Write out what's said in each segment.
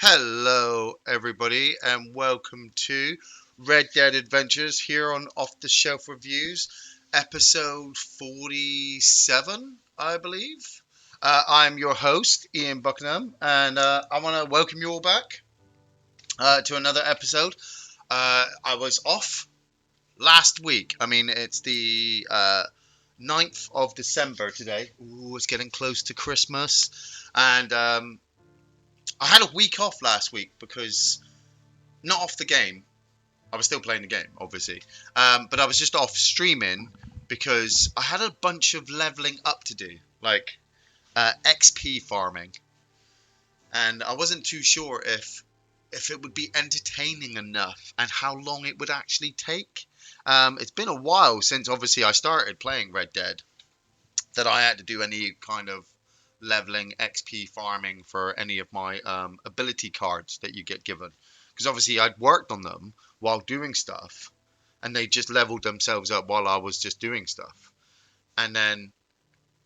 Hello, everybody, and welcome to Red Dead Adventures here on Off the Shelf Reviews, episode 47, I believe. I'm your host, Ian Buckingham, and I want to welcome you all back to another episode. I was off last week. I mean, it's the 9th of December today. Ooh, it's getting close to Christmas, and I had a week off last week because not off the game. I was still playing the game, obviously, but I was just off streaming because I had a bunch of leveling up to do, like XP farming, and I wasn't too sure if it would be entertaining enough and how long it would actually take. It's been a while since obviously I started playing Red Dead that I had to do any kind of leveling XP farming for any of my ability cards that you get given. Because obviously I'd worked on them while doing stuff and they just leveled themselves up while I was just doing stuff. And then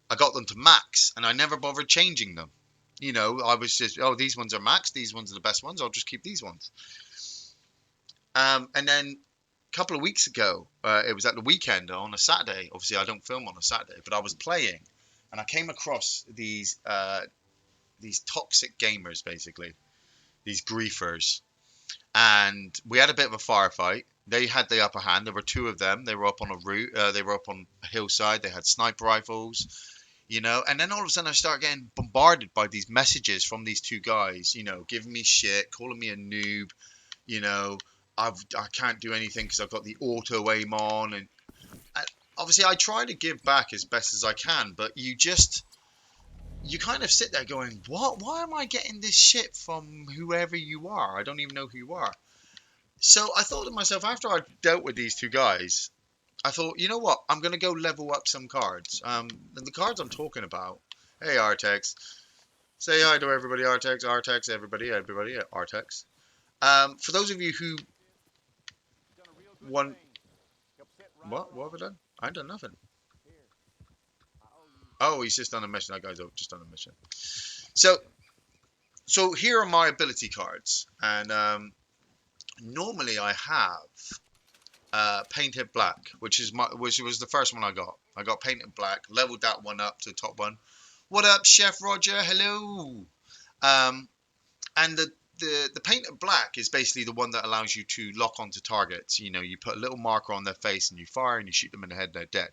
I got them to max and I never bothered changing them. You know, I was just, oh, these ones are max, these ones are the best ones, I'll just keep these ones. And then a couple of weeks ago, it was at the weekend on a Saturday. Obviously, I don't film on a Saturday, but I was playing and I came across these toxic gamers, basically, these griefers, and we had a bit of a firefight. They had the upper hand. There were two of them. They were up on a route. They were up on a hillside. They had sniper rifles, you know. And then all of a sudden, I start getting bombarded by these messages from these two guys, you know, giving me shit, calling me a noob, you know. I can't do anything because I've got the auto aim on, and obviously I try to give back as best as I can, but you kind of sit there going, what? Why am I getting this shit from whoever you are? I don't even know who you are. So I thought to myself, after I dealt with these two guys, I thought, you know what? I'm going to go level up some cards. And the cards I'm talking about, hey, Artex, say hi to everybody, Artex, Artex, everybody, Artex. For those of you who want... What? What have I done? I ain't done nothing. Oh, he's just done a mission. That guy's just done a mission. So, so here are my ability cards, and normally I have painted black, which was the first one I got. I got painted black, leveled that one up to the top one. What up, Chef Roger? Hello. Um, and the painted black is basically the one that allows you to lock onto targets. You know, you put a little marker on their face and you fire and you shoot them in the head, they're dead.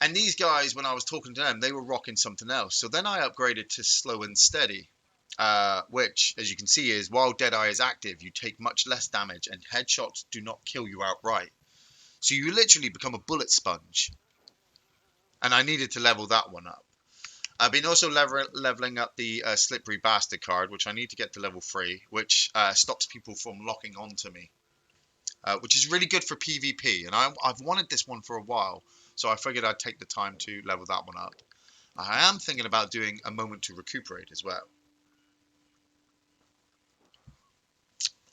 And these guys, when I was talking to them, they were rocking something else. So then I upgraded to slow and steady, which, as you can see, is while Deadeye is active, you take much less damage and headshots do not kill you outright. So you literally become a bullet sponge. And I needed to level that one up. I've been also leveling up the Slippery Bastard card, which I need to get to level 3, which stops people from locking onto me. Which is really good for PvP, and I've wanted this one for a while, so I figured I'd take the time to level that one up. I am thinking about doing a moment to recuperate as well.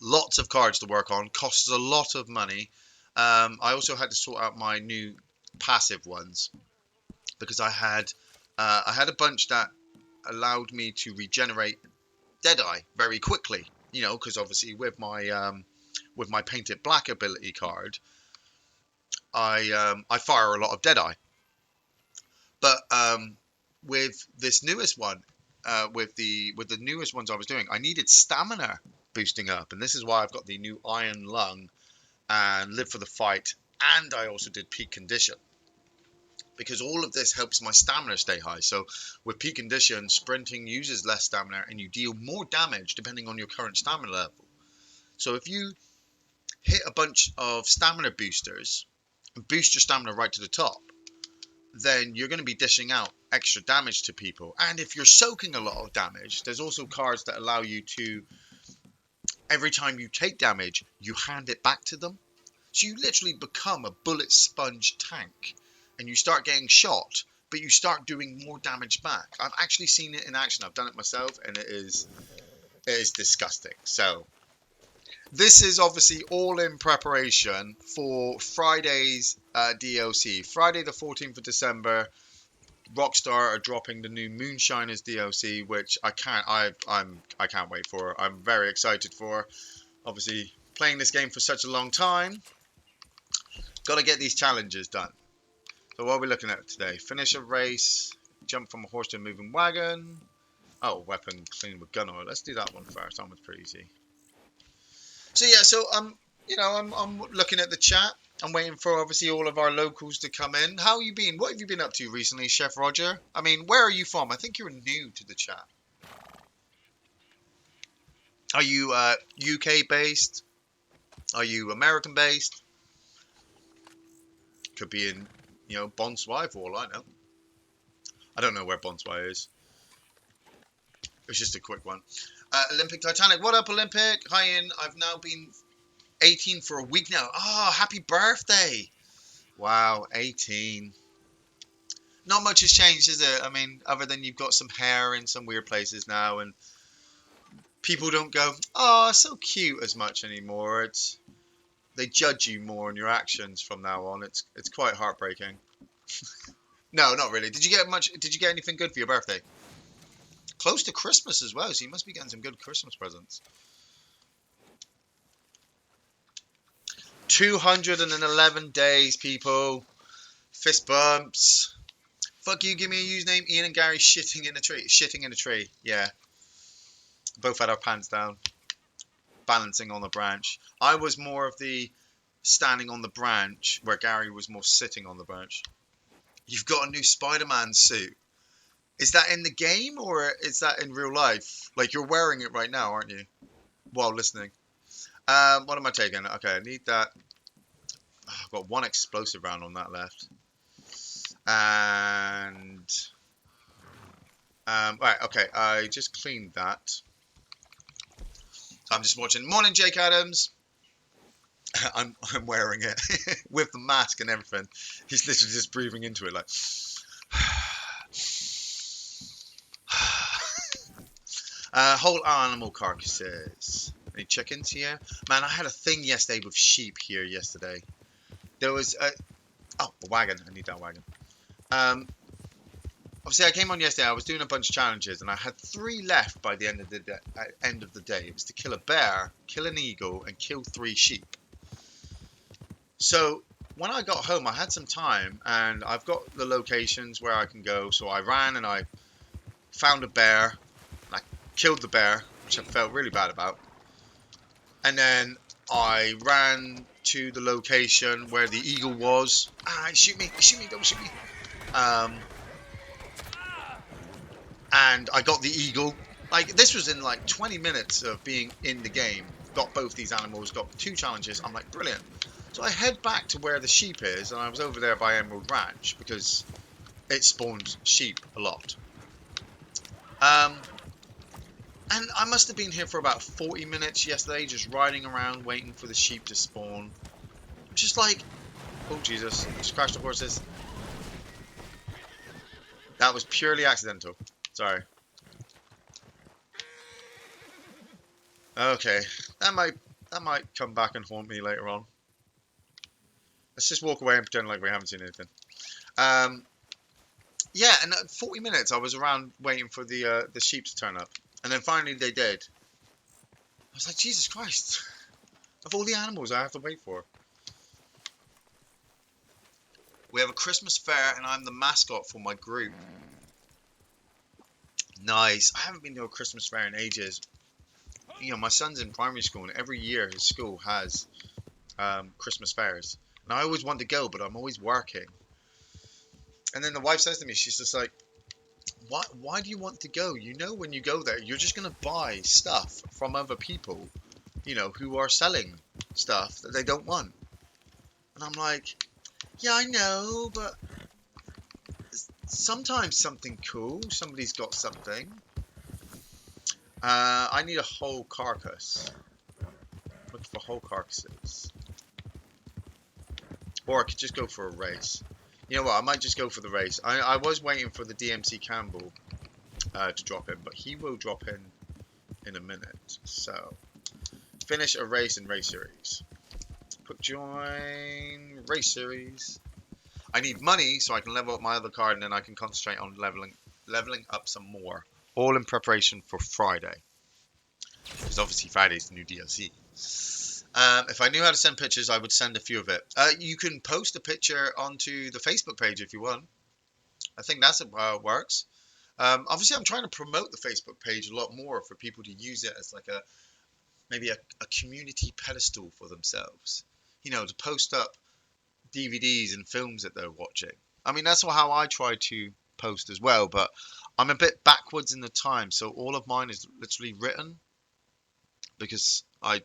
Lots of cards to work on, costs a lot of money. I also had to sort out my new passive ones because I had a bunch that allowed me to regenerate Deadeye very quickly. You know, because obviously with my painted black ability card, I fire a lot of Deadeye. But with this newest one, with the newest ones I was doing, I needed stamina boosting up, and this is why I've got the new Iron Lung and Live for the Fight, and I also did Peak Condition. Because all of this helps my stamina stay high. So with Peak Condition, sprinting uses less stamina and you deal more damage depending on your current stamina level. So if you hit a bunch of stamina boosters and boost your stamina right to the top, then you're going to be dishing out extra damage to people. And if you're soaking a lot of damage, there's also cards that allow you to, every time you take damage, you hand it back to them. So you literally become a bullet sponge tank and you start getting shot, but you start doing more damage back. I've actually seen it in action. I've done it myself and it is disgusting. So this is obviously all in preparation for Friday's DLC. Friday the 14th of December, Rockstar are dropping the new Moonshiners DLC, which I can't wait for. I'm very excited for. Obviously, playing this game for such a long time, got to get these challenges done. So what are we looking at today? Finish a race, jump from a horse to a moving wagon. Oh, weapon clean with gun oil. Let's do that one first. That one's pretty easy. So yeah, I'm looking at the chat. I'm waiting for obviously all of our locals to come in. How you been? What have you been up to recently, Chef Roger? I mean, where are you from? I think you're new to the chat. Are you UK based? Are you American based? Could be in, Bonsoir for all I know. I don't know where Bonsoir is. It's just a quick one. Olympic Titanic. What up, Olympic? Hi, Ian. I've now been 18 for a week now. Oh, happy birthday. Wow, 18. Not much has changed, is it? I mean, other than you've got some hair in some weird places now, and people don't go, oh, so cute as much anymore. They judge you more on your actions from now on. It's quite heartbreaking. No, not really. Did you get anything good for your birthday? Close to Christmas as well, so you must be getting some good Christmas presents. 211 days, people. Fist bumps. Fuck you, give me a username. Ian and Gary shitting in a tree. Shitting in a tree, yeah. Both had our pants down. Balancing on the branch. I was more of the standing on the branch, where Gary was more sitting on the branch. You've got a new Spider-Man suit. Is that in the game, or is that in real life? Like, you're wearing it right now, aren't you? While listening. What am I taking? Okay, I need that. Oh, I've got one explosive round on that left. And right, okay, I just cleaned that. I'm just watching. Morning, Jake Adams. I'm wearing it with the mask and everything. He's literally just breathing into it like. Whole animal carcasses. Any chickens here? Man, I had a thing yesterday with sheep here yesterday. There was a wagon. I need that wagon. Obviously, I came on yesterday. I was doing a bunch of challenges, and I had 3 left by the end of the day. It was to kill a bear, kill an eagle, and kill 3 sheep. So when I got home, I had some time, and I've got the locations where I can go. So I ran and I found a bear. And I killed the bear, which I felt really bad about. And then I ran to the location where the eagle was. Shoot me, don't shoot me. And I got the eagle. Like, this was in like 20 minutes of being in the game. Got both these animals, got 2 challenges. I'm like, brilliant. So I head back to where the sheep is, and I was over there by Emerald Ranch because it spawns sheep a lot. And I must have been here for about 40 minutes yesterday, just riding around waiting for the sheep to spawn. Just like, oh Jesus, just crashed the horses. That was purely accidental. Sorry. Okay, that might come back and haunt me later on. Let's just walk away and pretend like we haven't seen anything. Yeah, and 40 minutes I was around waiting for the sheep to turn up, and then finally they did. I was like, Jesus Christ! Of all the animals I have to wait for. We have a Christmas fair, and I'm the mascot for my group. Nice. I haven't been to a Christmas fair in ages. You know, my son's in primary school, and every year his school has Christmas fairs. And I always want to go, but I'm always working. And then the wife says to me, she's just like, why do you want to go? You know, when you go there, you're just going to buy stuff from other people, you know, who are selling stuff that they don't want. And I'm like, yeah, I know, but sometimes something cool. Somebody's got something. I need a whole carcass. Look for whole carcasses. Or I could just go for a race. You know what, I might just go for the race. I was waiting for the DMC Campbell to drop in, but he will drop in a minute. So, finish a race in race series. Put join race series. I need money so I can level up my other card, and then I can concentrate on leveling up some more. All in preparation for Friday, because obviously Friday's the new DLC. If I knew how to send pictures, I would send a few of it. You can post a picture onto the Facebook page if you want. I think that's how it works. Obviously, I'm trying to promote the Facebook page a lot more for people to use it as like maybe a community pedestal for themselves. You know, to post up DVDs and films that they're watching. I mean, that's how I try to post as well, but I'm a bit backwards in the time, so all of mine is literally written because I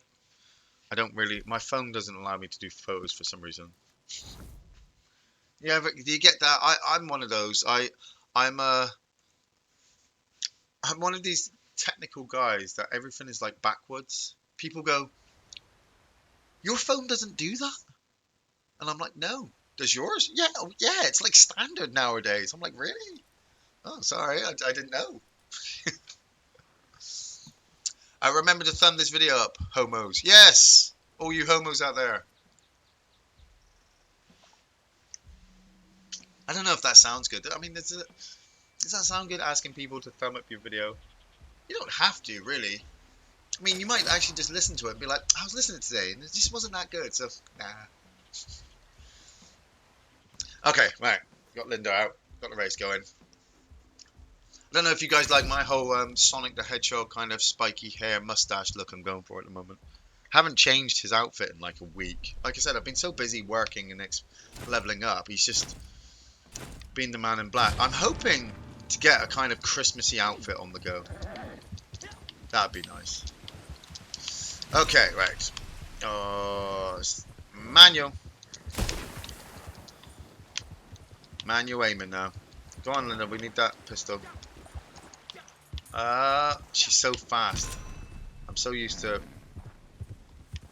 don't really, my phone doesn't allow me to do photos for some reason. Yeah, but do you get that? I'm one of those. I'm a I'm one of these technical guys that everything is like backwards. People go, your phone doesn't do that? And I'm like, no. Does yours? Yeah, oh, yeah, it's like standard nowadays. I'm like, really? Oh, sorry, I didn't know. I remember to thumb this video up, homos. Yes! All you homos out there. I don't know if that sounds good. I mean, does that sound good, asking people to thumb up your video? You don't have to, really. I mean, you might actually just listen to it and be like, I was listening today and it just wasn't that good, so nah. Okay, right. Got Linda out. Got the race going. I don't know if you guys like my whole Sonic the Hedgehog kind of spiky hair mustache look I'm going for at the moment. Haven't changed his outfit in like a week. Like I said, I've been so busy working and leveling up. He's just been the man in black. I'm hoping to get a kind of Christmassy outfit on the go. That'd be nice. Okay, right. Manual. Manual aiming now. Go on, Linda. We need that pistol. She's so fast. I'm so used to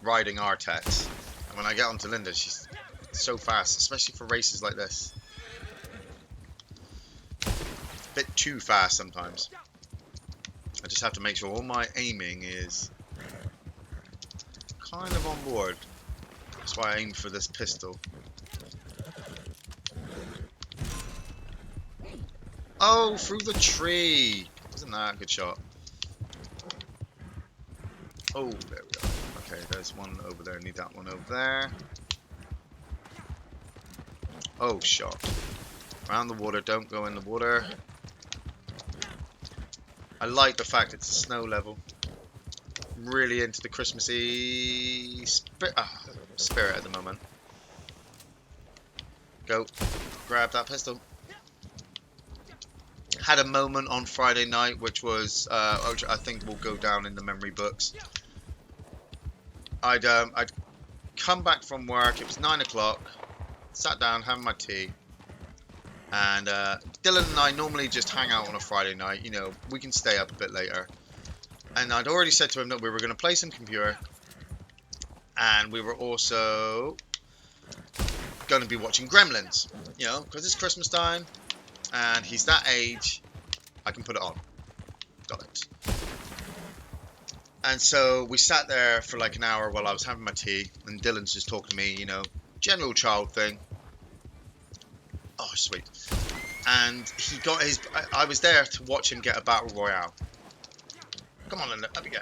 riding Artex. And when I get onto Linda, she's so fast, especially for races like this. A bit too fast sometimes. I just have to make sure all my aiming is kind of on board. That's why I aim for this pistol. Oh, through the tree! Isn't that a good shot? Oh, there we go. Okay, there's one over there. Need that one over there. Oh, shot. Around the water. Don't go in the water. I like the fact it's a snow level. I'm really into the Christmassy spirit at the moment. Go. Grab that pistol. Had a moment on Friday night, which was, which I think will go down in the memory books. I'd come back from work. It was 9 o'clock. Sat down, having my tea. And Dylan and I normally just hang out on a Friday night. You know, we can stay up a bit later. And I'd already said to him that we were going to play some computer. And we were also going to be watching Gremlins. You know, because it's Christmas time. And he's that age, I can put it on. Got it. And so we sat there for like an hour while I was having my tea, and Dylan's just talking to me, you know, general child thing. Oh, sweet. And he got his, I was there to watch him get a battle royale. Come on, Linda, up you go.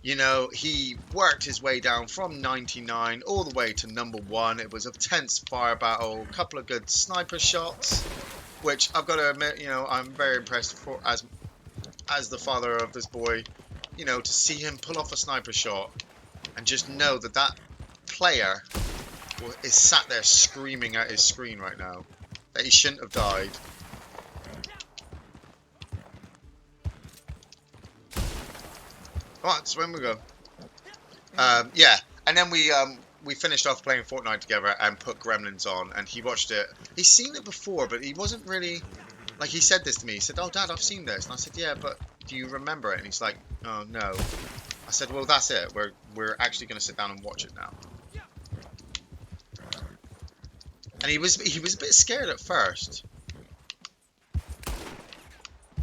You know, he worked his way down from 99 all the way to number 1. It was a tense fire battle, a couple of good sniper shots. Which I've got to admit, you know, I'm very impressed for as the father of this boy, you know, to see him pull off a sniper shot and just know that that player is sat there screaming at his screen right now that he shouldn't have died. Come on, swim we go. Yeah, and then we finished off playing Fortnite together and put Gremlins on, and he watched it. He's seen it before, but he wasn't really, like, he said this to me. He said, oh, Dad, I've seen this. And I said, yeah, but do you remember it? And he's like, oh, no. I said, well, that's it. We're actually going to sit down and watch it now. And he was a bit scared at first.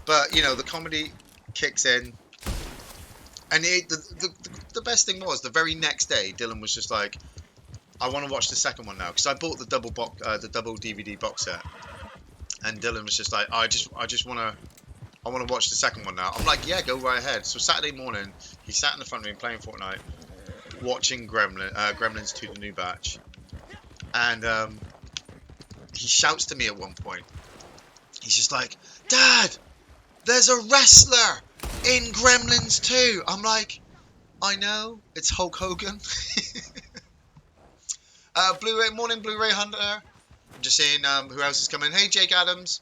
But, you know, the comedy kicks in. And the best thing was, the very next day, Dylan was just like, I want to watch the second one now because I bought the double DVD box set, and Dylan was just like, I want to watch the second one now. I'm like, yeah, go right ahead. So Saturday morning, he sat in the front of me playing Fortnite, watching Gremlins 2: The New Batch, and he shouts to me at one point. He's just like, Dad, there's a wrestler in Gremlins 2. I'm like, I know, it's Hulk Hogan. Blu-ray morning, Blu-ray Hunter. I'm just seeing who else is coming. Hey, Jake Adams.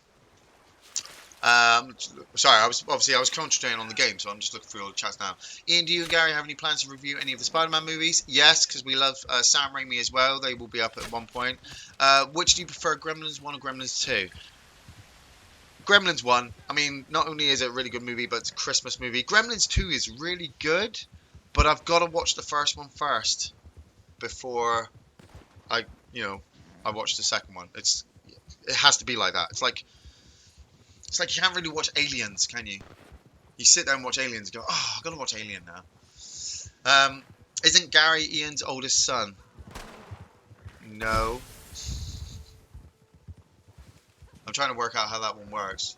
Sorry, I was concentrating on the game, so I'm just looking through all the chats now. Ian, do you and Gary have any plans to review any of the Spider-Man movies? Yes, because we love Sam Raimi as well. They will be up at one point. Which do you prefer, Gremlins 1 or Gremlins 2? Gremlins 1, I mean, not only is it a really good movie, but it's a Christmas movie. Gremlins 2 is really good, but I've got to watch the first one first before I, I watch the second one. It has to be like that. It's like you can't really watch Aliens, can you? You sit there and watch Aliens and go, oh, I've got to watch Alien now. Isn't Gary Ian's oldest son? No. I'm trying to work out how that one works.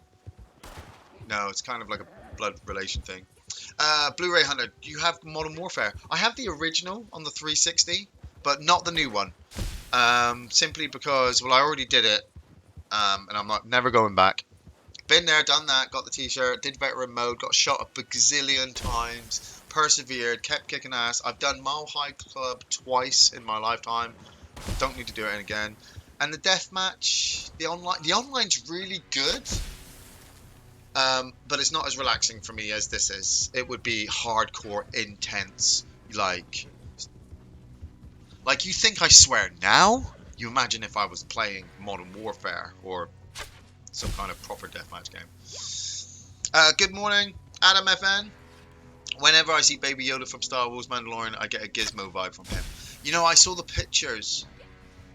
No, it's kind of like a blood relation thing. Blu-ray Hunter, do you have Modern Warfare? I have the original on the 360, but not the new one. Simply because, well, I already did it, and I'm never going back. Been there, done that, got the t-shirt, did veteran mode, got shot a bazillion times, persevered, kept kicking ass. I've done Mile High Club twice in my lifetime. Don't need to do it again. And the deathmatch, the online's really good, but it's not as relaxing for me as this is. It would be hardcore, intense, like you think I swear now? You imagine if I was playing Modern Warfare or some kind of proper deathmatch game. Good morning, Adam FN. Whenever I see Baby Yoda from Star Wars Mandalorian, I get a Gizmo vibe from him. You know, I saw the pictures,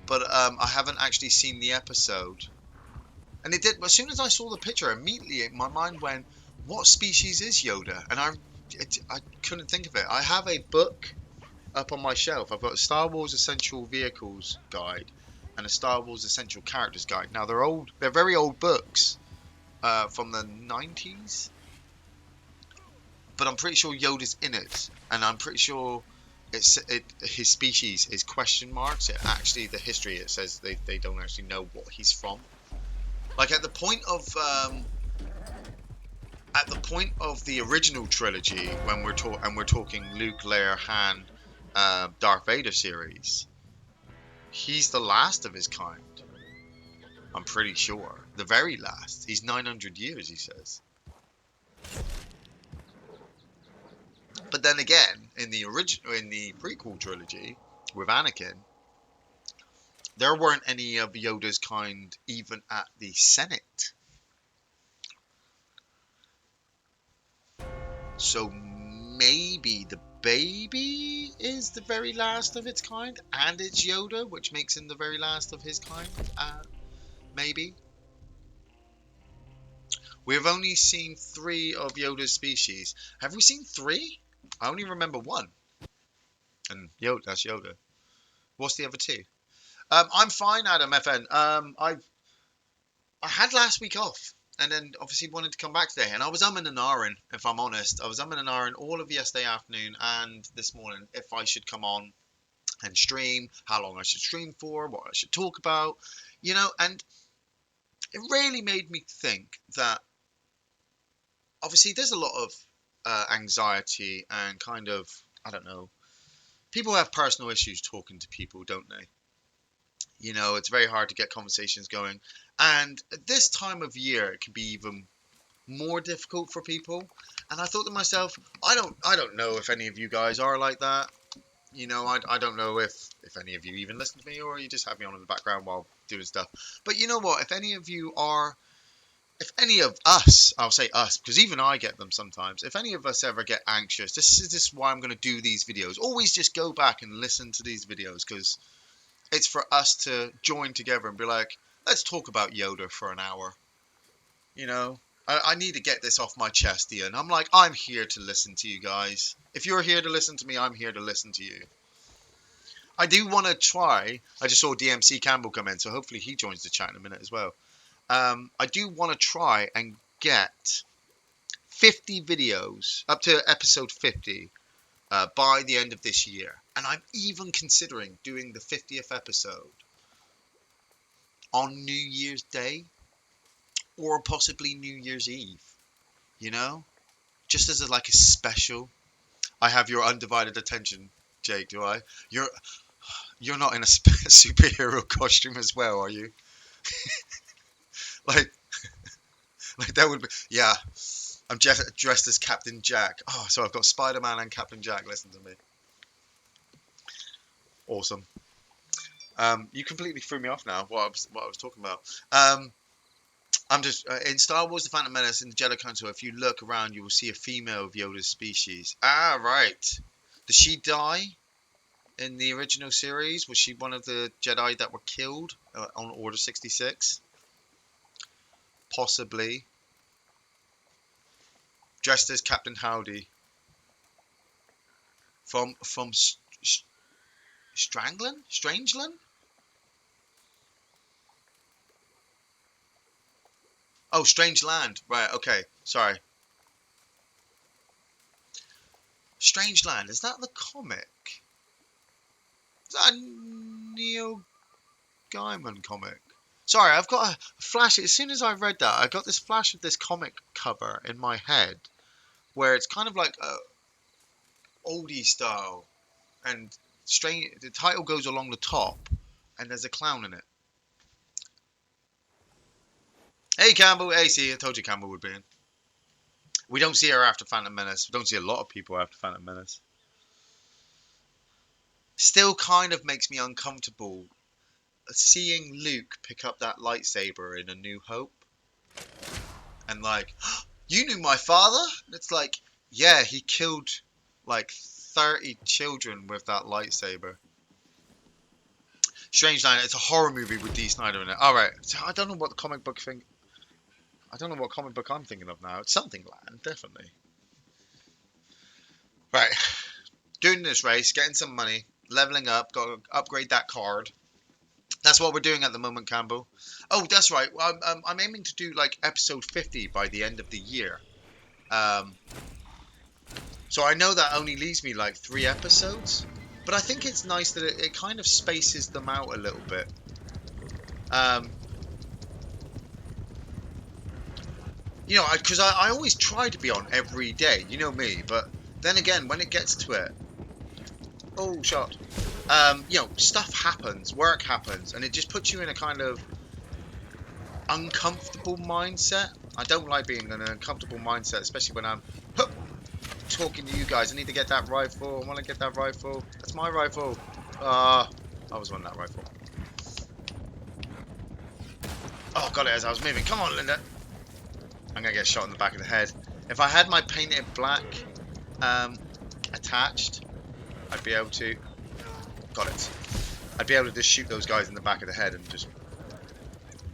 but I haven't actually seen the episode. And it did. As soon as I saw the picture, immediately my mind went, "What species is Yoda?" And I couldn't think of it. I have a book up on my shelf. I've got a Star Wars Essential Vehicles guide and a Star Wars Essential Characters guide. Now they're old. They're very old books from the 90s. But I'm pretty sure Yoda's in it, and I'm pretty sure his species is question marks. Actually, the history, it says they don't actually know what he's from. Like at the point of the original trilogy, when we're talking Luke, Leia, Han, Darth Vader series, he's the last of his kind. I'm pretty sure, the very last. He's 900 years, he says. But then again, in the prequel trilogy with Anakin, there weren't any of Yoda's kind even at the Senate. So maybe the baby is the very last of its kind, and it's Yoda, which makes him the very last of his kind. Maybe. We have only seen 3 of Yoda's species. Have we seen 3? I only remember 1. And Yoda, that's Yoda. What's the other 2? I'm fine, Adam FN. I had last week off, and then obviously wanted to come back today, and I was umming and ahhing, if I'm honest. I was umming and ahhing all of yesterday afternoon and this morning if I should come on and stream, how long I should stream for, what I should talk about, and it really made me think that obviously there's a lot of anxiety and kind of, I don't know, people have personal issues talking to people, don't they? It's very hard to get conversations going. And at this time of year, it can be even more difficult for people. And I thought to myself, I don't know if any of you guys are like that. I don't know if any of you even listen to me, or you just have me on in the background while doing stuff. But you know what? If any of us, I'll say us, because even I get them sometimes. If any of us ever get anxious, this is why I'm going to do these videos. Always just go back and listen to these videos, because it's for us to join together and be like, let's talk about Yoda for an hour. I need to get this off my chest, Ian. I'm here to listen to you guys. If you're here to listen to me, I'm here to listen to you. I do want to try. I just saw DMC Campbell come in, so hopefully he joins the chat in a minute as well. I do want to try and get 50 videos up to episode 50 by the end of this year. And I'm even considering doing the 50th episode on New Year's Day or possibly New Year's Eve, you know? Just as like a special. I have your undivided attention, Jake, do I? You're not in a superhero costume as well, are you? like like that would be, yeah. I'm dressed as Captain Jack. Oh, so I've got Spider-Man and Captain Jack. Listen to me. Awesome. You completely threw me off now. What I was talking about. I'm just in Star Wars: The Phantom Menace in the Jedi Council. If you look around, you will see a female of Yoda's species. Ah, right. Did she die in the original series? Was she one of the Jedi that were killed on Order 66? Possibly. Dressed as Captain Howdy from Strangeland? Oh, Strange Land. Right, okay. Sorry. Strange Land, is that the comic? Is that a Neil Gaiman comic? Sorry, I've got a flash. As soon as I read that, I got this flash of this comic cover in my head where it's kind of like a oldie style, and strange. The title goes along the top, and there's a clown in it. Hey, Campbell. Hey, see, I told you Campbell would be in. We don't see her after Phantom Menace. We don't see a lot of people after Phantom Menace. Still kind of makes me uncomfortable seeing Luke pick up that lightsaber in A New Hope. And like, you knew my father? It's like, yeah, he killed like 30 children with that lightsaber. Strangeland, it's a horror movie with Dee Snider in it. Alright, so I don't know what the comic book thing... I don't know what comic book I'm thinking of now. It's something land, definitely. Right. Doing this race, getting some money, leveling up, got to upgrade that card. That's what we're doing at the moment, Campbell. Oh, that's right. I'm aiming to do like episode 50 by the end of the year. So I know that only leaves me like 3 episodes. But I think it's nice that it kind of spaces them out a little bit. You know, because I always try to be on every day, you know me, but then again, when it gets to it, oh, shot, you know, stuff happens, work happens, and it just puts you in a kind of uncomfortable mindset. I don't like being in an uncomfortable mindset, especially when I'm talking to you guys. I need to get that rifle, I want to get that rifle, that's my rifle. I was wanting that rifle. Oh, got it as I was moving. Come on, Linda. I'm going to get shot in the back of the head. If I had my painted black attached, I'd be able to... Got it. I'd be able to just shoot those guys in the back of the head and just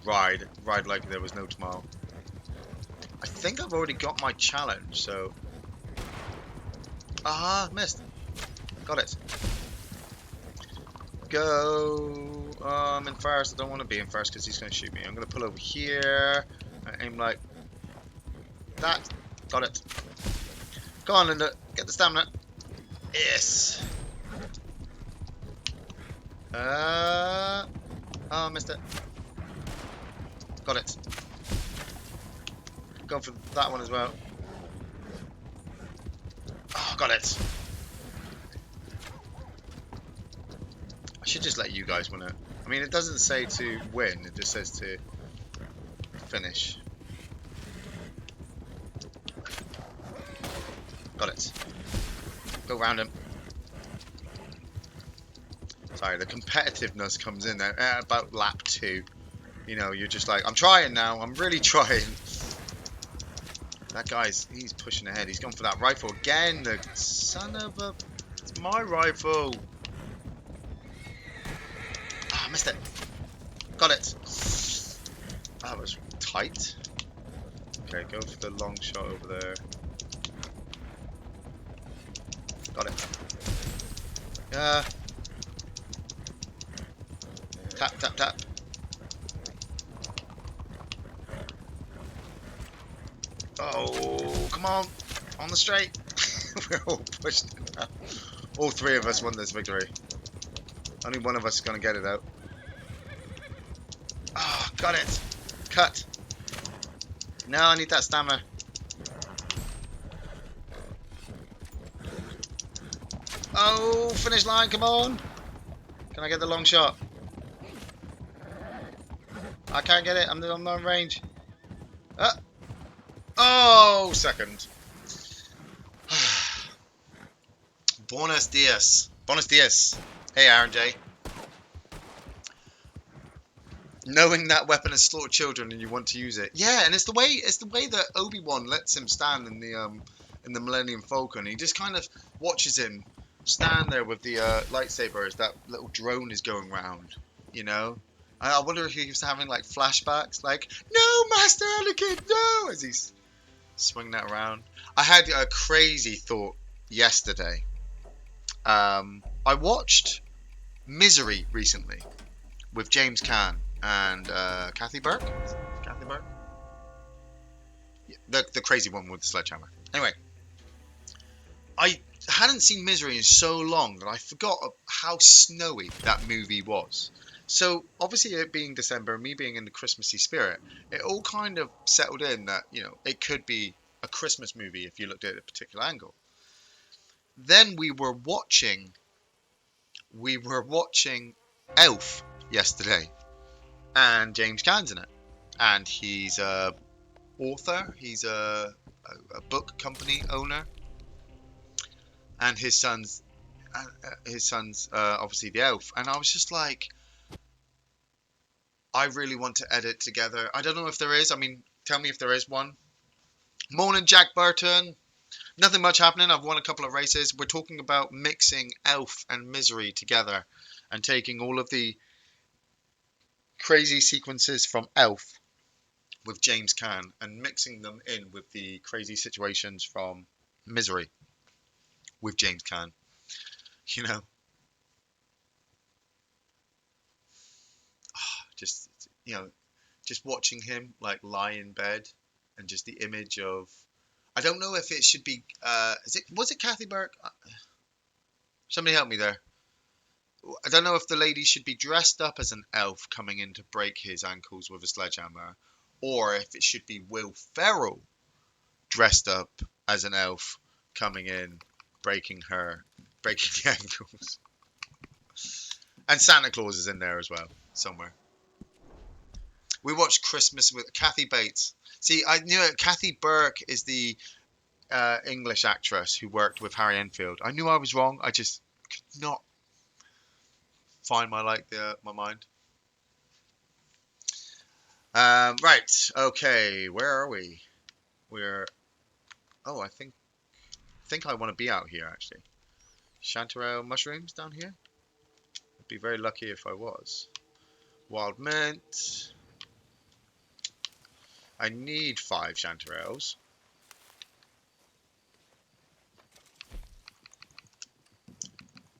ride like there was no tomorrow. I think I've already got my challenge, so... missed. Got it. Go. I'm in first. I don't want to be in first because he's going to shoot me. I'm going to pull over here. I aim like... that. Got it. Go on, Linda. Get the stamina. Yes. Oh, missed it. Got it. Go for that one as well. Oh, got it. I should just let you guys win it. I mean, it doesn't say to win. It just says to finish. Got it. Go round him. Sorry, the competitiveness comes in there at about lap 2. You know, you're just like, I'm trying now. I'm really trying. That guy's, he's pushing ahead. He's gone for that rifle again. The son of a... It's my rifle. Ah, I missed it. Got it. That was tight. Okay, go for the long shot over there. Got it. Tap, tap, tap. Oh, come on. On the straight. We're all pushed it now. All three of us won this victory. Only one of us is going to get it out. Ah, oh, got it. Cut. No, I need that stamina. Oh, finish line, come on. Can I get the long shot? I can't get it, I'm not in range. Oh, second. Buenos dias. Buenos dias. Hey, Aaron J. Knowing that weapon has slaughtered children and you want to use it. Yeah, and it's the way that Obi-Wan lets him stand in the Millennium Falcon. He just kind of watches him stand there with the lightsaber as that little drone is going round, you know? I wonder if he was having like flashbacks, like, no, Master Anakin, no, as he's swinging that around. I had a crazy thought yesterday. I watched Misery recently with James Caan and Kathy Burke. Kathy Burke? Yeah, the crazy one with the sledgehammer. Anyway, I hadn't seen Misery in so long that I forgot how snowy that movie was. So obviously it being December and me being in the Christmassy spirit, it all kind of settled in that, you know, it could be a Christmas movie if you looked at a particular angle. Then we were watching Elf yesterday, and James Caan's in it, and he's a author, he's a book company owner, and his son's obviously the elf, and I was just like, I really want to edit together. I don't know if there is. I mean, tell me if there is one. Morning, Jack Burton. Nothing much happening. I've won a couple of races. We're talking about mixing Elf and Misery together and taking all of the crazy sequences from Elf with James Caan and mixing them in with the crazy situations from Misery with James Caan. You know, just you know, just watching him like lie in bed and just the image of, I don't know if it should be was it Kathy Burke? Somebody help me there. I don't know if the lady should be dressed up as an elf coming in to break his ankles with a sledgehammer, or if it should be Will Ferrell dressed up as an elf coming in, breaking the ankles. And Santa Claus is in there as well, somewhere. We watched Christmas with Kathy Bates. See, I knew it. Kathy Burke is the English actress who worked with Harry Enfield. I knew I was wrong. I just could not find my mind. Right. Okay. Where are we? Oh, I think I want to be out here actually. Chanterelle mushrooms down here. I'd be very lucky if I was. Wild mint. I need 5 chanterelles.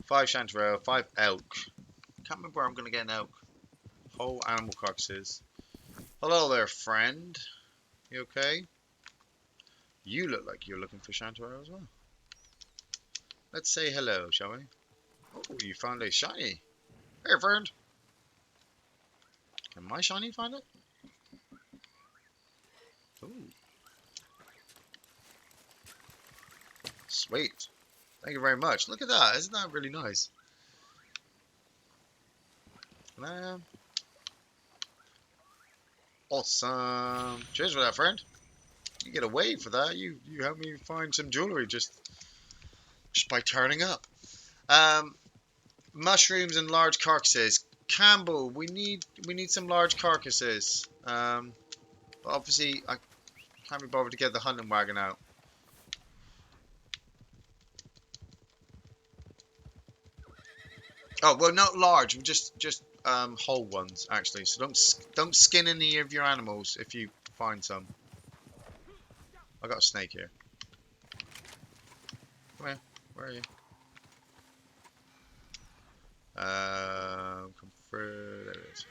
5 chanterelle, 5 elk. Can't remember where I'm going to get an elk. Whole animal carcasses. Hello there, friend. You okay? You look like you're looking for chanterelle as well. Let's say hello, shall we? Oh, you found a shiny. Hey, friend. Can my shiny find it? Ooh. Sweet. Thank you very much. Look at that. Isn't that really nice? Awesome. Cheers for that, friend. You get a wave for that. You helped me find some jewelry just by turning up. Mushrooms and large carcasses. Campbell, we need some large carcasses. But obviously I can't be bothered to get the hunting wagon out. Oh well, not large. Just whole ones actually. So don't skin any of your animals if you find some. I got a snake here. Come here. Where are you? Come There it is.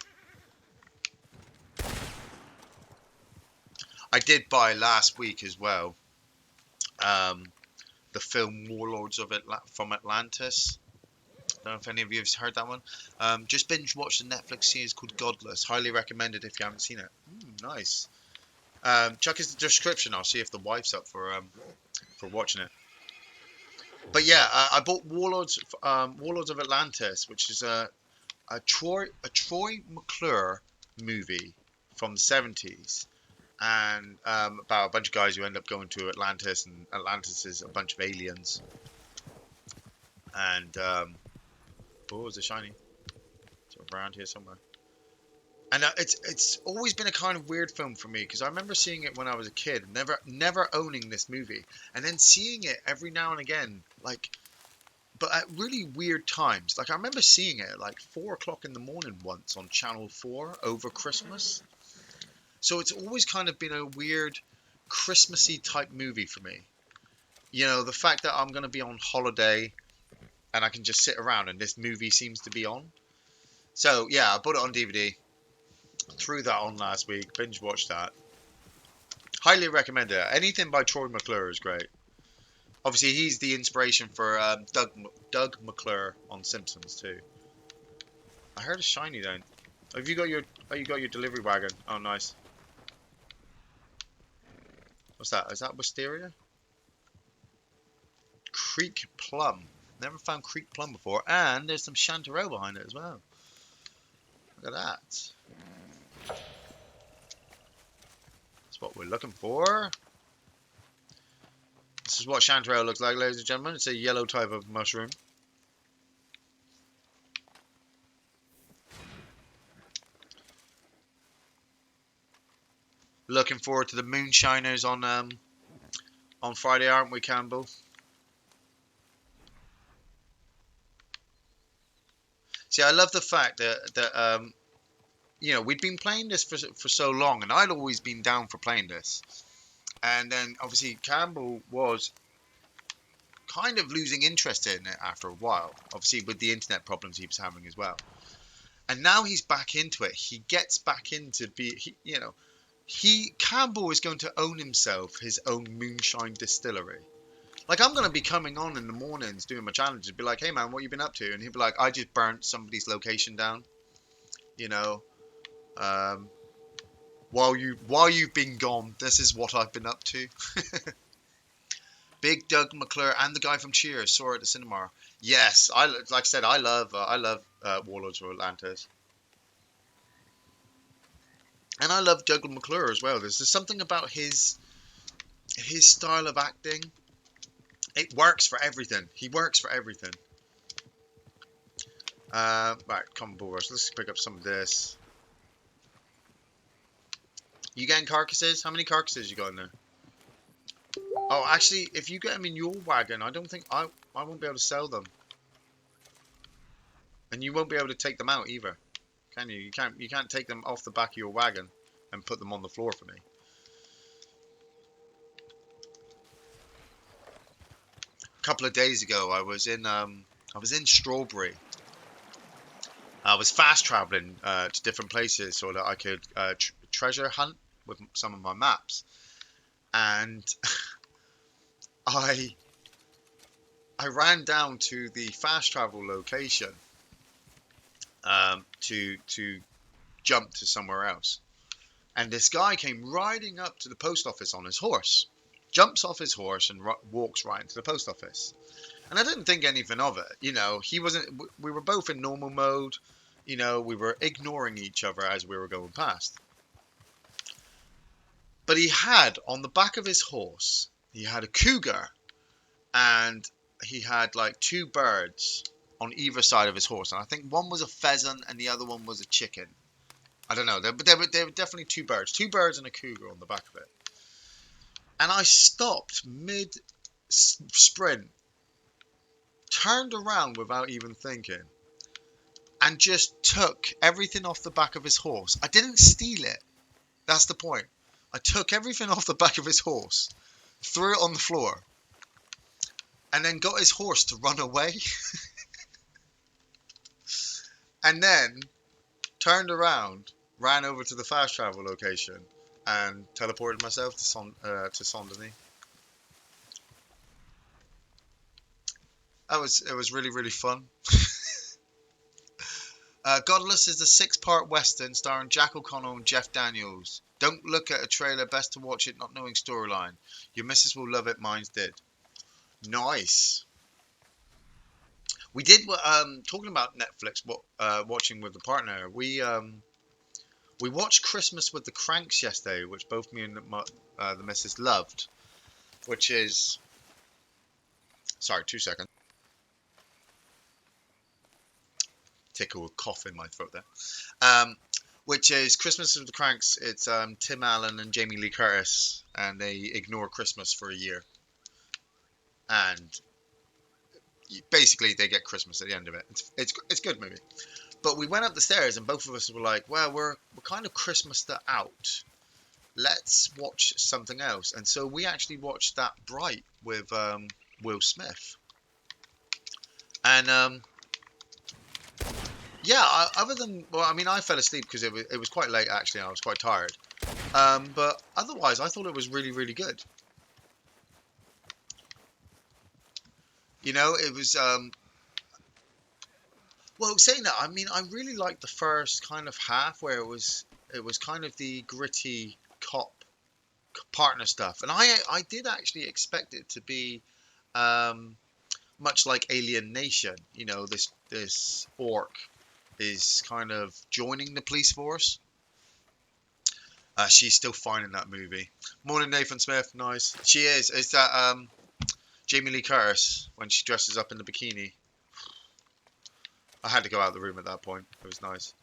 I did buy last week as well. The film Warlords of from Atlantis. I don't know if any of you have heard that one. Just binge watched the Netflix series called Godless. Highly recommended if you haven't seen it. Nice. Chuck is the description. I'll see if the wife's up for watching it. But yeah, I bought Warlords of Atlantis, which is a Troy McClure movie from the 70s, and about a bunch of guys who end up going to Atlantis, and Atlantis is a bunch of aliens. And oh, is it shiny? It's around here somewhere. And it's always been a kind of weird film for me, because I remember seeing it when I was a kid, never owning this movie, and then seeing it every now and again, like, but at really weird times. Like I remember seeing it at like 4 o'clock in the morning once on Channel 4 over Christmas. So it's always kind of been a weird Christmassy type movie for me. You know, the fact that I'm going to be on holiday and I can just sit around and this movie seems to be on. So yeah, I bought it on DVD. Threw that on last week. Binge watched that. Highly recommend it. Anything by Troy McClure is great. Obviously, he's the inspiration for Doug McClure on Simpsons too. I heard a shiny down. Have you got your? Oh, you got your delivery wagon. Oh, nice. What's that? Is that wisteria? Creek plum. Never found Creek plum before, and there's some chanterelle behind it as well. Look at that. That's what we're looking for. This is what chanterelle looks like, ladies and gentlemen. It's a yellow type of mushroom. Looking forward to the moonshiners on Friday, aren't we, Campbell? See, I love the fact that you know, we'd been playing this for so long, and I'd always been down for playing this. And then, obviously, Campbell was kind of losing interest in it after a while. Obviously, with the internet problems he was having as well. And now he's back into it. He gets back into Campbell is going to own himself his own moonshine distillery. Like, I'm going to be coming on in the mornings doing my challenges, be like, hey man, what you been up to? And he'll be like, I just burnt somebody's location down. You know, while you've been gone, this is what I've been up to. Big Doug McClure and the guy from Cheers saw it at the cinema. Yes, like I said, I love Warlords of Atlantis, and I love Doug McClure as well. There's something about his style of acting. It works for everything. He works for everything. Right, come on, boys. Let's pick up some of this. You getting carcasses? How many carcasses you got in there? Oh, actually, if you get them in your wagon, I don't think I won't be able to sell them, and you won't be able to take them out either, can you? You can't take them off the back of your wagon and put them on the floor for me. A couple of days ago, I was in Strawberry. I was fast traveling to different places so that I could treasure hunt with some of my maps, and I ran down to the fast travel location to jump to somewhere else, and this guy came riding up to the post office on his horse, jumps off his horse and walks right into the post office. And I didn't think anything of it. You know, we were both in normal mode. You know, we were ignoring each other as we were going past. But he had, on the back of his horse, he had a cougar, and he had like 2 birds on either side of his horse. And I think one was a pheasant and the other one was a chicken. I don't know, but there were definitely 2 birds. 2 birds and a cougar on the back of it. And I stopped mid-sprint, turned around without even thinking, and just took everything off the back of his horse. I didn't steal it. That's the point. I took everything off the back of his horse, threw it on the floor, and then got his horse to run away. And then turned around, ran over to the fast travel location, and teleported myself to Saint Denis. It was really really fun. Godless is a six-part western starring Jack O'Connell and Jeff Daniels. Don't look at a trailer, best to watch it not knowing storyline. Your missus will love it, mine did. Nice. We did talking about Netflix. Watching with the partner. We watched Christmas with the Cranks yesterday, which both me and the missus loved. Which is, sorry, 2 seconds. Tickle a cough in my throat there. Which is Christmas with the Cranks. It's Tim Allen and Jamie Lee Curtis, and they ignore Christmas for a year, and basically they get Christmas at the end of it. It's a good movie. But we went up the stairs, and both of us were like, "Well, we're kind of Christmased out. Let's watch something else." And so we actually watched that Bright with Will Smith, and yeah. Other than, well, I mean, I fell asleep because it was quite late actually. And I was quite tired. But otherwise, I thought it was really really good. You know, it was well, saying that, I mean, I really liked the first kind of half where it was kind of the gritty cop partner stuff, and I did actually expect it to be um, much like Alien Nation. You know, this orc is kind of joining the police force. She's still fine in that movie. Morning, Nathan Smith. Nice. She is. Is that Jamie Lee Curtis when she dresses up in the bikini? I had to go out of the room at that point. It was nice.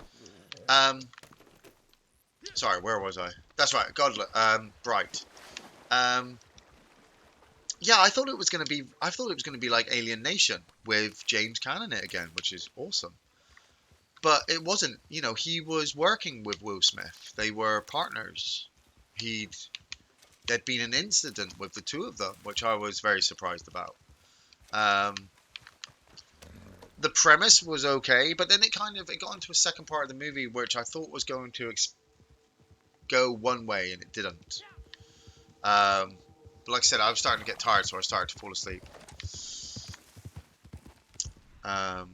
Um, Sorry, where was I? That's right, Bright. Um, yeah, I thought it was gonna be. I thought it was gonna be like Alien Nation with James Caan in it again, which is awesome. But it wasn't. You know, he was working with Will Smith. They were partners. He'd There'd been an incident with the two of them, which I was very surprised about. Um, the premise was okay, but then it got into a second part of the movie which I thought was going to go one way and it didn't. But like I said, I was starting to get tired, so I started to fall asleep. Um,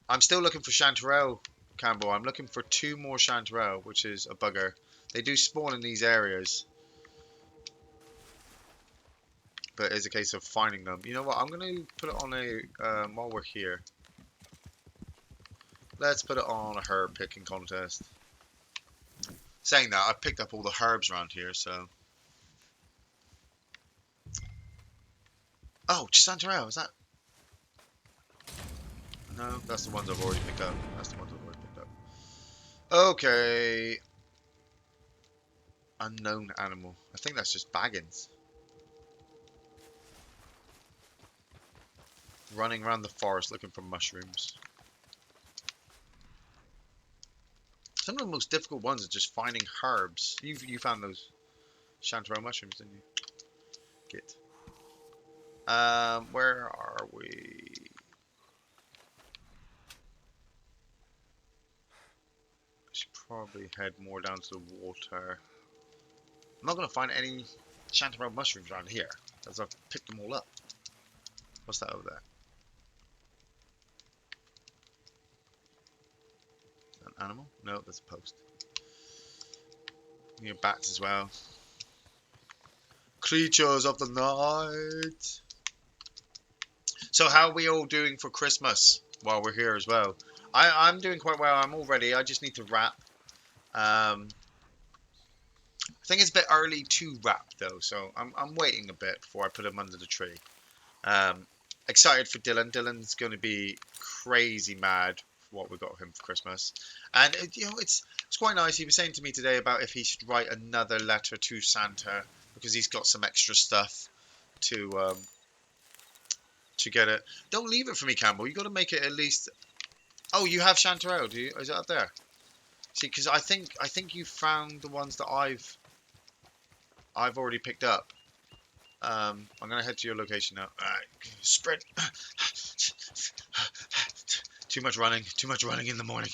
I'm still looking for Chanterelle, Campbell. I'm looking for two more Chanterelle, which is a bugger. They do spawn in these areas, but it's a case of finding them. You know what? I'm going to put it on while we're here. Let's put it on a herb picking contest. Saying that, I've picked up all the herbs around here, so... Oh, Chanterelle, is that... No, that's the ones I've already picked up. That's the ones I've already picked up. Okay. Unknown animal. I think that's just Baggins. Running around the forest looking for mushrooms. Some of the most difficult ones are just finding herbs. You found those Chanterelle mushrooms, didn't you? Get. Where are we? I should probably head more down to the water. I'm not gonna find any Chanterelle mushrooms around here, as I've picked them all up. What's that over there? An animal? No, that's a post. Near bats as well. Creatures of the night. So how are we all doing for Christmas while we're here as well? I'm doing quite well. I'm all ready. I just need to wrap. I think it's a bit early to wrap though, so I'm waiting a bit before I put them under the tree. Excited for Dylan. Dylan's going to be crazy mad for what we got him for Christmas, and you know it's quite nice. He was saying to me today about if he should write another letter to Santa because he's got some extra stuff to get it. Don't leave it for me, Campbell. You got to make it at least. Oh, you have Chanterelle, do you? Is it up there? See, because I think you found the ones that I've already picked up. I'm gonna head to your location now. Sprint. Too much running in the morning.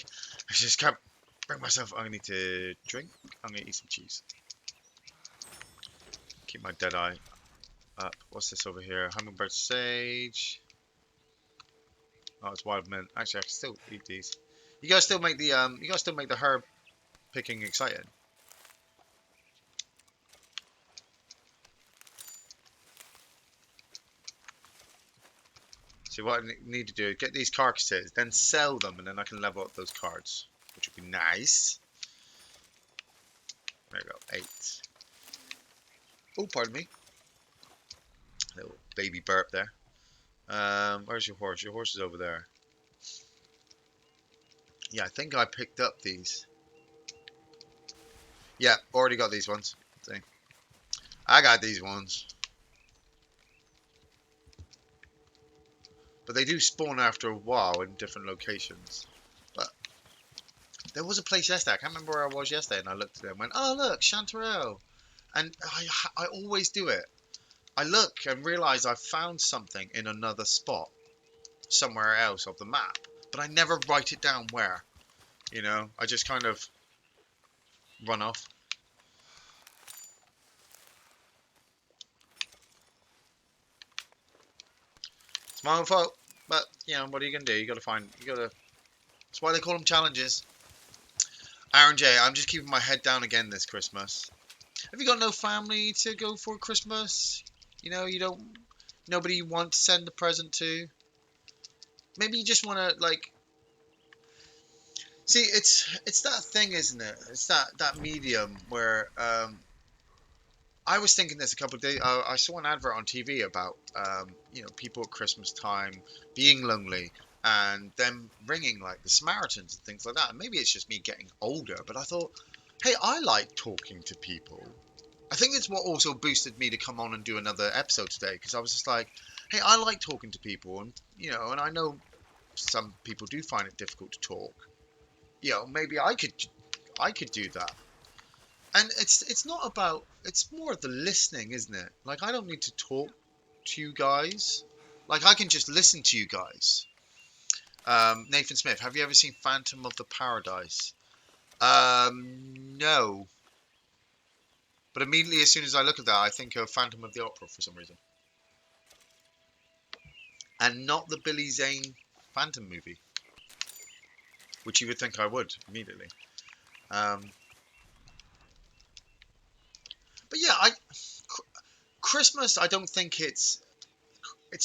I just can't bring myself. I need to drink. I'm gonna eat some cheese. Keep my dead eye up. What's this over here? Hummingbird sage. Oh, it's wild mint. Actually, I can still eat these. You guys still make the herb picking exciting. So what I need to do is get these carcasses, then sell them, and then I can level up those cards, which would be nice. There we go, 8. Oh, pardon me. Little baby burp there. Where's your horse? Your horse is over there. Yeah, I think I picked up these. Yeah, already got these ones. See, I got these ones. But they do spawn after a while in different locations. But there was a place yesterday. I can't remember where I was yesterday, and I looked at it and went, "Oh, look, Chanterelle." And I always do it. I look and realise I've found something in another spot, somewhere else of the map, but I never write it down where. You know, I just kind of run off. It's my own fault, but you know, what are you gonna do? You gotta find. You gotta. That's why they call them challenges. Aaron J, I'm just keeping my head down again this Christmas. Have you got no family to go for Christmas? You know, you don't. Nobody you want to send a present to. Maybe you just want to like. See, it's that thing, isn't it? It's that medium where I was thinking this a couple of days. I saw an advert on TV about you know, people at Christmas time being lonely and them ringing like the Samaritans and things like that. And maybe it's just me getting older, but I thought, hey, I like talking to people. I think it's what also boosted me to come on and do another episode today, because I was just like, hey, I like talking to people, and you know, and I know some people do find it difficult to talk. You know, maybe I could do that. And it's not about, it's more of the listening, isn't it? Like, I don't need to talk to you guys. Like, I can just listen to you guys. Nathan Smith, have you ever seen Phantom of the Paradise? No. But immediately as soon as I look at that, I think of Phantom of the Opera for some reason. And not the Billy Zane Phantom movie, which you would think I would immediately. But yeah, Christmas, I don't think it's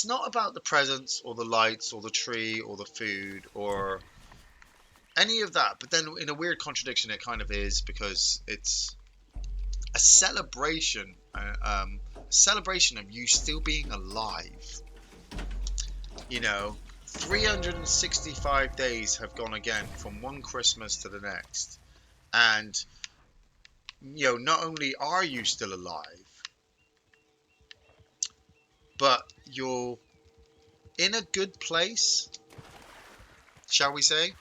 not about the presents or the lights or the tree or the food or any of that. But then in a weird contradiction, it kind of is, because it's a celebration of you still being alive. You know, 365 days have gone again from one Christmas to the next. And, you know, not only are you still alive, but you're in a good place, shall we say?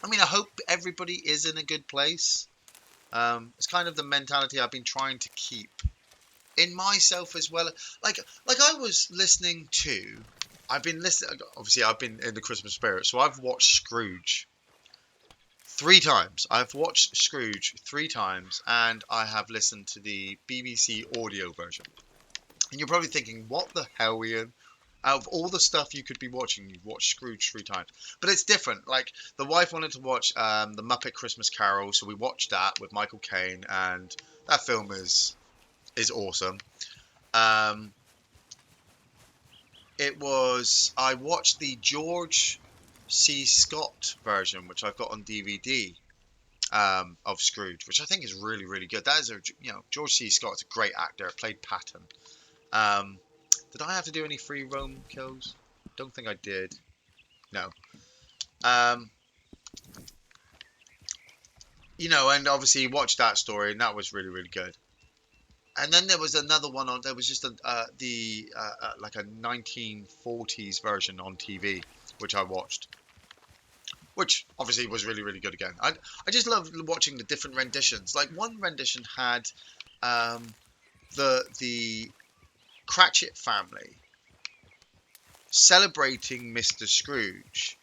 I mean, I hope everybody is in a good place. It's kind of the mentality I've been trying to keep in myself as well. Like I was listening to, I've been listening. Obviously, I've been in the Christmas spirit, so I've watched Scrooge 3 times. I've watched Scrooge 3 times, and I have listened to the BBC audio version. And you're probably thinking, what the hell, Ian? Out of all the stuff you could be watching, you've watched Scrooge 3 times. But it's different. Like, the wife wanted to watch the Muppet Christmas Carol, so we watched that with Michael Caine, and that film is awesome. Um, I watched the George C. Scott version, which I've got on DVD, of Scrooge, which I think is really, really good. That is George C. Scott's a great actor. Played Patton. Um, did I have to do any free roam kills? Don't think I did. No. Um, you know, and obviously watched that story, and that was really, really good. And then there was another one on. There was just like a 1940s version on TV, which I watched, which obviously was really, really good again. I just love watching the different renditions. Like, one rendition had the Cratchit family celebrating Mr. Scrooge,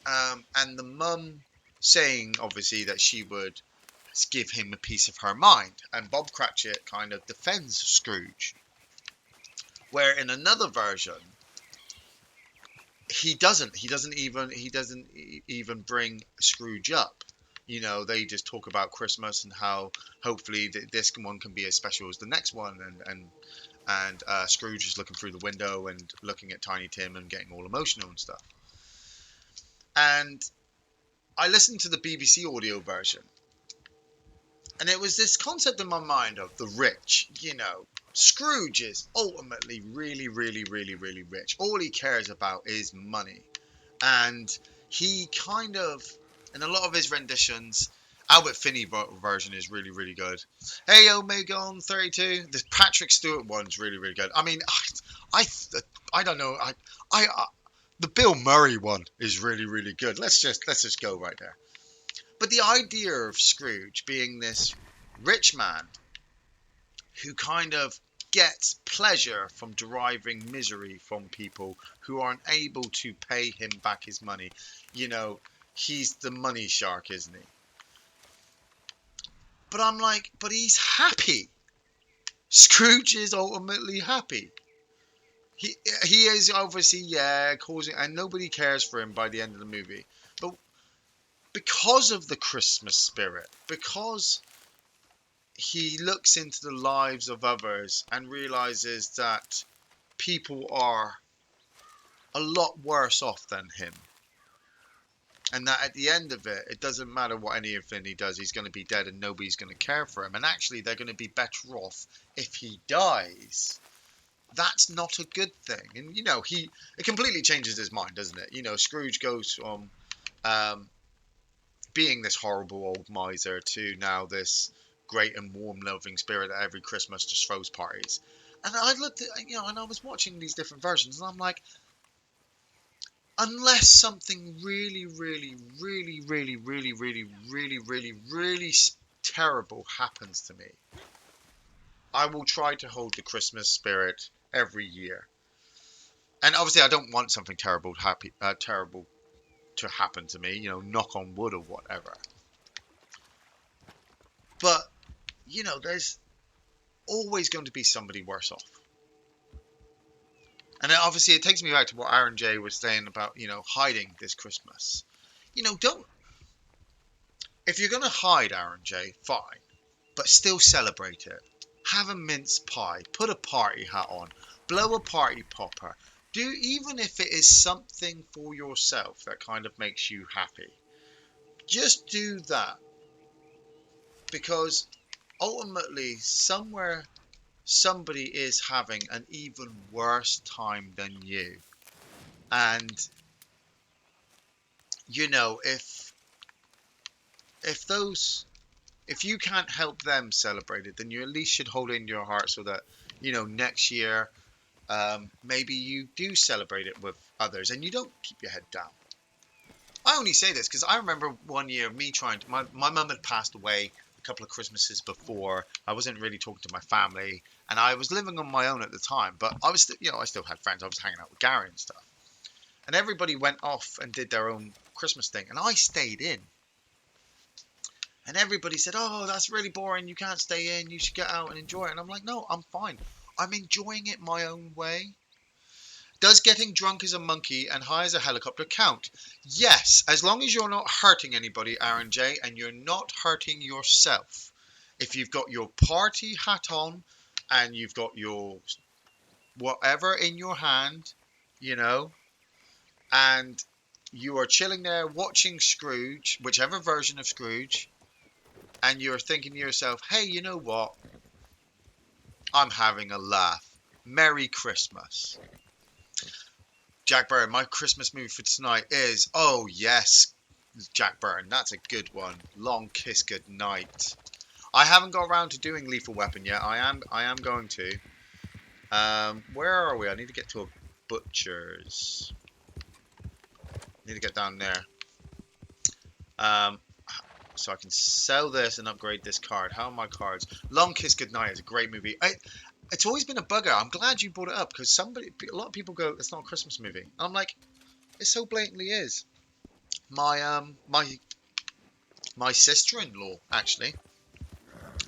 and the mum saying obviously that she would give him a piece of her mind, and Bob Cratchit kind of defends Scrooge, where in another version he doesn't even bring Scrooge up. They just talk about Christmas and how hopefully this one can be as special as the next one, and Scrooge is looking through the window and looking at Tiny Tim and getting all emotional and stuff. And I listened to the BBC audio version, and it was this concept in my mind of the rich. Scrooge is ultimately really, really, really, really rich. All he cares about is money. And he kind of, in a lot of his renditions, Albert Finney version is really, really good. Hey, Omega on 32. The Patrick Stewart one's really, really good. I mean, I don't know. The Bill Murray one is really, really good. Let's just go right there. But the idea of Scrooge being this rich man who kind of gets pleasure from deriving misery from people who aren't able to pay him back his money. He's the money shark, isn't he? But I'm like, but he's happy. Scrooge is ultimately happy. He is obviously, causing, and nobody cares for him by the end of the movie. But because of the Christmas spirit, because he looks into the lives of others and realizes that people are a lot worse off than him, and that at the end of it, it doesn't matter what anything he does, he's going to be dead and nobody's going to care for him, and actually they're going to be better off if he dies. That's not a good thing. And it completely changes his mind, doesn't it? Scrooge goes from being this horrible old miser to now this great and warm loving spirit that every Christmas just throws parties. And I looked at, and I was watching these different versions, and I'm like, unless something really, really, really, really, really, really, really, really, really terrible happens to me, I will try to hold the Christmas spirit every year. And obviously I don't want something terrible to happen to me, knock on wood or whatever. But, there's always going to be somebody worse off. And obviously it takes me back to what Aaron J was saying about, hiding this Christmas. If you're going to hide, Aaron J, fine, but still celebrate it. Have a mince pie, put a party hat on, blow a party popper. Even if it is something for yourself that kind of makes you happy. Just do that. Because ultimately, somewhere, somebody is having an even worse time than you. And, if you can't help them celebrate it, then you at least should hold it in your heart so that, next year, maybe you do celebrate it with others and you don't keep your head down. I only say this because I remember one year me my mum had passed away a couple of Christmases before. I wasn't really talking to my family, and I was living on my own at the time, but I was, I still had friends. I was hanging out with Gary and stuff, and everybody went off and did their own Christmas thing, and I stayed in. And everybody said, "Oh, that's really boring. You can't stay in. You should get out and enjoy it." And I'm like, "No, I'm fine. I'm enjoying it my own way." Does getting drunk as a monkey and high as a helicopter count? Yes, as long as you're not hurting anybody, Aaron J, and you're not hurting yourself. If you've got your party hat on and you've got your whatever in your hand, and you are chilling there watching Scrooge, whichever version of Scrooge, and you're thinking to yourself, hey, you know what? I'm having a laugh. Merry Christmas. Jack Burton, my Christmas movie for tonight is, oh yes, Jack Burton, that's a good one. Long Kiss Goodnight. I haven't got around to doing Lethal Weapon yet. I am going to. Where are we? I need to get to a butcher's. Need to get down there. So I can sell this and upgrade this card. How are my cards? Long Kiss Goodnight is a great movie. It's always been a bugger. I'm glad you brought it up because a lot of people go, it's not a Christmas movie. And I'm like, it so blatantly is. My sister-in-law actually.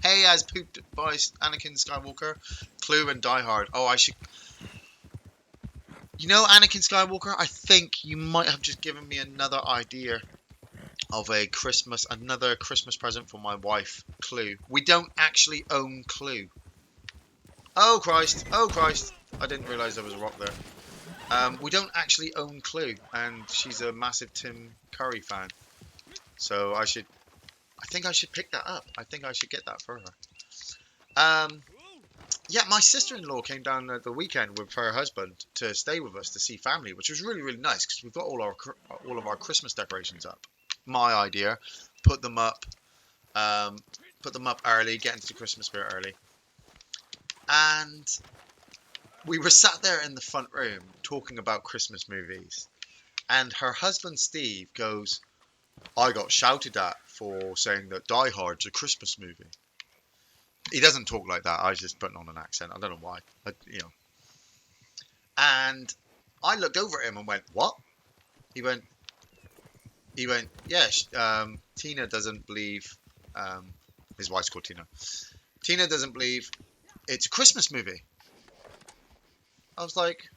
Hey, as pooped by Anakin Skywalker, Clue and Die Hard. Oh, I should. You know, Anakin Skywalker. I think you might have just given me another idea of another Christmas present for my wife, Clue. We don't actually own Clue. Oh Christ! Oh Christ! I didn't realise there was a rock there. We don't actually own Clue, and she's a massive Tim Curry fan. So I think I should pick that up. I think I should get that for her. Yeah, my sister-in-law came down at the weekend with her husband to stay with us to see family, which was really, really nice because we've got all of our Christmas decorations up. My idea, put them up early, get into the Christmas spirit early, and we were sat there in the front room talking about Christmas movies, and her husband Steve goes, "I got shouted at for saying that Die Hard's a Christmas movie." He doesn't talk like that. I was just putting on an accent. I don't know why. And I looked over at him and went, "What?" He went, "Yeah, Tina doesn't believe." His wife's called Tina. Tina doesn't believe it's a Christmas movie. I was like,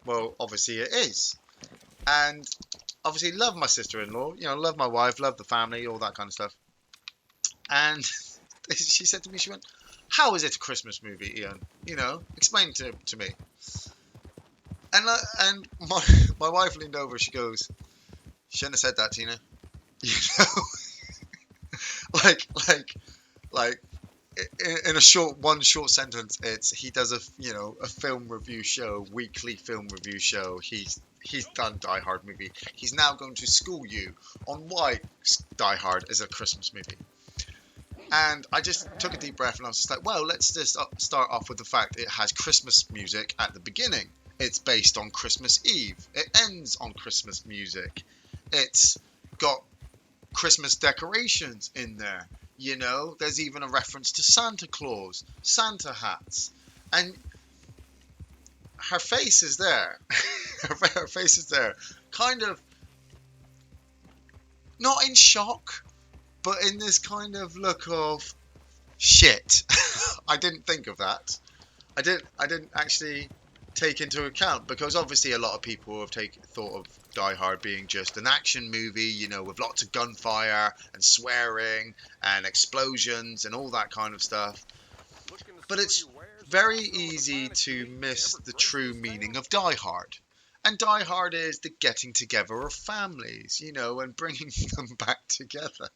"Well, obviously it is." And obviously love my sister-in-law. Love my wife, love the family, all that kind of stuff. And she said to me, she went, "How is it a Christmas movie, Ian? Explain to me." And my wife leaned over. She goes, "Shouldn't have said that, Tina." You know, like in one short sentence, it's he does a film review show, weekly film review show. He's done Die Hard movie. He's now going to school you on why Die Hard is a Christmas movie. And I just took a deep breath and I was just like, well, let's just start off with the fact it has Christmas music at the beginning. It's based on Christmas Eve. It ends on Christmas music. It's got Christmas decorations in there. There's even a reference to Santa Claus, Santa hats. And her face is there. Her face is there. Kind of not in shock, but in this kind of look of shit. I didn't think of that. I didn't actually take into account, because obviously a lot of people have thought of Die Hard being just an action movie, with lots of gunfire and swearing and explosions and all that kind of stuff. But it's very easy to miss the true meaning of Die Hard. And Die Hard is the getting together of families, and bringing them back together.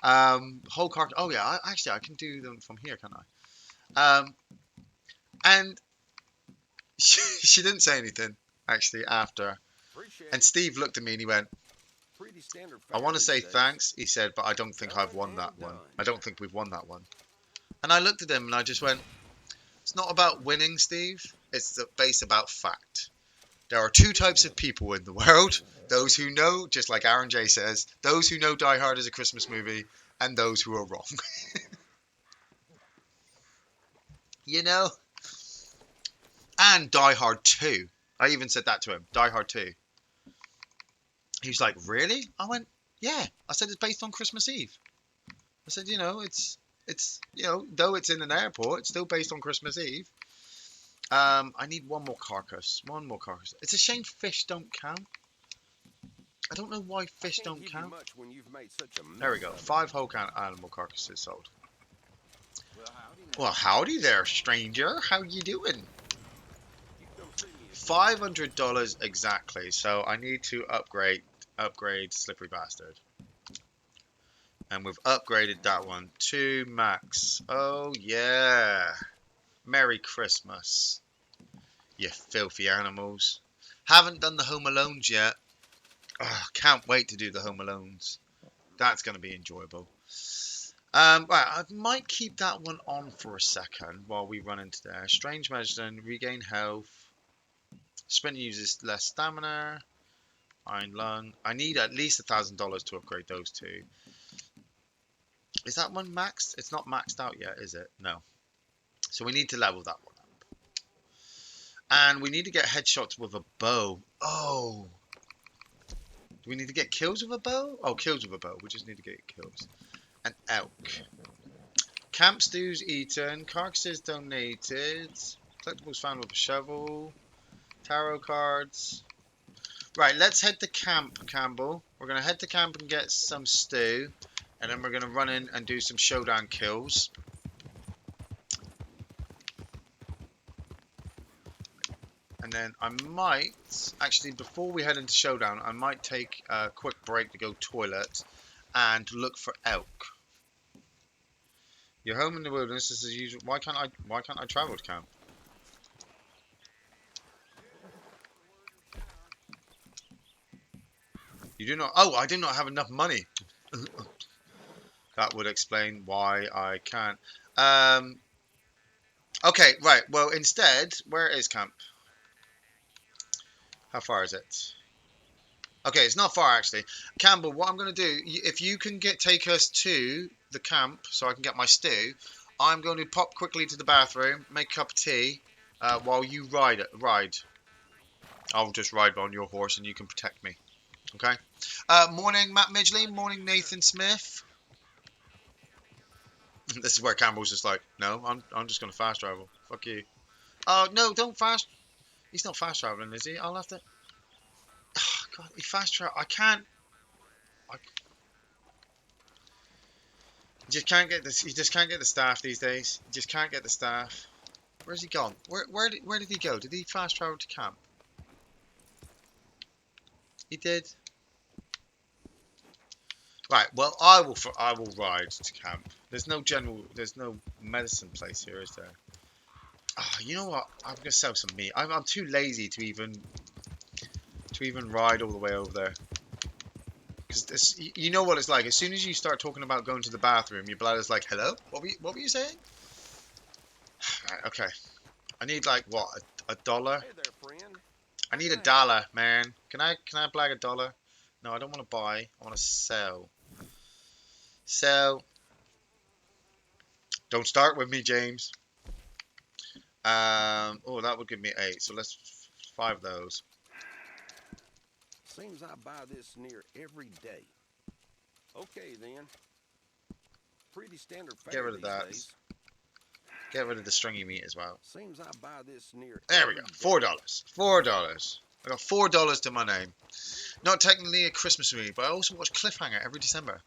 Whole car. Oh yeah, I can do them from here, can't I? And she didn't say anything actually after. And Steve looked at me and he went, "I want to say thanks," he said, "but I don't think I've won that one. I don't think we've won that one." And I looked at him and I just went, "It's not about winning, Steve. It's based about fact. There are two types of people in the world. Those who know, just like Aaron J says, those who know Die Hard is a Christmas movie, and those who are wrong." And Die Hard 2. I even said that to him. Die Hard 2. He was like, "Really?" I went, "Yeah." I said, "It's based on Christmas Eve." I said, it's though it's in an airport, it's still based on Christmas Eve. I need one more carcass. One more carcass. It's a shame fish don't count. I don't know why fish don't count. There we go. 5 whole animal carcasses sold. Well, howdy there, stranger. How you doing? $500 exactly. So I need to upgrade Slippery Bastard. And we've upgraded that one to max. Oh yeah. Merry Christmas, you filthy animals. Haven't done the Home Alones yet. Can't wait to do the Home Alones. That's going to be enjoyable. Right, I might keep that one on for a second while we run into there. Strange Medicine, regain health. Sprint uses less stamina. Iron Lung. I need at least $1,000 to upgrade those two. Is that one maxed? It's not maxed out yet, is it? No. So we need to level that one up. And we need to get headshots with a bow. Oh. Do we need to get kills with a bow? Oh, kills with a bow. We just need to get kills. An elk. Camp stews eaten. Carcasses donated. Collectibles found with a shovel. Tarot cards. Right, let's head to camp, Campbell. We're going to head to camp and get some stew. And then we're going to run in and do some showdown kills. And then I might, actually, before we head into showdown, I might take a quick break to go toilet and look for elk. Your home in the wilderness is as usual. Why can't I travel to camp? You do not. Oh, I do not have enough money. That would explain why I can't. Okay, right. Well, instead, where is camp? How far is it? Okay, it's not far actually. Campbell, what I'm going to do, if you can take us to the camp so I can get my stew, I'm going to pop quickly to the bathroom, make a cup of tea, while you ride. I'll just ride on your horse and you can protect me. Okay? Morning, Matt Midgley. Morning, Nathan Smith. This is where Campbell's just like, no, I'm just going to fast travel. Fuck you. Oh, no, don't fast. He's not fast traveling, is he? I'll have to. Oh, God, he fast travel. I can't. I You just can't get this. You just can't get the staff these days. You just can't get the staff. Where's he gone? Where did he go? Did he fast travel to camp? He did. Right. Well, I will ride to camp. There's no medicine place here, is there? Oh, you know what? I'm gonna sell some meat. I'm too lazy to even ride all the way over there. Because you know what it's like. As soon as you start talking about going to the bathroom, your bladder's like, "Hello, what were you saying?" Right, okay. I need like what, a dollar? Hey there, friend. I How need can a I help? dollar, man. Can I blag a dollar? No, I don't want to buy. I want to sell. Sell. Don't start with me, James. Oh, that would give me 8. So let's 5 of those. Seems I buy this near every day. Okay, then. Pretty standard Get fare rid of these that. days. Get rid of the stringy meat as well. Seems I buy this near There we go. every day. $4. $4. I got $4 to my name. Not technically a Christmas movie, but I also watch Cliffhanger every December.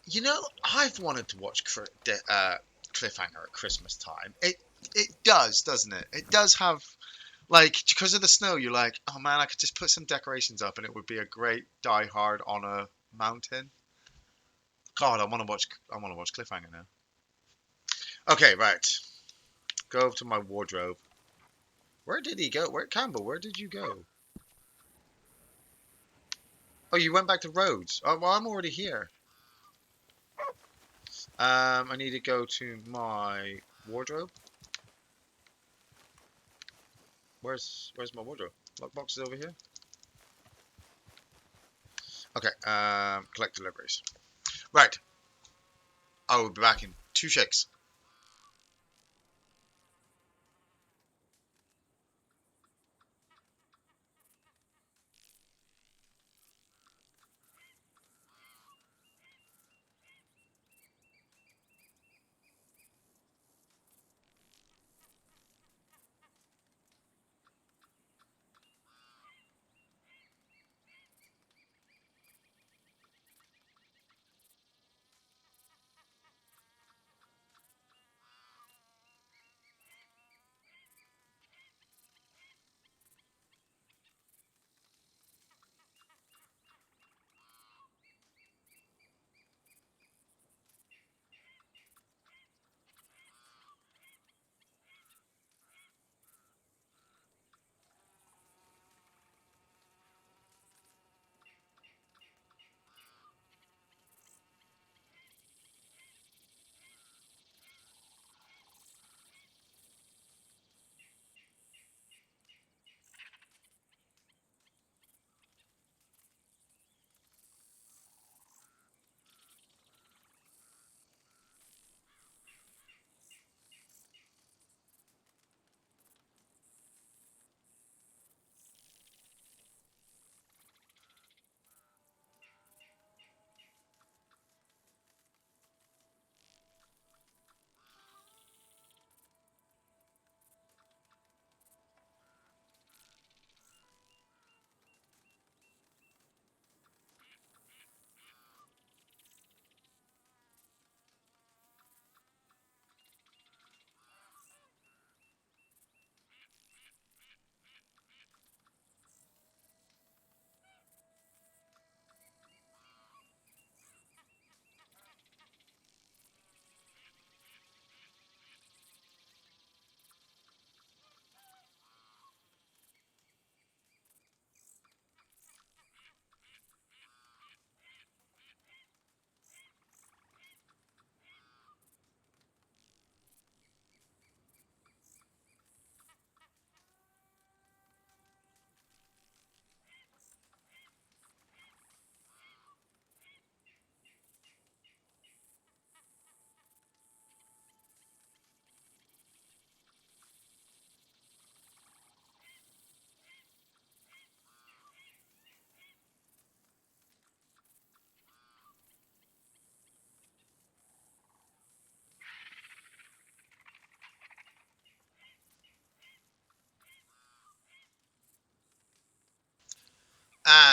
You know, I've wanted to watch Cliffhanger at Christmas time. It does, doesn't it? It does have, like, because of the snow. You're like, oh man, I could just put some decorations up, and it would be a great Die Hard on a mountain. God, I want to watch. I want to watch Cliffhanger now. Okay, right. Go over to my wardrobe. Where did he go? Where Campbell? Where did you go? Oh, you went back to Rhodes. Oh, well, I'm already here. I need to go to my wardrobe. Where's my wardrobe? Lockbox is over here. Okay. Collect deliveries. Right. I will be back in 2 shakes.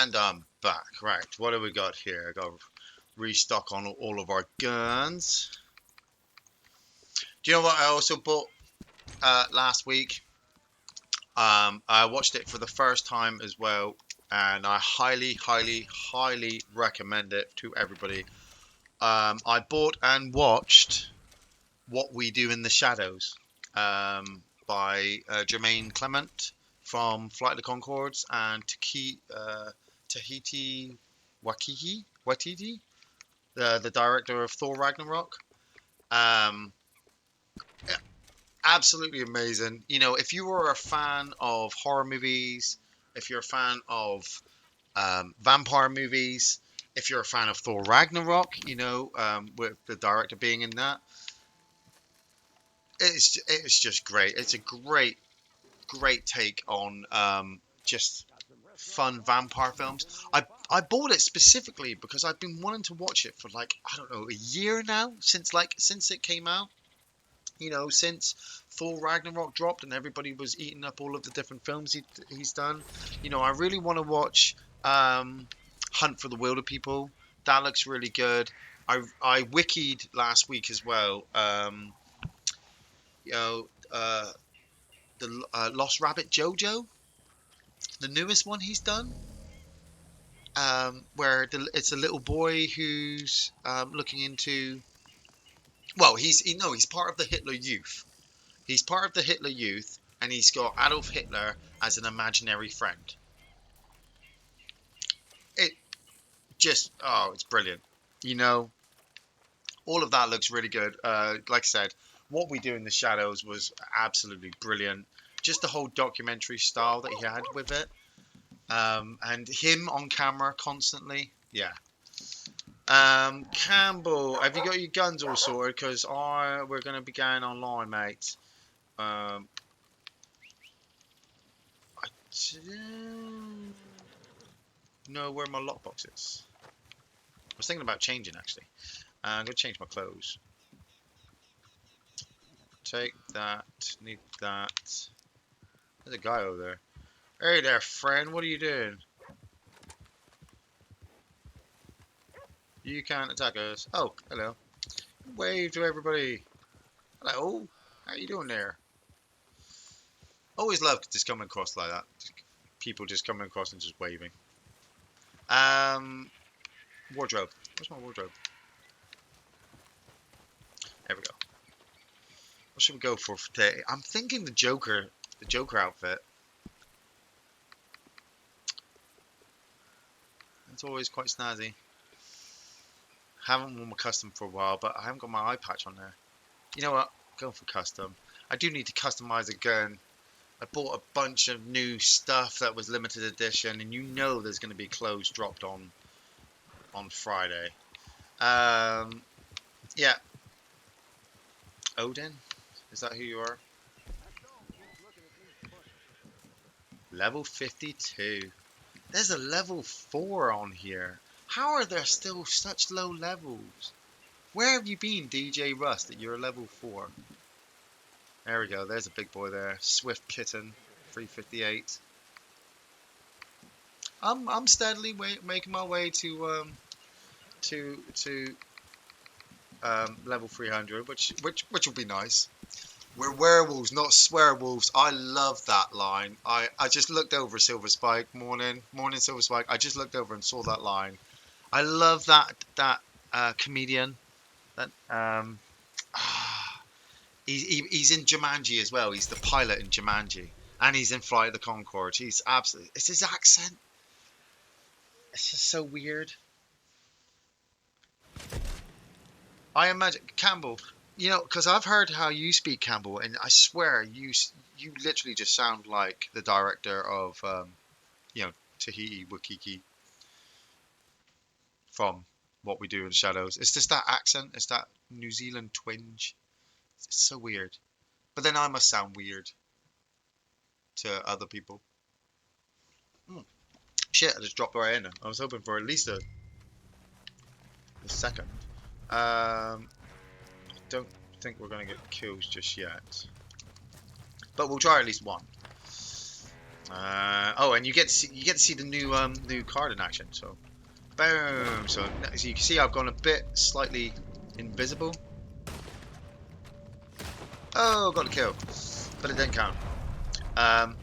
And I'm back. Right, what do we got here? I got restock on all of our guns. Do you know what I also bought last week? I watched it for the first time as well, and I highly, highly, highly recommend it to everybody. I bought and watched What We Do in the Shadows by Jermaine Clement from Flight of the Conchords and Tahiti Waititi, the director of Thor Ragnarok. Um, Absolutely amazing. You know, if you were a fan of horror movies, if you're a fan of vampire movies, if you're a fan of Thor Ragnarok, with the director being in that, it's just great. It's a great take on just fun vampire films. I bought it specifically because I've been wanting to watch it for like I don't know a year now since it came out. Since Thor Ragnarok dropped and everybody was eating up all of the different films he's done. I really want to watch Hunt for the Wilder People. That looks really good. I wikied last week as well. You know, the Lost Rabbit Jojo, the newest one he's done, where it's a little boy who's looking into. Well, he's part of the Hitler Youth. He's part of the Hitler Youth, and he's got Adolf Hitler as an imaginary friend. It it's brilliant. You know, all of that looks really good. Like I said, What We Do in the Shadows was absolutely brilliant. Just the whole documentary style that he had with it, and him on camera constantly. Yeah. Campbell, have you got your guns all sorted? Because we're going to be going online, mate. Um, I don't know where my lockbox is. I was thinking about changing actually. I'm going to change my clothes. Take that. Need that. There's a guy over there. Hey there, friend. What are you doing? You can't attack us. Oh, hello. Wave to everybody. Hello. How you doing there? Always love just coming across like that. People just coming across and just waving. Um, Wardrobe. Where's my wardrobe? There we go. What should we go for today? I'm thinking the Joker outfit. It's always quite snazzy. Haven't worn my custom for a while, but I haven't got my eye patch on there. You know what? Going for custom. I do need to customize a gun. I bought a bunch of new stuff that was limited edition, and there's going to be clothes dropped on Friday. Yeah. Odin? Is that who you are? Level 52. There's a level 4 on here. How are there still such low levels? Where have you been, DJ Rust, that you're a level 4? There we go. There's a big boy there. Swift Kitten, 358. I'm steadily making my way to level 300, which will be nice. We're werewolves, not swearwolves. I love that line. I just looked over Silver Spike. Morning Silver Spike. I just looked over and saw that line. I love that comedian. That he's in Jumanji as well. He's the pilot in Jumanji, and he's in Flight of the Conchords. It's his accent. It's just so weird. I imagine Campbell. Because I've heard how you speak, Campbell, and I swear you literally just sound like the director of Tahiti Wakiki from What We Do in the Shadows. It's just that accent. It's that New Zealand twinge. It's so weird. But then I must sound weird to other people. Shit, I just dropped right in. I was hoping for at least a second. I don't think we're going to get kills just yet. But we'll try at least one. Oh, and you get to see the new card in action. So boom. So as you can see, I've gone a bit slightly invisible. Oh, got a kill, but it didn't count. Um,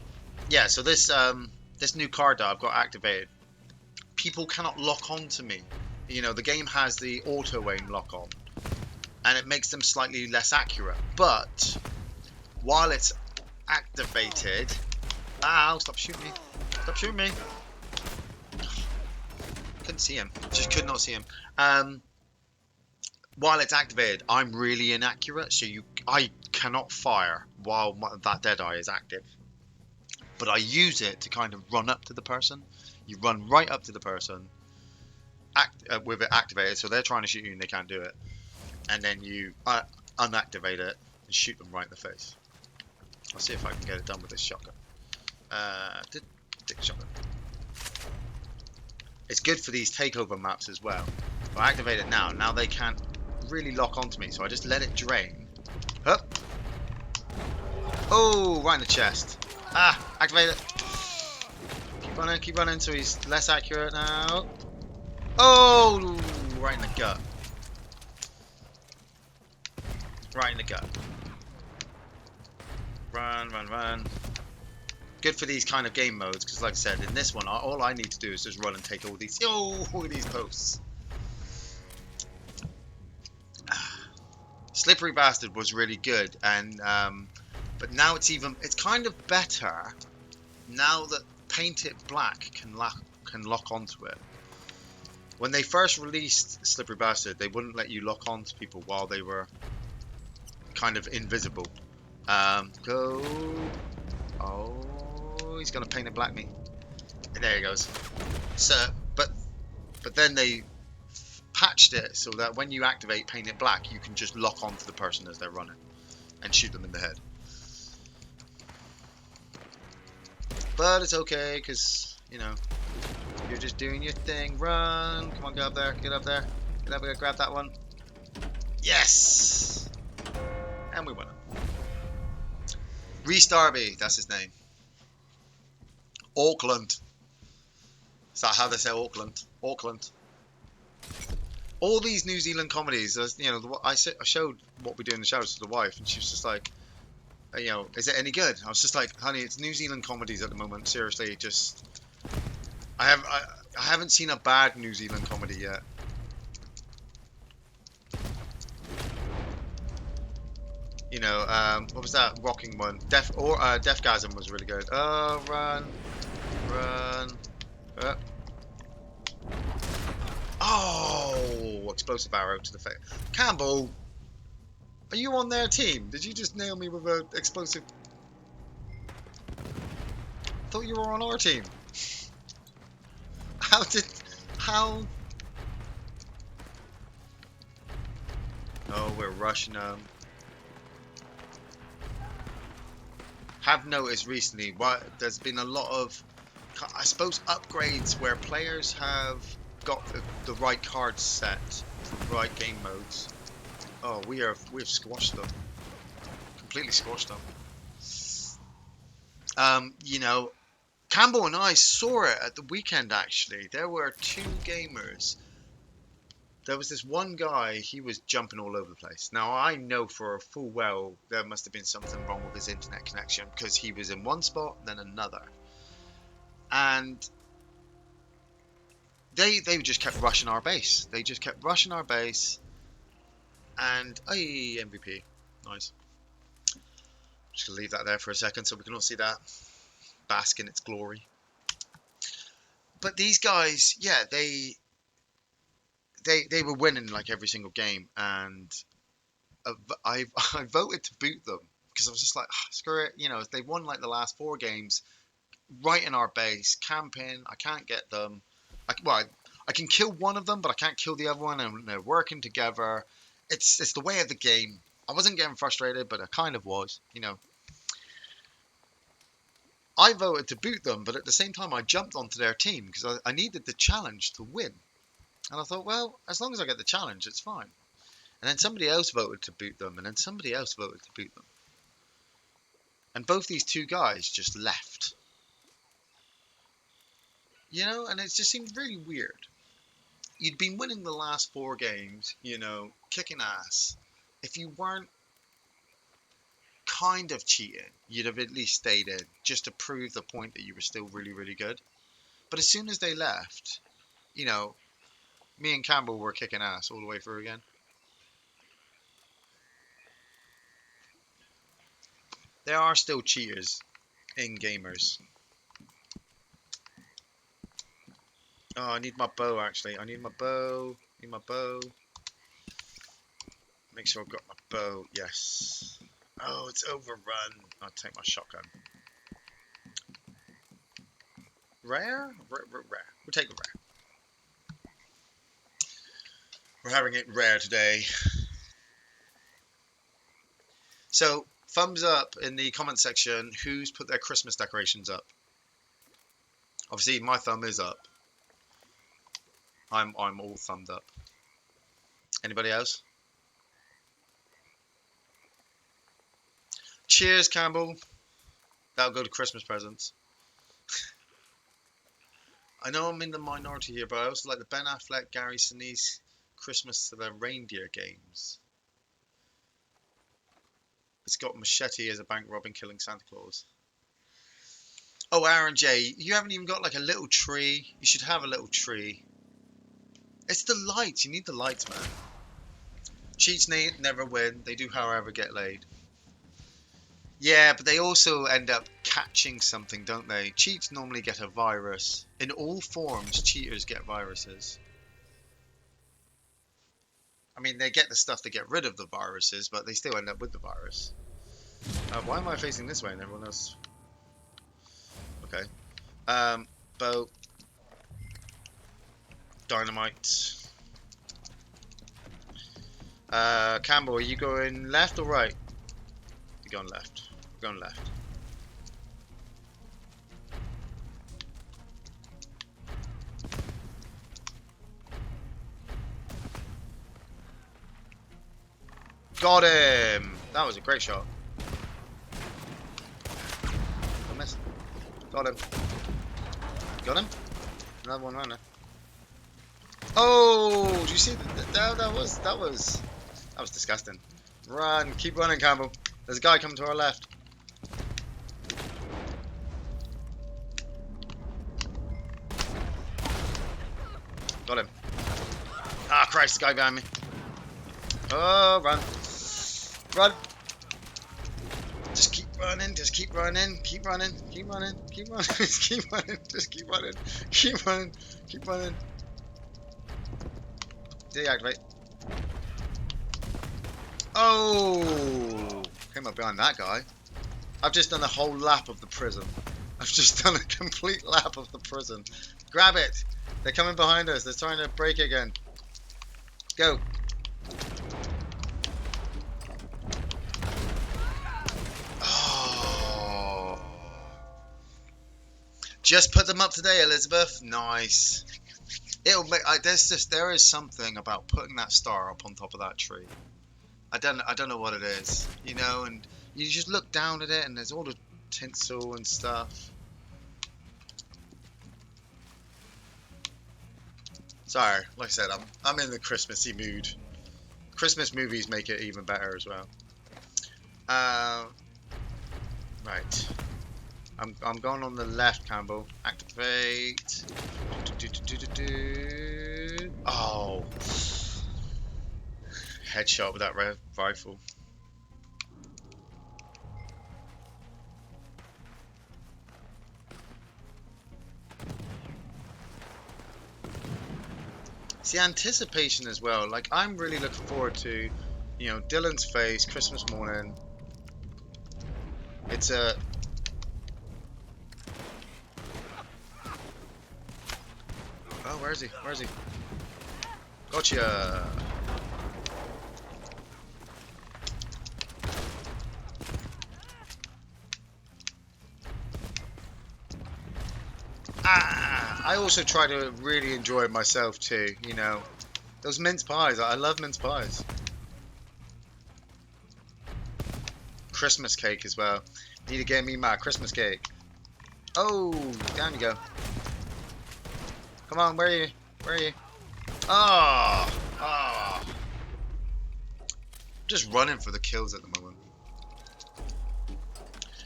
yeah. So this new card that I've got activated, people cannot lock on to me. You know, the game has the auto aim lock on, and it makes them slightly less accurate. But while it's activated, ow! Stop shooting me! Stop shooting me! Couldn't see him. Just could not see him. Um, while it's activated, I'm really inaccurate, so I cannot fire while that Deadeye is active. But I use it to kind of run up to the person. You run right up to the person, with it activated, so they're trying to shoot you and they can't do it. And then you unactivate it and shoot them right in the face. I'll see if I can get it done with this shotgun. Shotgun. It's good for these takeover maps as well. If I activate it now, they can't really lock onto me, so I just let it drain. Hup. Oh, right in the chest. Activate it. Keep running, so he's less accurate now. Oh, right in the gut. Right in the gut. Run. Good for these kind of game modes, because like I said, in this one, all I need to do is just run and take all these posts. Slippery Bastard was really good, and but now it's kind of better now that Paint It Black can lock onto it. When they first released Slippery Bastard, they wouldn't let you lock onto people while they were kind of invisible. Go. Oh, he's gonna Paint It Black me. There he goes. So, but then they patched it so that when you activate Paint It Black, you can just lock onto the person as they're running and shoot them in the head. But it's okay, because, you know, you're just doing your thing. Run! Come on, get up there. Get up there. Get up there. Grab that one. Yes! And we won it. Rhys Darby, that's his name. Auckland. Is that how they say Auckland? Auckland. All these New Zealand comedies, you know, I showed what we do in the shows to the wife, and she was just like, you know, is it any good? I was just like, honey, it's New Zealand comedies at the moment. Seriously, just I haven't seen a bad New Zealand comedy yet. You know, what was that rocking one? Deathgasm was really good. Oh, run. Oh, explosive arrow to the face. Campbell, are you on their team? Did you just nail me with an explosive? I thought you were on our team. How? Oh, we're rushing them. Have noticed recently there's been a lot of, I suppose, upgrades where players have got the right cards set, the right game modes. Oh, we've squashed them, completely squashed them. You know, Campbell and I saw it at the weekend. Actually, there were two gamers. There was this one guy, he was jumping all over the place. Now, I know for a full well there must have been something wrong with his internet connection, because he was in one spot, then another. And they just kept rushing our base. They just kept rushing our base. And, MVP. Nice. Just going to leave that there for a second so we can all see that. Bask in its glory. But these guys, yeah, they were winning like every single game, and I voted to boot them, because I was just like, screw it, you know, they won like the last 4 games, right in our base, camping. I can't get them. I can kill one of them, but I can't kill the other one, and they're working together. It's the way of the game. I wasn't getting frustrated, but I kind of was, you know. I voted to boot them, but at the same time I jumped onto their team because I needed the challenge to win. And I thought, well, as long as I get the challenge, it's fine. And then somebody else voted to boot them, and then somebody else voted to boot them. And both these two guys just left. you know, and it just seemed really weird. You'd been winning the last 4 games, you know, kicking ass. If you weren't kind of cheating, you'd have at least stayed in just to prove the point that you were still really, really good. But as soon as they left, you know, me and Campbell were kicking ass all the way through again. There are still cheaters in gamers. Oh, I need my bow actually. I need my bow. Need my bow. Make sure I've got my bow. Yes. Oh, it's overrun. I'll take my shotgun. Rare? Rare, rare, rare. We'll take a rare. We're having it rare today. So, thumbs up in the comment section. Who's put their Christmas decorations up? Obviously, my thumb is up. I'm all thumbed up. Anybody else? Cheers, Campbell. That'll go to Christmas presents. I know I'm in the minority here, but I also like the Ben Affleck, Gary Sinise Christmas to the Reindeer games. It's got Machete as a bank robbing, killing Santa Claus. Oh, Aaron J, you haven't even got like a little tree. You should have a little tree. It's the lights. You need the lights, man. Cheats never win. They do, however, get laid. Yeah, but they also end up catching something, don't they? Cheats normally get a virus. In all forms, cheaters get viruses. I mean, they get the stuff to get rid of the viruses, but they still end up with the virus. Why am I facing this way and everyone else? Okay. Bow. Dynamite. Campbell, are you going left or right? You're going left. We're going left. Got him! That was a great shot. I missed. Got him. Got him? Another one runner. Oh! Did you see that? That was disgusting. Run! Keep running, Campbell. There's a guy coming to our left. Got him. Ah, Christ! The guy behind me. Oh, run. Run! Just keep running, just keep running, keep running, keep running, keep running, just keep running, just keep running, keep running, keep running. Deactivate. Oh! Came up behind that guy. I've just done a whole lap of the prison. I've just done a complete lap of the prison. Grab it! They're coming behind us. They're trying to break again. Go. Just put them up today, Elizabeth. Nice. It'll make. There is something about putting that star up on top of that tree. I don't know what it is, you know. And you just look down at it, and there's all the tinsel and stuff. Sorry, like I said, I'm in the Christmassy mood. Christmas movies make it even better as well. Right. I'm going on the left, Campbell. Activate. Oh. Headshot with that rifle. It's the anticipation as well. Like, I'm really looking forward to, you know, Dylan's face, Christmas morning. It's a... Oh, where is he? Where is he? Gotcha! Ah! I also try to really enjoy it myself too, you know. Those mince pies, I love mince pies. Christmas cake as well. Need to get me my Christmas cake. Oh, down you go. Come on, where are you? Where are you? Ah, ah. Just running for the kills at the moment.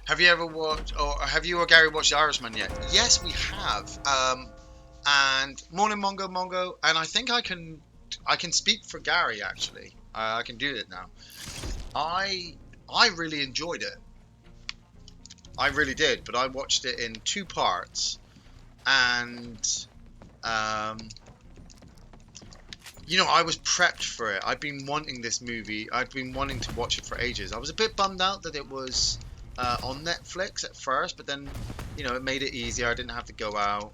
Have you ever watched, or have you or Gary watched The Irishman yet? Yes, we have. And morning Mongo, and I think I can speak for Gary actually. I can do it now. I I really enjoyed it. I really did, but I watched it in two parts, and um, I was prepped for it. I'd been wanting this movie. I'd been wanting to watch it for ages. I was a bit bummed out that it was on Netflix at first, but then, it made it easier. I didn't have to go out.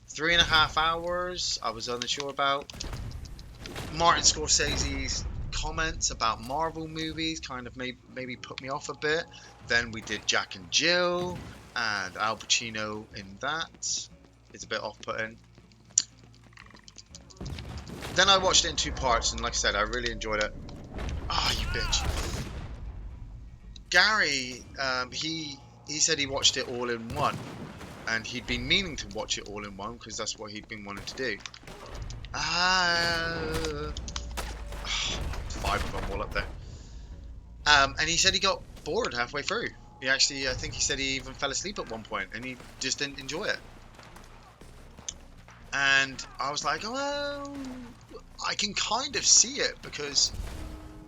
3.5 hours, I was unsure about. Martin Scorsese's comments about Marvel movies kind of maybe put me off a bit. Then we did Jack and Jill, and Al Pacino in that is a bit off-putting. Then I watched it in two parts, and like I said, I really enjoyed it. Ah, you bitch. Gary, he said he watched it all in one, and he'd been meaning to watch it all in one because that's what he'd been wanting to do. Five of them all up there. And he said he got bored halfway through. I think he said he even fell asleep at one point, and he just didn't enjoy it. And I was like, well, I can kind of see it, because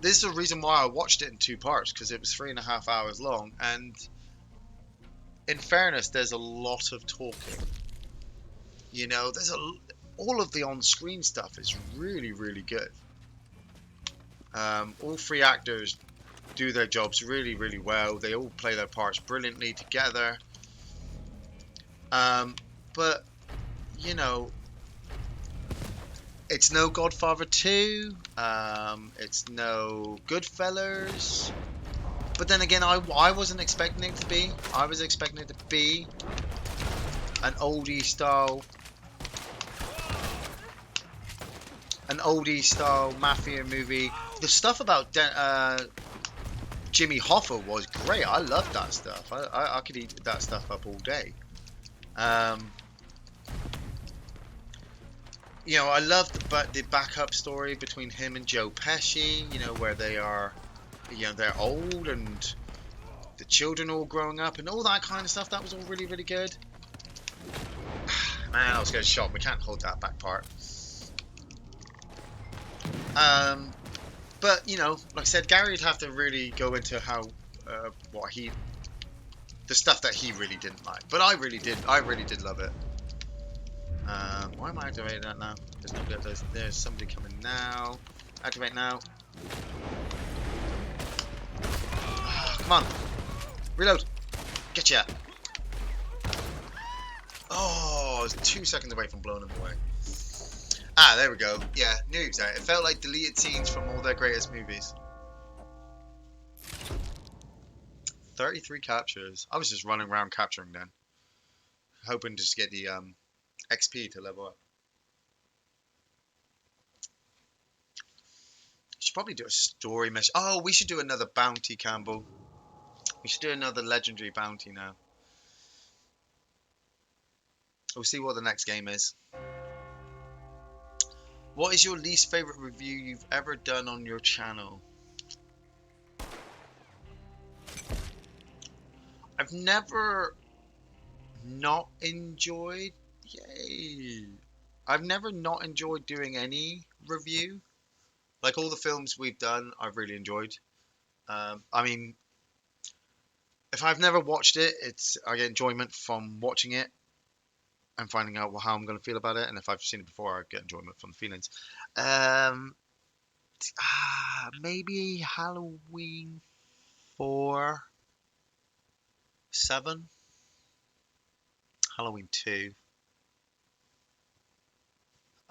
this is the reason why I watched it in two parts, because it was 3.5 hours long, and in fairness, there's a lot of talking. All of the on-screen stuff is really, really good. All three actors do their jobs really, really well. They all play their parts brilliantly together. But it's no Godfather 2. It's no Goodfellas. But then again, I wasn't expecting it to be. I was expecting it to be an oldie style mafia movie. The stuff about Jimmy Hoffa was great. I loved that stuff. I could eat that stuff up all day. I loved the backup story between him and Joe Pesci. Where they are, they're old and the children all growing up and all that kind of stuff. That was all really, really good. Man, I was getting shot. We can't hold that back part. But like I said, Gary would have to really go into how the stuff that he really didn't like. But I really did love it. Why am I activating that now? There's somebody coming now. Activate now. Come on. Reload. Getcha. Oh, I was 2 seconds away from blowing him away. There we go. Yeah, knew he was there. It felt like deleted scenes from all their greatest movies. 33 captures. I was just running around capturing then. Hoping just to get the XP to level up. Should probably do a story mission. Oh, we should do another bounty, Campbell. We should do another legendary bounty now. We'll see what the next game is. What is your least favorite review you've ever done on your channel? I've never not enjoyed. Yay! I've never not enjoyed doing any review. Like all the films we've done, I've really enjoyed. I mean, if I've never watched it, I get enjoyment from watching it and finding out how I'm going to feel about it. And if I've seen it before, I get enjoyment from the feelings. Maybe Halloween 4, 7, Halloween 2.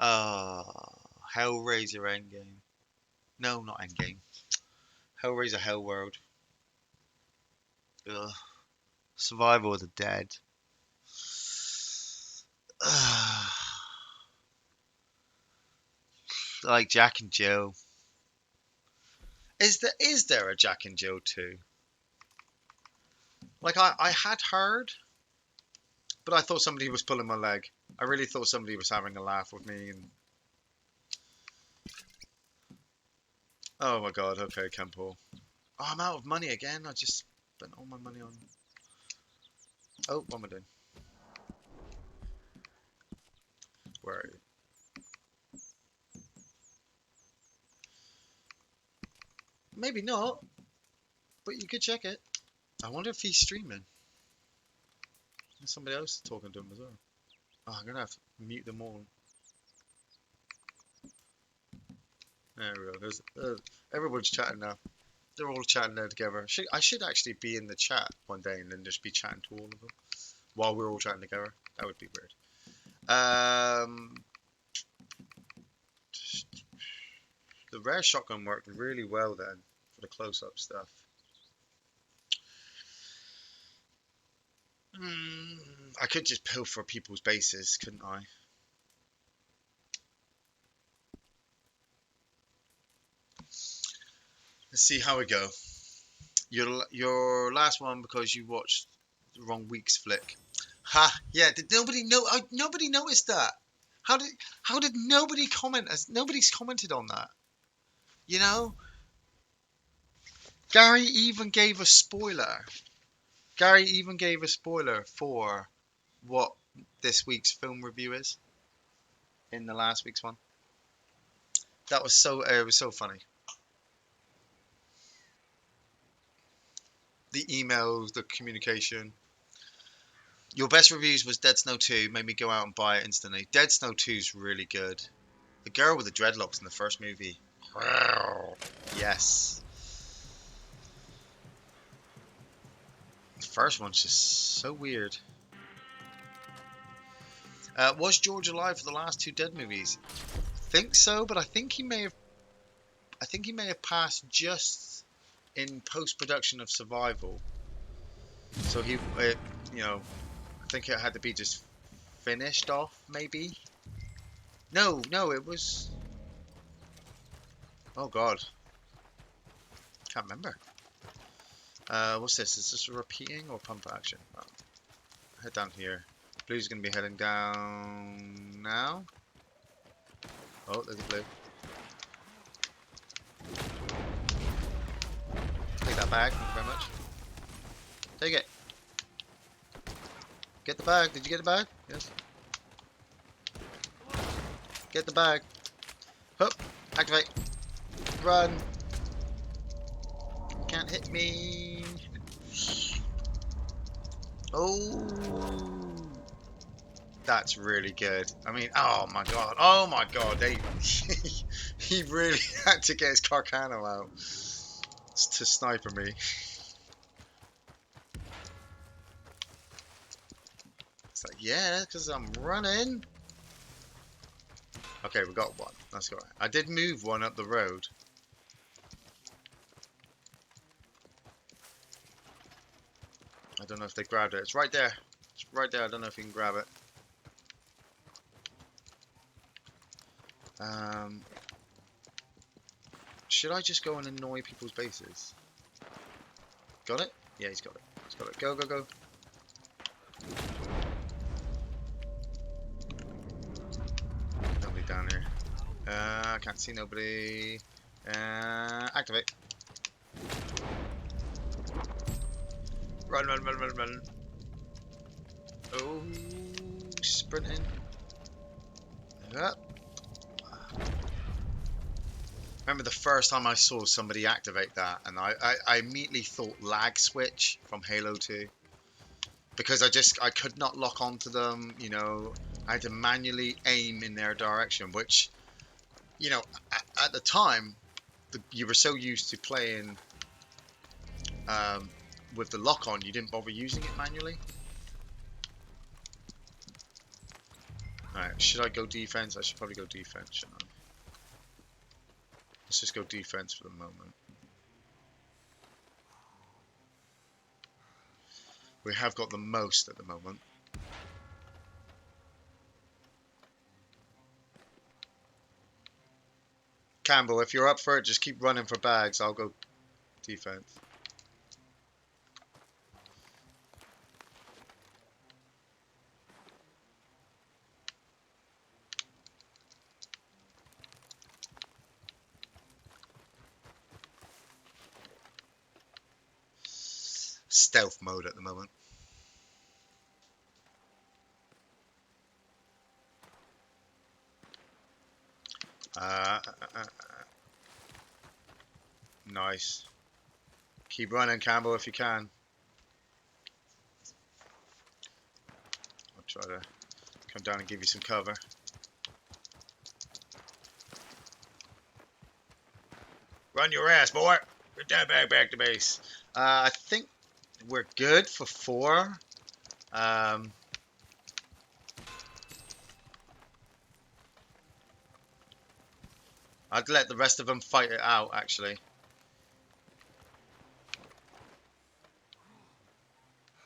Hellraiser Endgame. No, not Endgame. Hellraiser Hellworld. Ugh. Survival of the Dead. Like Jack and Jill. Is there a Jack and Jill 2? Like I had heard, but I thought somebody was pulling my leg. I really thought somebody was having a laugh with me. And oh my god, okay, Kempo. Oh, I'm out of money again. I just spent all my money on. Oh, what am I doing? Where are you? Maybe not, but you could check it. I wonder if he's streaming. There's somebody else talking to him as well. Oh, I'm gonna have to mute them all. There we go. There's everyone's chatting now. They're all chatting there together. I should actually be in the chat one day and then just be chatting to all of them while we're all chatting together. That would be weird. The rare shotgun worked really well then for the close-up stuff. I could just pilfer people's bases, couldn't I? Let's see how we go. Your last one because you watched the wrong week's flick. Ha! Yeah. Did nobody know? Nobody noticed that. How did nobody comment? As nobody's commented on that. You know, Gary even gave a spoiler. Gary even gave a spoiler for what this week's film review is in the last week's one. That was so. It was so funny. The emails, the communication. Your best reviews was Dead Snow 2. Made me go out and buy it instantly. Dead Snow 2 is really good. The girl with the dreadlocks in the first movie. Yes. The first one's just so weird. Was George alive for the last two Dead movies? I think so, but I think he may have passed just in post-production of Survival. So I think it had to be just finished off, maybe. No, it was. Oh God, can't remember. What's this? Is this a repeating or pump action? Oh, head down here. Blue's gonna be heading down now. Oh, there's a blue. Take that bag. Thank you very much. Take it. Get the bag. Did you get the bag? Yes. Get the bag. Hup. Activate. Run. Can't hit me. Oh. That's really good. I mean, oh my god. Oh my god. He really had to get his Carcano out to sniper me. It's like, yeah, because I'm running. Okay, we got one. Let's go. I did move one up the road. I don't know if they grabbed it. It's right there. It's right there. I don't know if you can grab it. Should I just go and annoy people's bases? Got it? Yeah, he's got it. He's got it. Go, go, go. Nobody down here. I can't see nobody. Activate. Run, run, run, run, run. Oh, sprinting. Yep. Remember the first time I saw somebody activate that, and I immediately thought lag switch from Halo 2. Because I could not lock onto them, you know. I had to manually aim in their direction, which, you know, at the time, you were so used to playing with the lock on, you didn't bother using it manually. Alright, should I go defense? I should probably go defense, shouldn't I? Let's just go defense for the moment. We have got the most at the moment. Campbell, if you're up for it, just keep running for bags. I'll go defense. stealth mode at the moment. Uh, uh, uh, nice. Keep running, Campbell, if you can. I'll try to come down and give you some cover. Run your ass, boy. Get down back to base. I think we're good for 4. I'd let the rest of them fight it out, actually.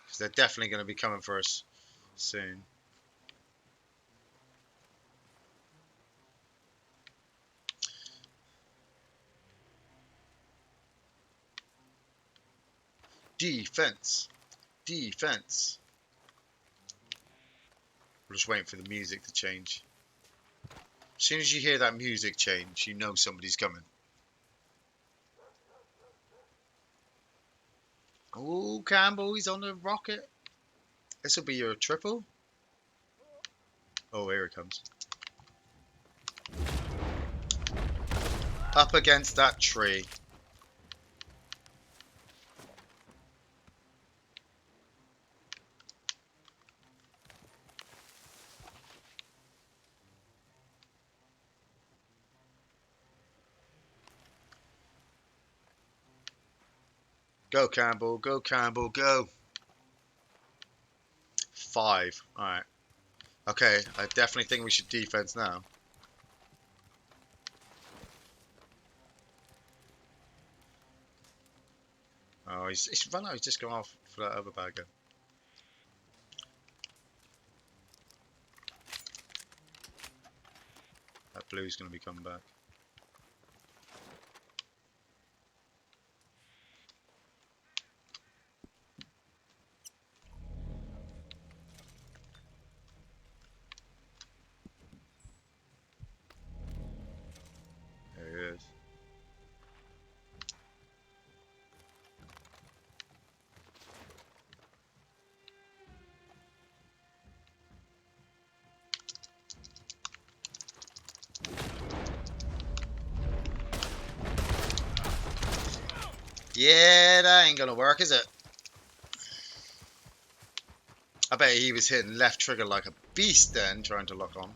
Because they're definitely going to be coming for us soon. Defense. Defense. We're just waiting for the music to change. As soon as you hear that music change, you know somebody's coming. Oh, Campbell, he's on the rocket. This will be your triple. Oh, here it comes. Up against that tree. Go, Campbell. Go, Campbell. Go. 5. Alright. Okay, I definitely think we should defense now. Oh, he's run out. He's just gone off for that other bag again. That blue's going to be coming back. There he is. Yeah, that ain't gonna work, is it? I bet he was hitting left trigger like a beast then, trying to lock on.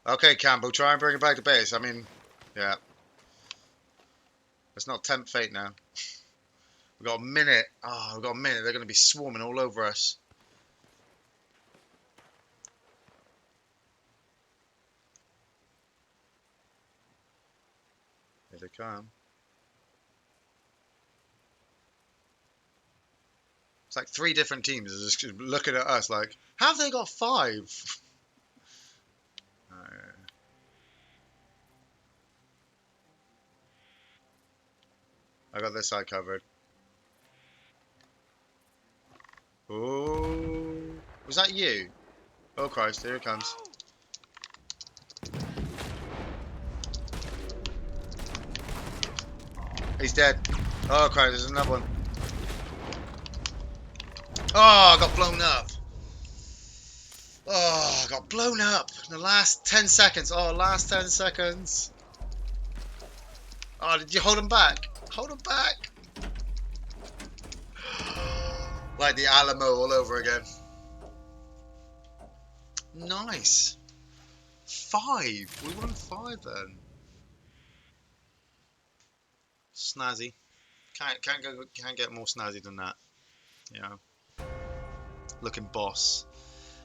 Okay, Campbell, try and bring it back to base. I mean, yeah. Let's not tempt fate now. We've got a minute. Oh, we've got a minute. They're going to be swarming all over us. Here they come. It's like 3 different teams are just looking at us like, how have they got 5? I got this side covered. Oh, was that you? Oh Christ, here it comes. He's dead. Oh Christ, there's another one. Oh, I got blown up. Oh, I got blown up in the last 10 seconds. Oh, last 10 seconds. Oh, did you hold him back? Hold him back. Like the Alamo all over again. Nice. 5. We won 5 then. Snazzy. Can't get more snazzy than that. You know. Looking boss.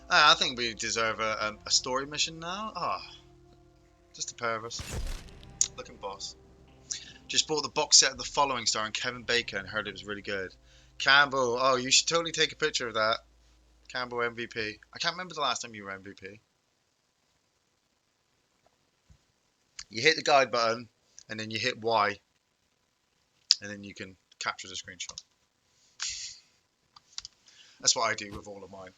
I think we deserve a story mission now. Ah, oh, just a pair of us. Looking boss. Just bought the box set of The Following starring Kevin Bacon and heard it was really good. Campbell, oh, you should totally take a picture of that. Campbell MVP. I can't remember the last time you were MVP. You hit the guide button and then you hit Y and then you can capture the screenshot. That's what I do with all of mine.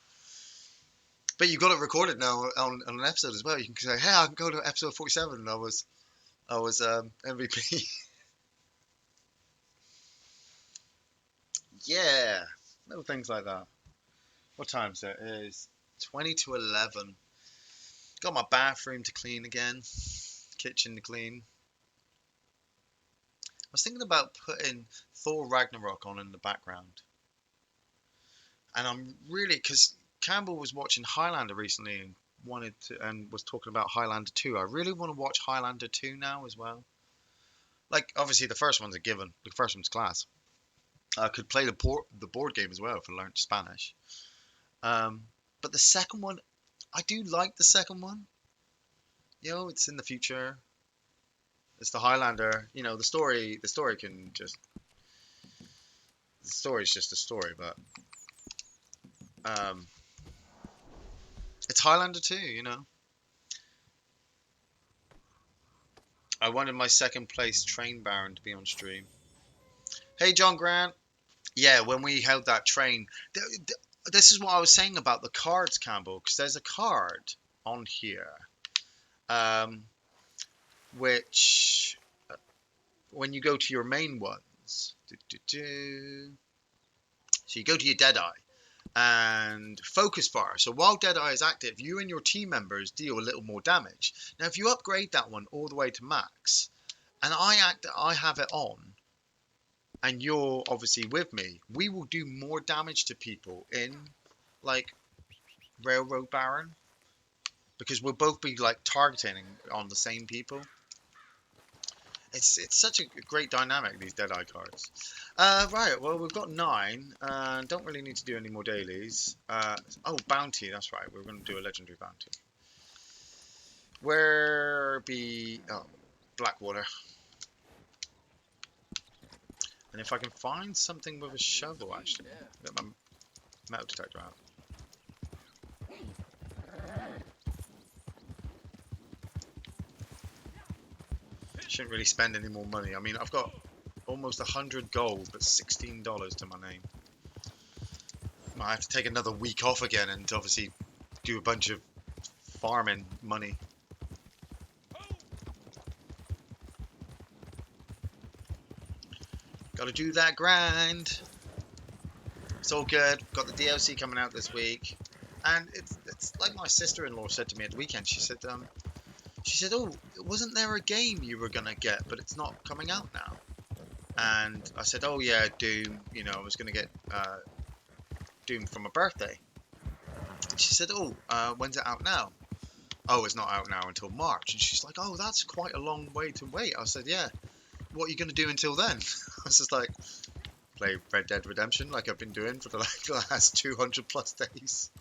But you've got it recorded now on an episode as well. You can say, hey, I can go to episode 47 and I was MVP. Yeah, little things like that. What time is it? It is 20 to 11. Got my bathroom to clean again, kitchen to clean. I was thinking about putting Thor Ragnarok on in the background. And I'm really, because Campbell was watching Highlander recently and wanted to, and was talking about Highlander 2. I really want to watch Highlander 2 now as well. Like, obviously, the first one's a given. The first one's class. I could play the board game as well if I learned Spanish. Um, but the second one, I do like the second one. You know, it's in the future. It's the Highlander. You know, the story can just, the story's just a story, but um, it's Highlander 2, you know. I wanted my second place train baron to be on stream. Hey, John Grant. Yeah, when we held that train, this is what I was saying about the cards, Campbell, because there's a card on here, um, which when you go to your main ones, so you go to your Deadeye and focus fire. So while Deadeye is active, you and your team members deal a little more damage. Now, if you upgrade that one all the way to max, and I have it on, and you're obviously with me, we will do more damage to people in like Railroad Baron because we'll both be like targeting on the same people. It's such a great dynamic, these Deadeye cards. Right, well, we've got 9. Don't really need to do any more dailies. Oh, bounty, that's right. We're going to do a legendary bounty. Where be... Oh, Blackwater. And if I can find something with a shovel, actually. Get my metal detector out. Shouldn't really spend any more money. I mean, I've got almost 100 gold, but $16 to my name. I have to take another week off again and obviously do a bunch of farming money. Gotta do that grind. It's all good. Got the DLC coming out this week. And it's like my sister-in-law said to me at the weekend. She said, oh, wasn't there a game you were gonna get, but it's not coming out now? And I said, oh yeah, Doom. You know, I was gonna get Doom for my birthday. And she said, oh, when's it out now? Oh, it's not out now until March. And she's like, oh, that's quite a long way to wait. I said, yeah. What are you gonna do until then? I was just like, play Red Dead Redemption like I've been doing for the last 200 plus days.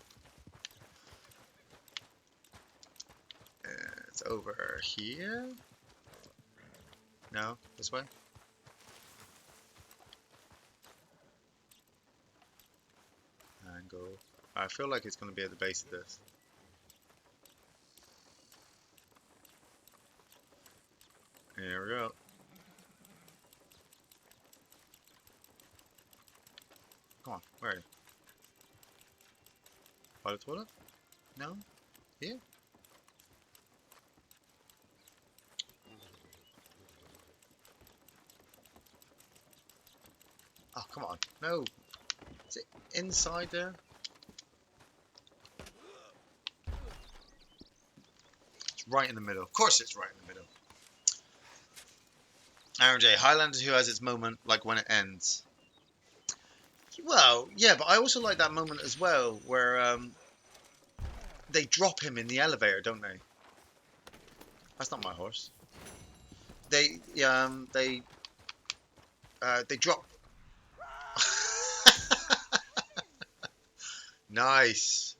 It's over here. No, this way. And go. I feel like it's going to be at the base of this. Here we go. Come on, where are you? By the toilet? No? Here? Oh, come on. No. Is it inside there? It's right in the middle. Of course it's right in the middle. Aaron J. Highlander 2 has its moment, like when it ends. Well, yeah, but I also like that moment as well, where they drop him in the elevator, don't they? That's not my horse. They drop. Nice.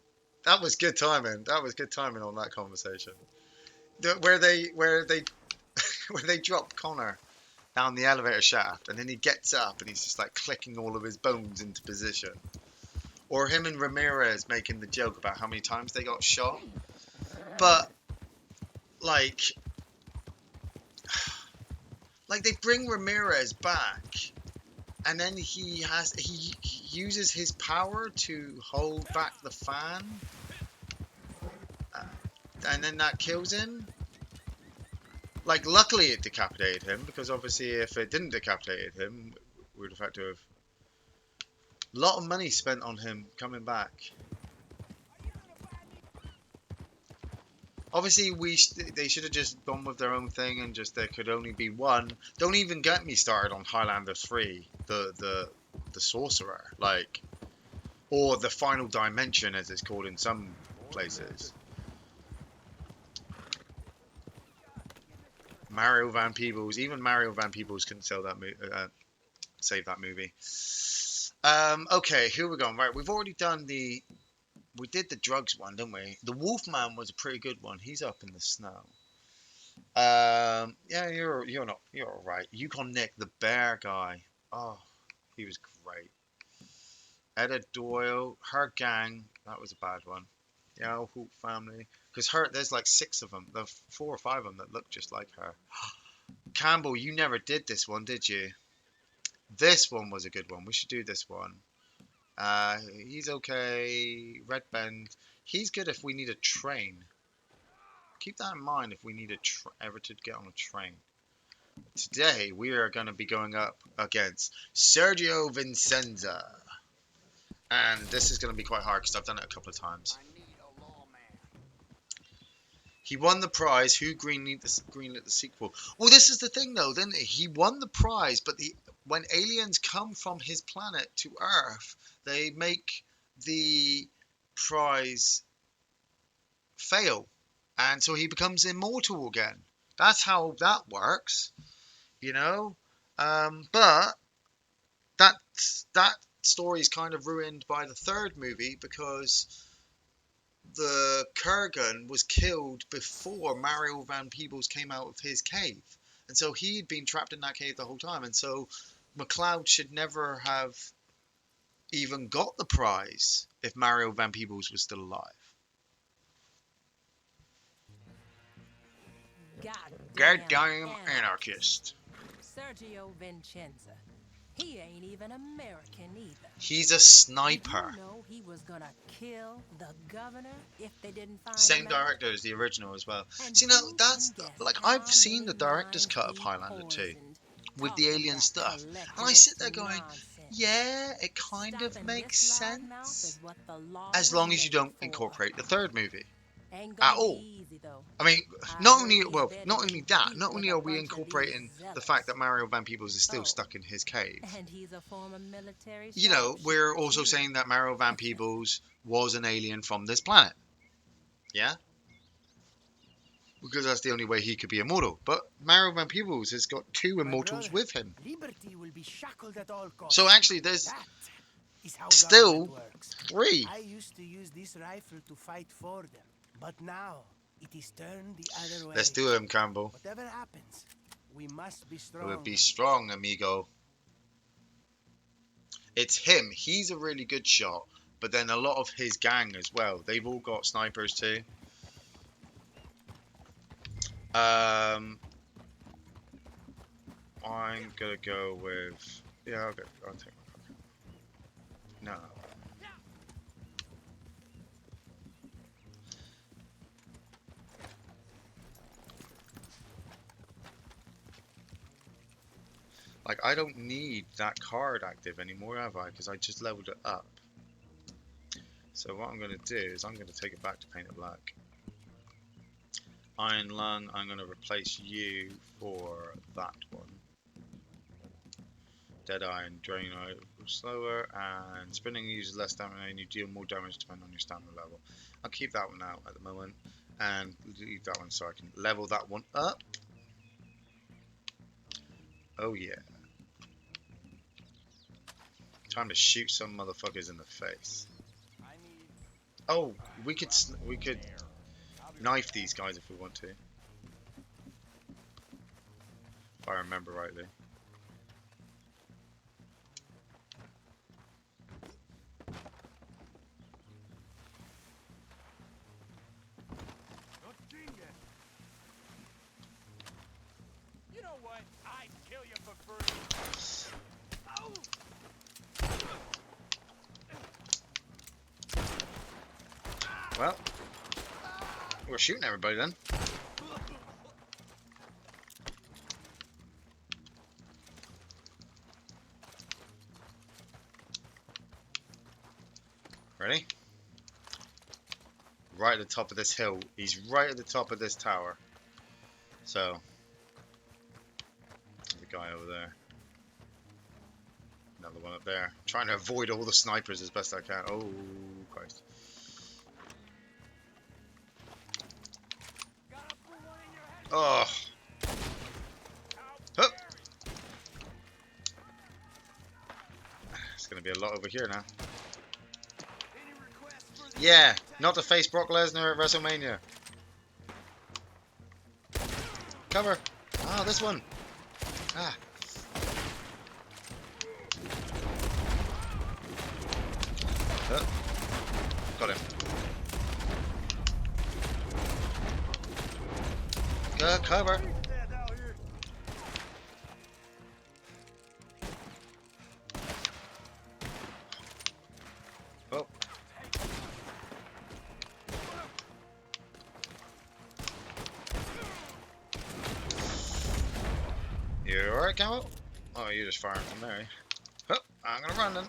That was good timing. That was good timing on that conversation. Where they where they drop Connor down the elevator shaft, and then he gets up and he's just like clicking all of his bones into position. Or him and Ramirez making the joke about how many times they got shot. But like they bring Ramirez back, and then he uses his power to hold back the fan, and then that kills him. Like, luckily it decapitated him, because obviously if it didn't decapitate him, we would have had to have A lot of money spent on him coming back. Obviously, they should have just gone with their own thing and just there could only be one. Don't even get me started on Highlander 3, the sorcerer, like, or the final dimension as it's called in some places. Mario Van Peebles, even Mario Van Peebles couldn't save that movie. Okay, here we go. Right, we've already done we did the drugs one, didn't we? The Wolfman was a pretty good one. He's up in the snow. Yeah, you're all right. Yukon Nick, the bear guy. Oh, he was great. Etta Doyle, her gang. That was a bad one. Yeah, Hoop family. Because there's like 6 of them. There's 4 or 5 of them that look just like her. Campbell, you never did this one, did you? This one was a good one. We should do this one. He's okay. Red Bend. He's good if we need a train. Keep that in mind if we need ever to get on a train. Today we are going to be going up against Sergio Vincenza. And this is going to be quite hard because I've done it a couple of times. He won the prize. Who greenlit the sequel? Well, this is the thing though, didn't he? He won the prize, but when aliens come from his planet to Earth, they make the prize fail. And so he becomes immortal again. That's how that works, you know. But that story is kind of ruined by the 3rd movie because the Kurgan was killed before Mario Van Peebles came out of his cave, and so he'd been trapped in that cave the whole time. And so McLeod should never have even got the prize if Mario Van Peebles was still alive. Goddamn anarchist. Sergio Vincenza. He ain't even American either. He's a sniper. Did you know he was gonna kill the governor if they didn't find Same him director as the original as well. And See, now who that's can guess like how I've seen the many director's minds cut of he Highlander 2 poisoned with the talking alien that stuff, and I collectivist sit there going, nonsense. yeah, it kind of Stopping makes this loudmouth sense is what the law as was long as you made don't for. incorporate the 3rd movie Ain't at gonna all. be easy though. I mean, I not heard only he's well, better not than only that, compete not with only a are we bunch of these incorporating the zealots. fact that Mario Van Peebles is still Oh, stuck in his cave. and he's a former military You know, we're sharpshooter, also too. saying that Mario Van Peebles was an alien from this planet. Yeah? Because that's the only way he could be immortal. But Mario Van Peebles has got 2 immortals with him. Liberty will be shackled at all costs. So actually there's That is how still government works. 3. I used to use this rifle to fight for them, but now it is turned the other way. Let's do him, Campbell. Whatever happens, we must be strong. We'll be strong, amigo. It's him. He's a really good shot. But then a lot of his gang as well. They've all got snipers too. I'm gonna go with I'll take my car. No. Like, I don't need that card active anymore, have I? Because I just leveled it up. So what I'm going to do is I'm going to take it back to paint it black. Iron Lung, I'm going to replace you for that one. Dead Iron, Drain out slower, and spinning uses less damage and you deal more damage depending on your stamina level. I'll keep that one out at the moment and leave that one so I can level that one up. Oh yeah. Time to shoot some motherfuckers in the face. Oh, we could knife these guys if we want to. If I remember rightly. You know what? I'd kill you for free. Oh. Well, we're shooting everybody then. Ready? Right at the top of this hill. He's right at the top of this tower. So, there's a guy over there. Another one up there. Trying to avoid all the snipers as best I can. Oh, Christ. Oh. Huh. It's going to be a lot over here now. Yeah, not to face Brock Lesnar at WrestleMania. Cover. Ah, this one. Ah. Got him. Cover. Oh. You alright, Camo? Oh, you're just firing from there. Oh, I'm gonna run then.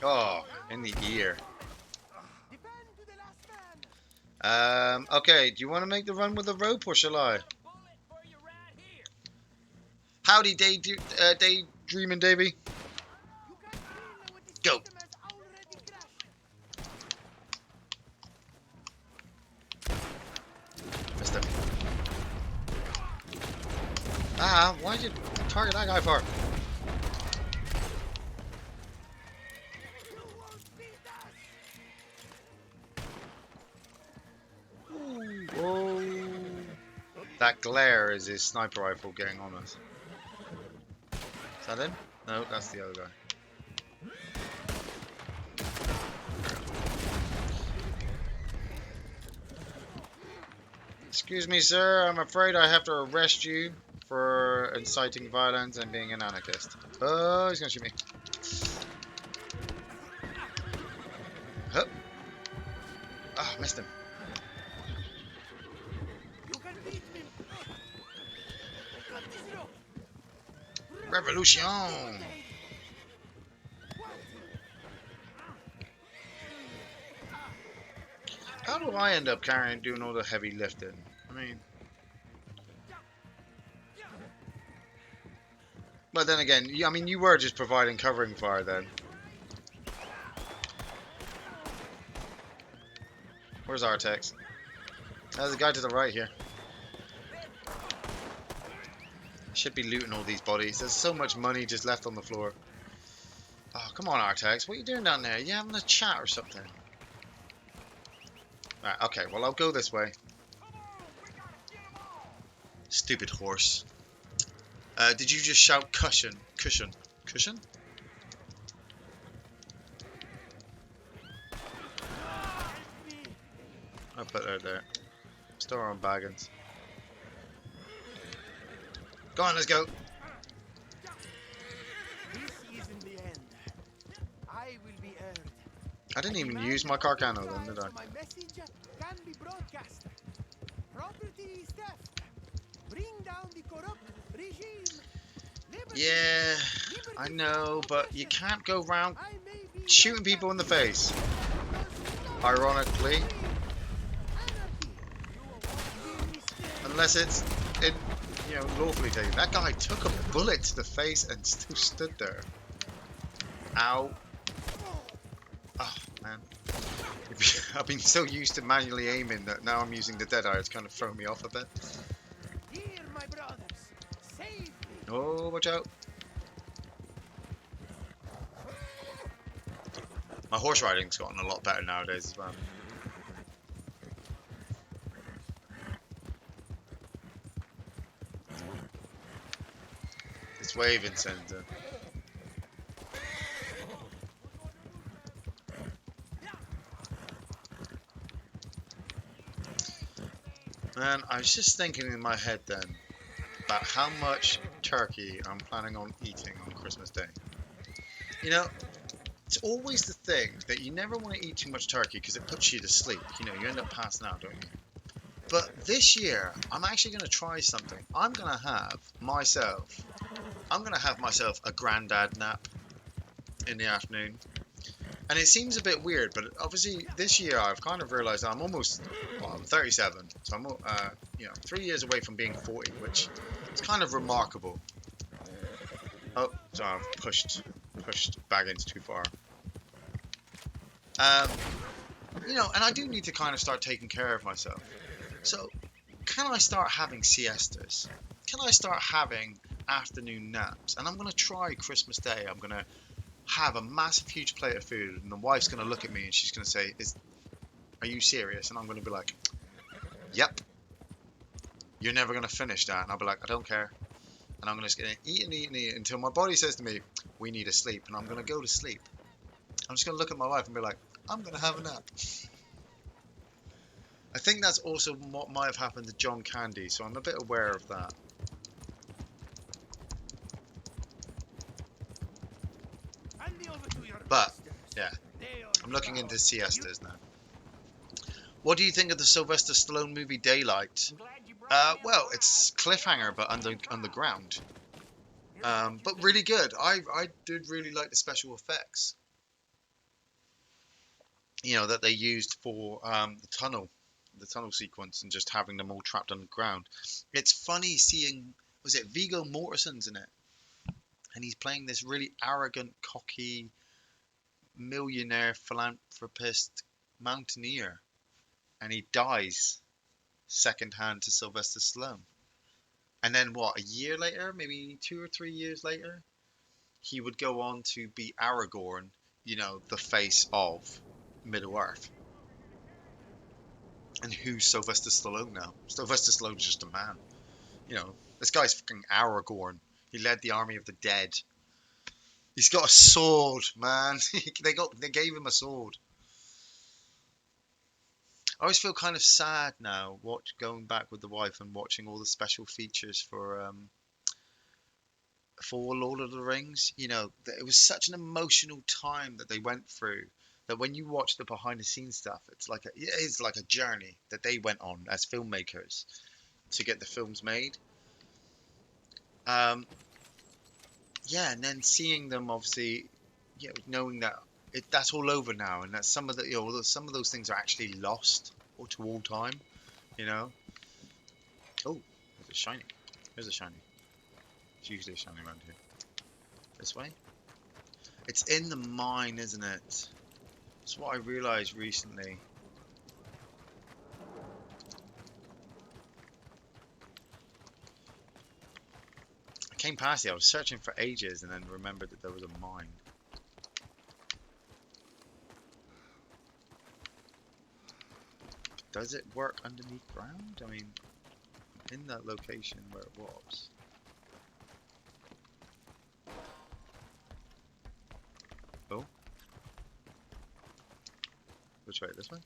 Oh, in the ear. Okay, do you want to make the run with the rope or shall I? Howdy, Daydreaming Davy. Go. Missed him. Ah, why did you target that guy for? Whoa. That glare is his sniper rifle getting on us. Is that him? No, that's the other guy. Excuse me, sir. I'm afraid I have to arrest you for inciting violence and being an anarchist. Oh, he's gonna shoot me. Huh. Ah, missed him. Revolution! How do I end up doing all the heavy lifting? I mean... But then again, I mean, you were just providing covering fire then. Where's Artex? There's a guy to the right here. Should be looting all these bodies. There's so much money just left on the floor. Oh, come on, Artex. What are you doing down there? You having a chat or something? Right, okay, well, I'll go this way. Stupid horse. Did you just shout cushion? Cushion? Cushion? I'll put her there. Store on Baggins. Go on, let's go. This isn't the end. I will be heard. I didn't even use my Carcano then, did I? My message can be broadcast. Property is theft. Bring down the corrupt regime. Liberty, Yeah, I know, but you can't go around shooting people in the face. Ironically. Unless it's in, you know, lawfully taken. That guy took a bullet to the face and still stood there. Ow. Oh, man. I've been so used to manually aiming that now I'm using the Deadeye. It's kind of thrown me off a bit. Here, my brothers. Save me. Oh, watch out. My horse riding's gotten a lot better nowadays as well. This waving center. Man, I was just thinking in my head then about how much turkey I'm planning on eating on Christmas Day. You know, it's always the thing that you never want to eat too much turkey because it puts you to sleep. You know, you end up passing out, don't you? But this year, I'm actually going to try something. I'm going to have myself I'm gonna have myself a granddad nap in the afternoon. And it seems a bit weird, but obviously this year I've kind of realised I'm almost, well, I'm 37, so I'm, 3 years away from being 40, which is kind of remarkable. Oh, sorry, I've pushed baggins too far. Um, and I do need to kind of start taking care of myself. So, can I start having siestas? Can I start having afternoon naps? And I'm going to try Christmas Day. I'm going to have a massive, huge plate of food, and the wife's going to look at me and she's going to say, are you serious? And I'm going to be like, yep, you're never going to finish that. And I'll be like, I don't care. And I'm just going to eat and eat and eat until my body says to me, we need to sleep. And I'm going to go to sleep. I'm just going to look at my wife and be like, I'm going to have a nap. I think that's also what might have happened to John Candy, so I'm a bit aware of that. Hand me over to your But, masters. yeah, They are I'm looking proud. into siestas now. What do you think of the Sylvester Stallone movie Daylight? I'm glad you brought me Well, alive. it's cliffhanger, but underground. Here's what you But do. really good. I did really like the special effects. That they used for the tunnel sequence, and just having them all trapped underground. It's funny seeing, was it Viggo Mortensen's in it? And he's playing this really arrogant, cocky, millionaire philanthropist mountaineer. And he dies secondhand to Sylvester Stallone. And then what, a year later, maybe 2 or 3 years later, he would go on to be Aragorn, the face of Middle-earth. And who's Sylvester Stallone now? Sylvester Stallone's just a man. This guy's fucking Aragorn. He led the army of the dead. He's got a sword, man. They gave him a sword. I always feel kind of sad now, going back with the wife and watching all the special features for Lord of the Rings. It was such an emotional time that they went through. That when you watch the behind the scenes stuff, it is like a journey that they went on as filmmakers to get the films made. Yeah, and then seeing them, obviously, knowing that that's all over now, and that some of those things are actually lost or to all time. Oh, there's a shiny. There's a shiny. It's usually a shiny around here. This way. It's in the mine, isn't it? That's what I realised recently. I came past it. I was searching for ages, and then remembered that there was a mine. Does it work underneath ground? I mean, in that location where it was. Oh. Which way? This way?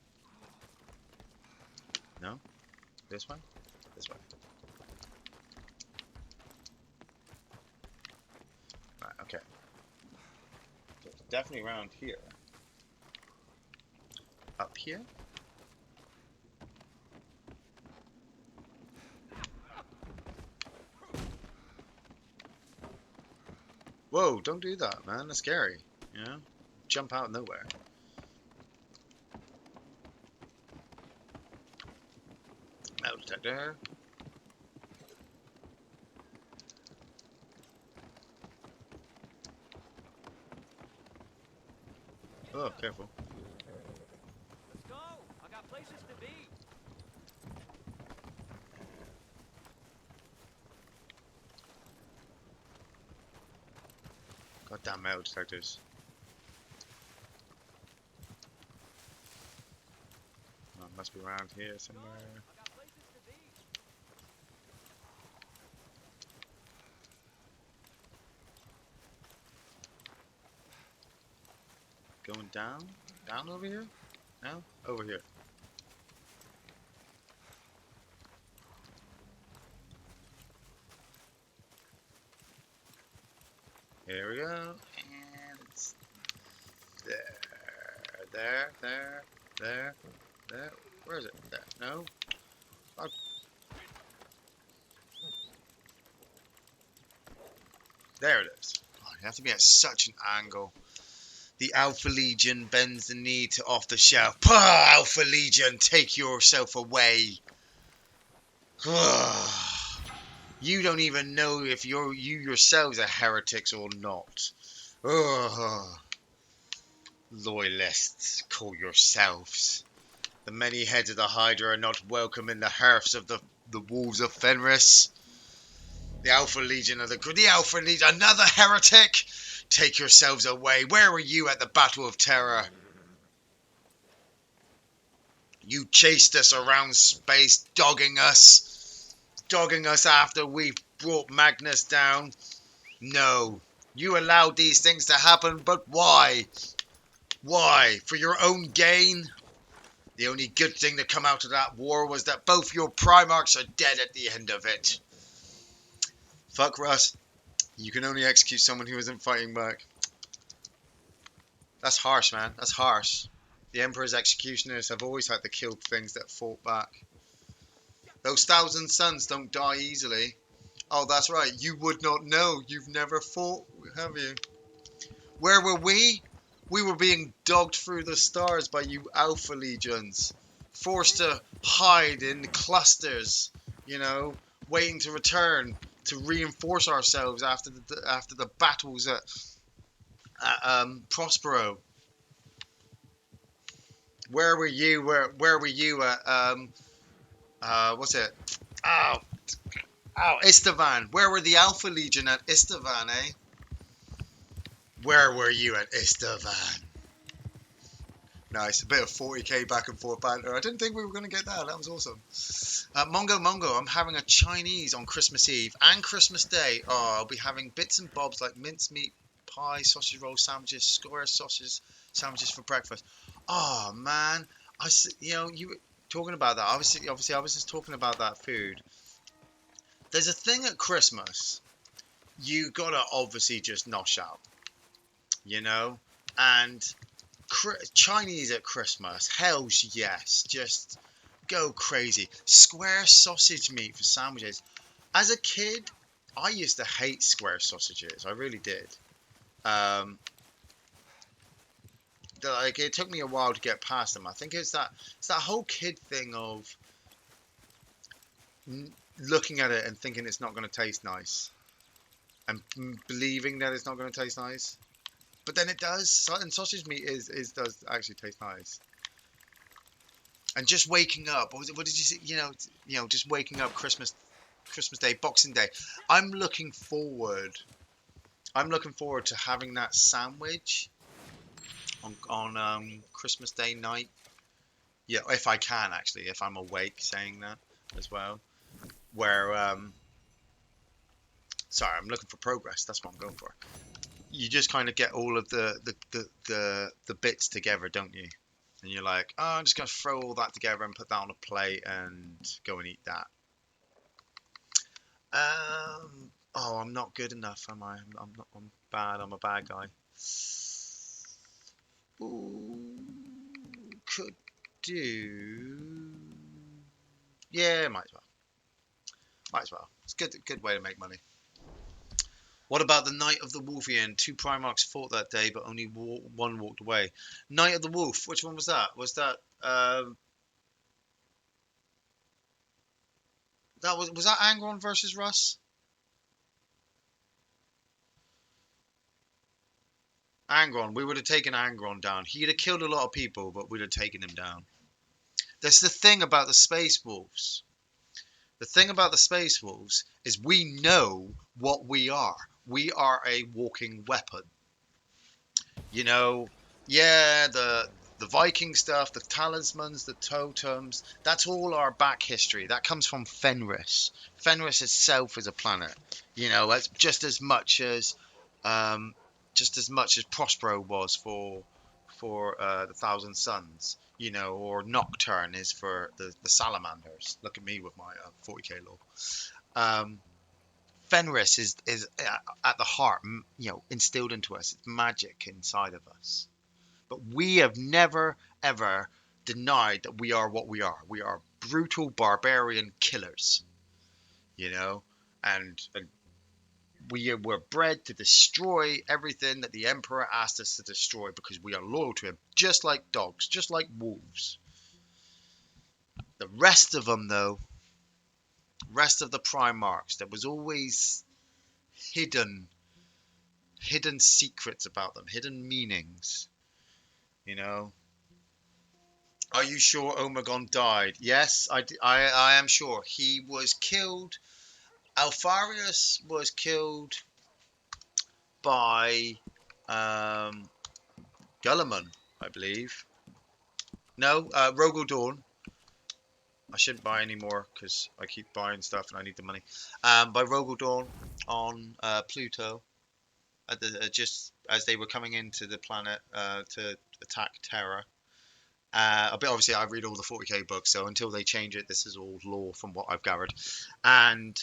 No? This way? This way. Right, okay. So it's definitely around here. Up here? Whoa, don't do that, man. That's scary. Jump out of nowhere. Metal detector. Oh, careful. Let's go. I got places to be. Goddamn metal detectors. Oh, it must be around here somewhere. I got places to be. Going down? Down over here? No? Over here. Here we go. And it's there. There. Where is it? There. No? Oh. There it is. Oh, you have to be at such an angle. The Alpha Legion bends the knee to off the shelf. Pah, Alpha Legion, take yourself away. You don't even know if you yourselves are heretics or not. Loyalists, call yourselves. The many heads of the Hydra are not welcome in the hearths of the wolves of Fenris. The Alpha Legion of the Alpha Legion, another heretic. Take yourselves away. Where were you at the Battle of Terror? You chased us around space, dogging us after we brought Magnus down. No, you allowed these things to happen, but why? Why? For your own gain? The only good thing to come out of that war was that both your Primarchs are dead at the end of it. Fuck Russ. You can only execute someone who isn't fighting back. That's harsh, man. That's harsh. The Emperor's executioners have always had to kill things that fought back. Those 1,000 sons don't die easily. Oh, that's right. You would not know. You've never fought, have you? Where were we? We were being dogged through the stars by you Alpha Legions. Forced to hide in clusters, waiting to return to reinforce ourselves after the battles at Prospero. Where were you? Where were you at what's it? Oh, Istvan. Where were the Alpha Legion at Istvan, eh? Where were you at Istvan? Nice, a bit of 40k back and forth banter. I didn't think we were going to get that. That was awesome. Mongo, I'm having a Chinese on Christmas Eve and Christmas Day. Oh, I'll be having bits and bobs like mincemeat pie, sausage roll sandwiches, square sausage sandwiches for breakfast. Oh man, you were talking about that. Obviously, I was just talking about that food. There's a thing at Christmas you gotta obviously just nosh out, and Chinese at Christmas, hell's yes, just go crazy. Square sausage meat for sandwiches. As a kid, I used to hate square sausages. I really did. Like it took me a while to get past them. I think it's that whole kid thing of looking at it and thinking it's not going to taste nice, and believing that it's not going to taste nice. But then it does, and sausage meat does actually taste nice. And just waking up, what did you say? Just waking up Christmas Day, Boxing Day. I'm looking forward to having that sandwich on Christmas Day night. Yeah, if I can actually, if I'm awake, saying that as well. Where sorry, I'm looking for progress. That's what I'm going for. You just kind of get all of the bits together, don't you? And you're like, oh, I'm just going to throw all that together and put that on a plate and go and eat that. Oh, I'm not good enough, am I? I'm bad. I'm a bad guy. Ooh, could do. Yeah, might as well. Might as well. It's a good way to make money. What about the Night of the Wolf, Iain? 2 Primarchs fought that day, but only one walked away. Night of the Wolf. Which one was that? Was that was that Angron versus Russ? Angron. We would have taken Angron down. He'd have killed a lot of people, but we'd have taken him down. That's the thing about the Space Wolves. The thing about the Space Wolves is we know what we are. We are a walking weapon. Yeah, the Viking stuff, the talismans, the totems, that's all our back history. That comes from Fenris. Fenris itself is a planet. That's just as much as Prospero was for the Thousand Suns. Or Nocturne is for the salamanders. Look at me with my 40k lore. Fenris is at the heart, instilled into us. It's magic inside of us. But we have never, ever denied that we are what we are. We are brutal, barbarian killers, and We were bred to destroy everything that the Emperor asked us to destroy because we are loyal to him, just like dogs, just like wolves. The rest of them, though, rest of the Primarchs, there was always hidden secrets about them, hidden meanings. You know, are you sure Omegon died? Yes, I am sure. He was killed. Alfarius was killed by Gulliman, I believe. No, Rogel Dawn. I shouldn't buy any more because I keep buying stuff and I need the money. By Rogel Dawn on Pluto, just as they were coming into the planet to attack Terra. But obviously, I read all the 40k books, so until they change it, this is all lore from what I've gathered. And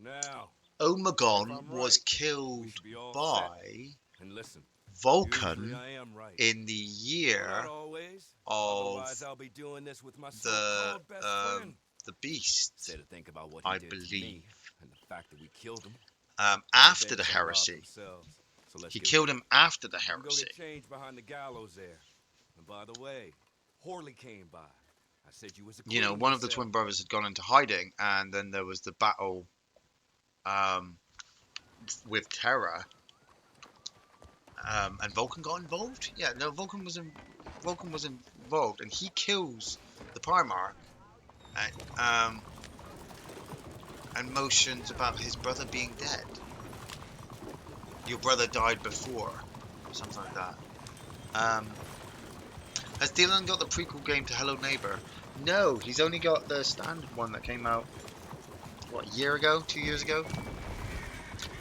Now, if Omegon I'm was right, we killed should be all by set. And listen, usually Vulcan I am right. in the But year not always. of Otherwise, I'll be doing this with my the so-called best friend. the Beast, Instead of think about what he I did to believe. me and the fact that we killed him. After the Revenge take off heresy. themselves. So let's He get killed real. him after the You can go heresy. get changed behind the gallows there. And by the way, Horley came by. I said you was You know, acquitting one of the yourself. twin brothers had gone into hiding, and then there was the battle with Terra. And Vulcan got involved. Yeah, no, Vulcan was involved, and he kills the Primarch, and motions about his brother being dead. Your brother died before, something like that. Has Dylan got the prequel game to Hello Neighbor? No, he's only got the standard one that came out, what, a year ago, 2 years ago?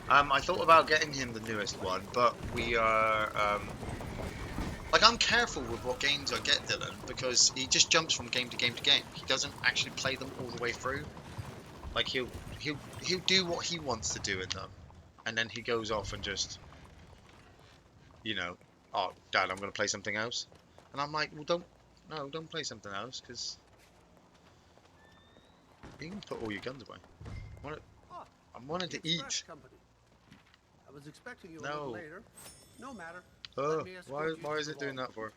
I thought about getting him the newest one, but we are, like, I'm careful with what games I get Dylan, because he just jumps from game to game to game. He doesn't actually play them all the way through. Like, he'll do what he wants to do in them, and then he goes off and just, you know, oh, Dad, I'm going to play something else. And I'm like, well, don't play something else, because you can put all your guns away. I'm wanting to eat. Company. I was expecting you a No. little later. No matter. Oh, Let me escort you why to is the it doing vault. that for? Of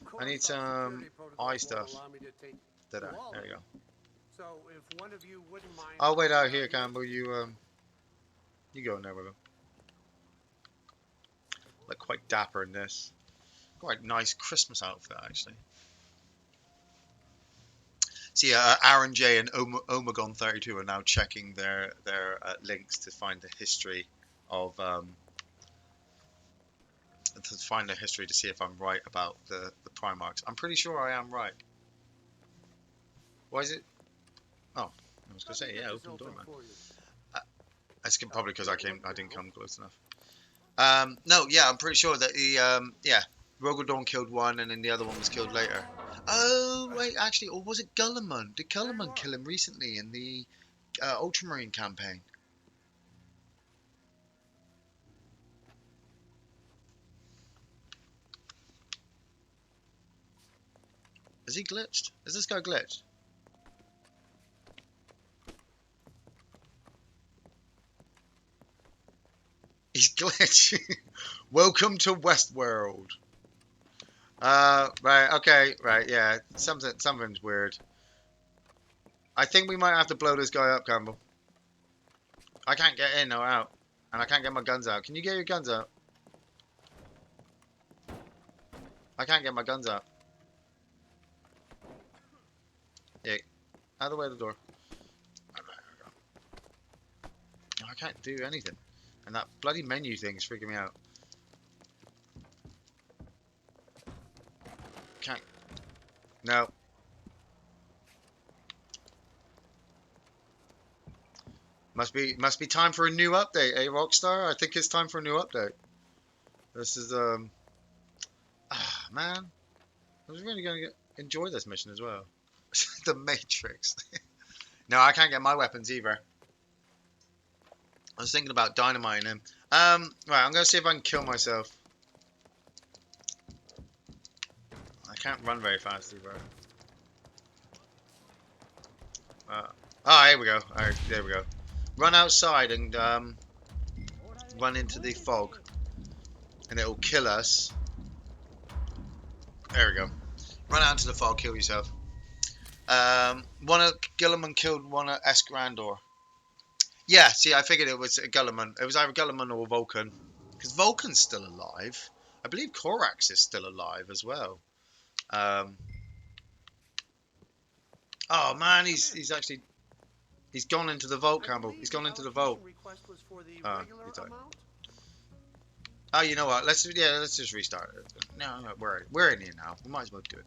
course, I need our some security protocols eye won't stuff. allow me to take There you all you in. go. So if one of you wouldn't mind, I'll wait out here, you- Campbell. You go in there with him. Look quite dapper in this. Quite nice Christmas outfit, actually. See, Aaron J and Omegon 32 are now checking their links to find the history of to see if I'm right about the Primarchs. I'm pretty sure I am right. Why is it? Oh, I was gonna say, yeah, open door, man. That's probably because I didn't come close enough. No, yeah, I'm pretty sure that Rogel Dawn killed one, and then the other one was killed later. Oh, wait, actually, or was it Gulliman? Did Gulliman kill him recently in the Ultramarine campaign? Is he glitched? Is this guy glitched? He's glitched. Welcome to Westworld. Right, okay, right, yeah. Something's weird. I think we might have to blow this guy up, Campbell. I can't get in or out. And I can't get my guns out. Can you get your guns out? I can't get my guns out. Yeah, out of the way of the door. I can't do anything. And that bloody menu thing is freaking me out. Can't. No. Must be time for a new update, eh, Rockstar? I think it's time for a new update. This is man. I was really gonna enjoy this mission as well. The Matrix. No, I can't get my weapons either. I was thinking about dynamiting him. Right, I'm gonna see if I can kill myself. I can't run very fast either. Here we go. Alright, there we go. Run outside and run into the fog, and it'll kill us. There we go. Run out into the fog, kill yourself. One of Gilliman killed one of Escrandor. Yeah, see, I figured it was Gulliman. It was either Gulliman or Vulcan. Because Vulcan's still alive. I believe Korax is still alive as well. Oh man, he's actually gone into the vault, Campbell. He's gone into the vault. Oh, he died. Oh, you know what? Let's just restart it. No, we're in here now. We might as well do it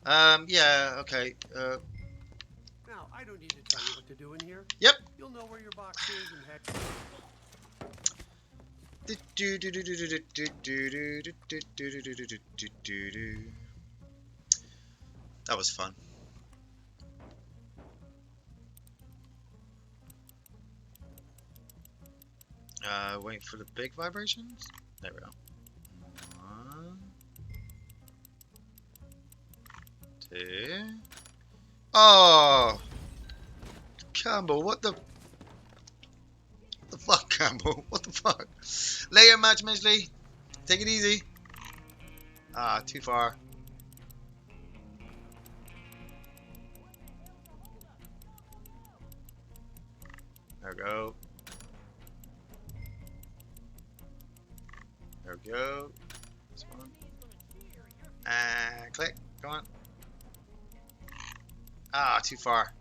now. Yeah, okay. Now, I don't need to tell you what to do in here. Yep. You'll know where your box is and heck. That was fun. Wait for the big vibrations. There we go. 1, 2. Oh, Campbell, what the fuck, Campbell? What the fuck? Layer match, Misley. Take it easy. Ah, too far. There we go. There we go. This one. And click. Go on. Ah, too far.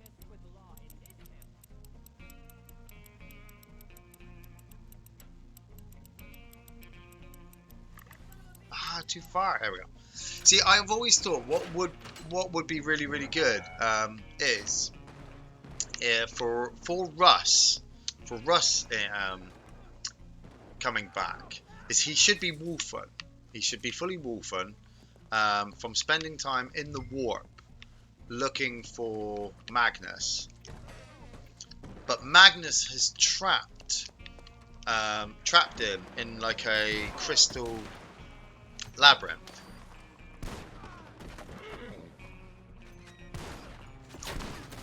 Ah, too far. There we go. See, I've always thought what would be really, really good is for Russ coming back, is he should be Wolfen. He should be fully Wolfen from spending time in the warp looking for Magnus. But Magnus has trapped him in like a crystal labyrinth.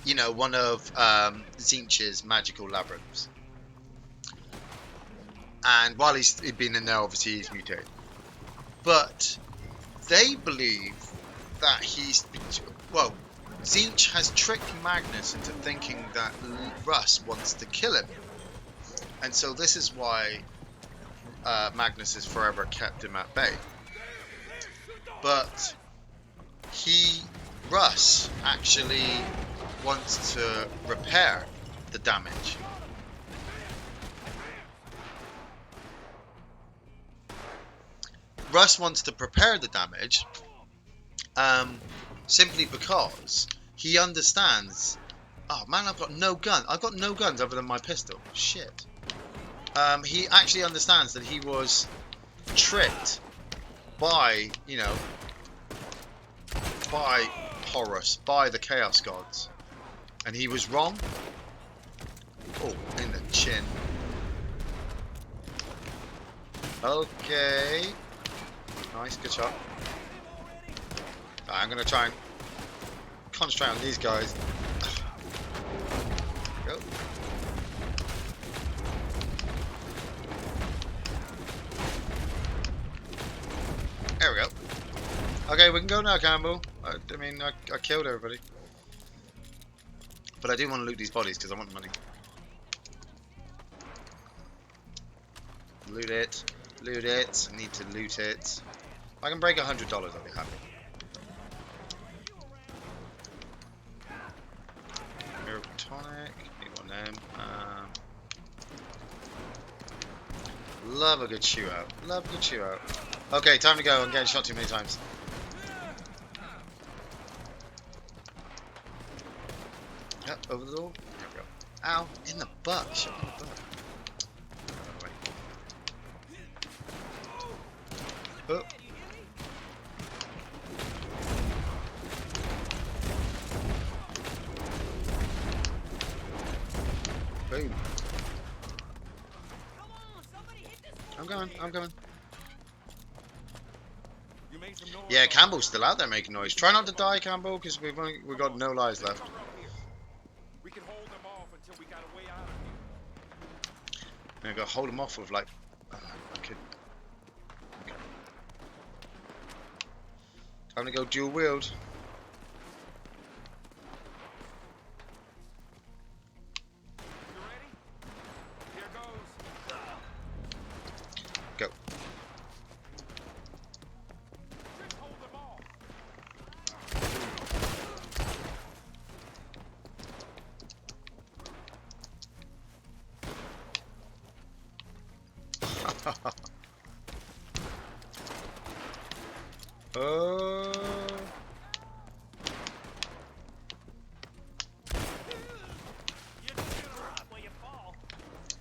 You know, one of Tzeentch's magical labyrinths. And while he's been in there, obviously he's mutated. But they believe that Tzeentch has tricked Magnus into thinking that Russ wants to kill him. And so this is why Magnus has forever kept him at bay. But Russ actually wants to repair the damage. Russ wants to repair the damage simply because he understands. Oh man, I've got no gun. I've got no guns other than my pistol. Shit. He actually understands that he was tricked by, by Horus, by the Chaos Gods. And he was wrong. Oh, in the chin. Okay. Nice, good shot. I'm going to try and concentrate on these guys. Go. There we go. Okay, we can go now, Campbell. I killed everybody. But I do want to loot these bodies because I want the money. Loot it. Loot it. I need to loot it. If I can break $100, I'll be happy. Tonic. Need one of them. Love a good shootout. Love a good shootout. Okay, time to go. I'm getting shot too many times. Yep, over the door. There we go. Ow, in the butt. Shot in the butt. Oh. Boom. I'm going. Yeah, Campbell's still out there making noise. Try not to die, Campbell, because we've got no lives left. And I gotta hold him off with like. I could. Okay. Time to go dual wield. You ready? Here goes. Go. Just hold them off. Oh. You just gonna run when you fall.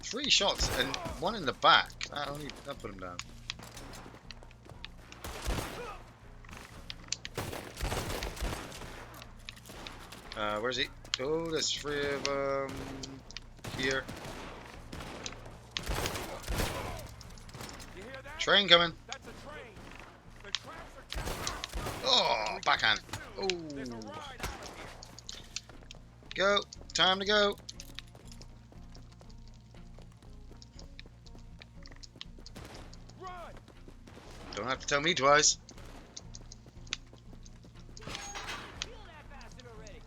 3 shots and 1 in the back. That put him down. Where's he? Oh, there's 3 of them here. You hear that? Train coming. That's a train. The tracks are coming. Oh, backhand. There's a Oh, ride out of here. go. Time to go. Run. Don't have to tell me twice. Feel that bastard already.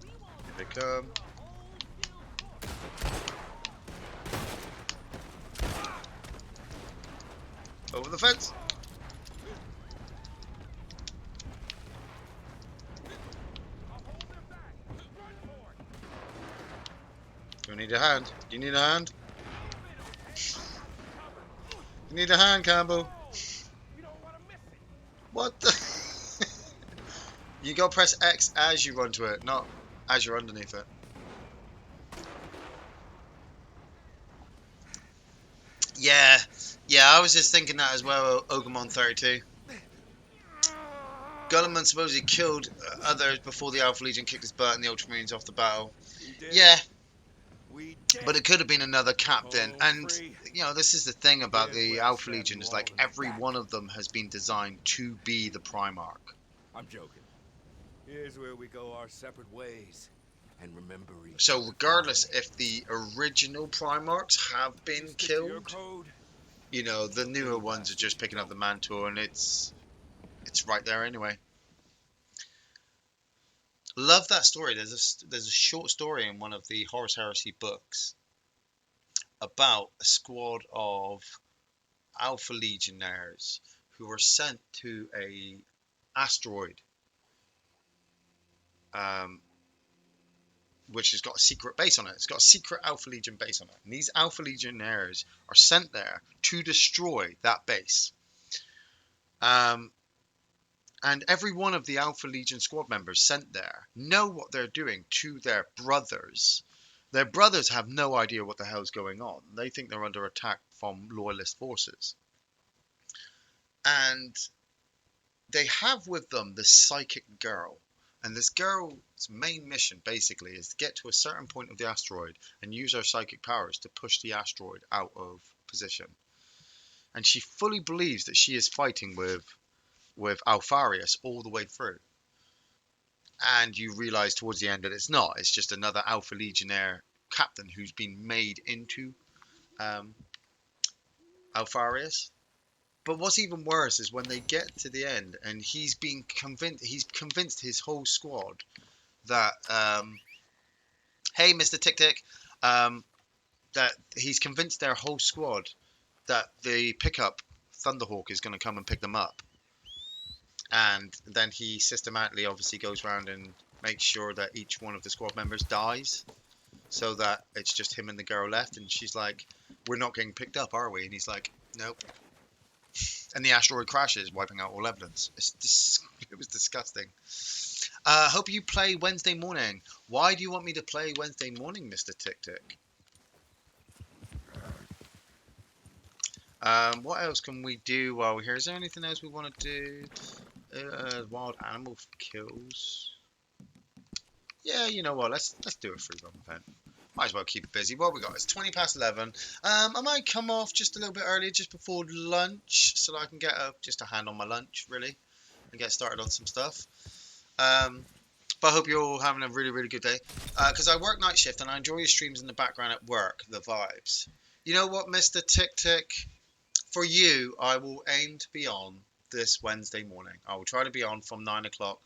We won't Here they come. do a whole field course. Over the fence. I'll hold them back. Run for it. Do you need a hand? Do you need a hand? You need a hand, Campbell. You don't want to miss it. What the? You gotta press X as you run to it, not as you're underneath it. Yeah, I was just thinking that as well, Ogamon 32. Gulliman supposedly killed others before the Alpha Legion kicked his butt and the Ultramarines off the battle. We did. Yeah, We did. but it could have been another captain. Home And, free. you know, this is the thing about the Midwest Alpha and Legion is wall like in the every back. one of them has been designed to be the Primarch. I'm joking. Here's where we go our separate ways. And remember each So other regardless fondly. if the original Primarchs have been You stick to your killed, code. you know, the newer ones are just picking up the mantle, and it's right there anyway. Love that story. There's a short story in one of the Horus Heresy books about a squad of Alpha Legionnaires who were sent to a asteroid, which has got a secret base on it. It's got a secret Alpha Legion base on it. And these Alpha Legionnaires are sent there to destroy that base. And every one of the Alpha Legion squad members sent there know what they're doing to their brothers. Their brothers have no idea what the hell's going on. They think they're under attack from loyalist forces. And they have with them this psychic girl. And this girl's main mission, basically, is to get to a certain point of the asteroid and use her psychic powers to push the asteroid out of position. And she fully believes that she is fighting with Alfarius all the way through. And you realise towards the end that it's not. It's just another Alpha Legionnaire captain who's been made into Alfarius. But what's even worse is when they get to the end and he's convinced his whole squad that hey, Mr. Tick Tick, that he's convinced their whole squad that the pickup Thunderhawk is going to come and pick them up. And then he systematically obviously goes around and makes sure that each one of the squad members dies, so that it's just him and the girl left. And she's like, we're not getting picked up, are we? And he's like, nope. And the asteroid crashes, wiping out all evidence. It was disgusting. Hope you play Wednesday morning. Why do you want me to play Wednesday morning, Mr. Tick Tick? What else can we do while we're here? Is there anything else we want to do? Wild animal kills. Yeah, you know what? Let's do a free run event. Might as well keep it busy. What we got? It's 20 past 11. I might come off just a little bit early, just before lunch, so that I can get just a hand on my lunch, really, and get started on some stuff. But I hope you're all having a really, really good day. Because I work night shift and I enjoy your streams in the background at work, the vibes. You know what, Mr. Tick Tick? For you, I will aim to be on this Wednesday morning. I will try to be on from 9 o'clock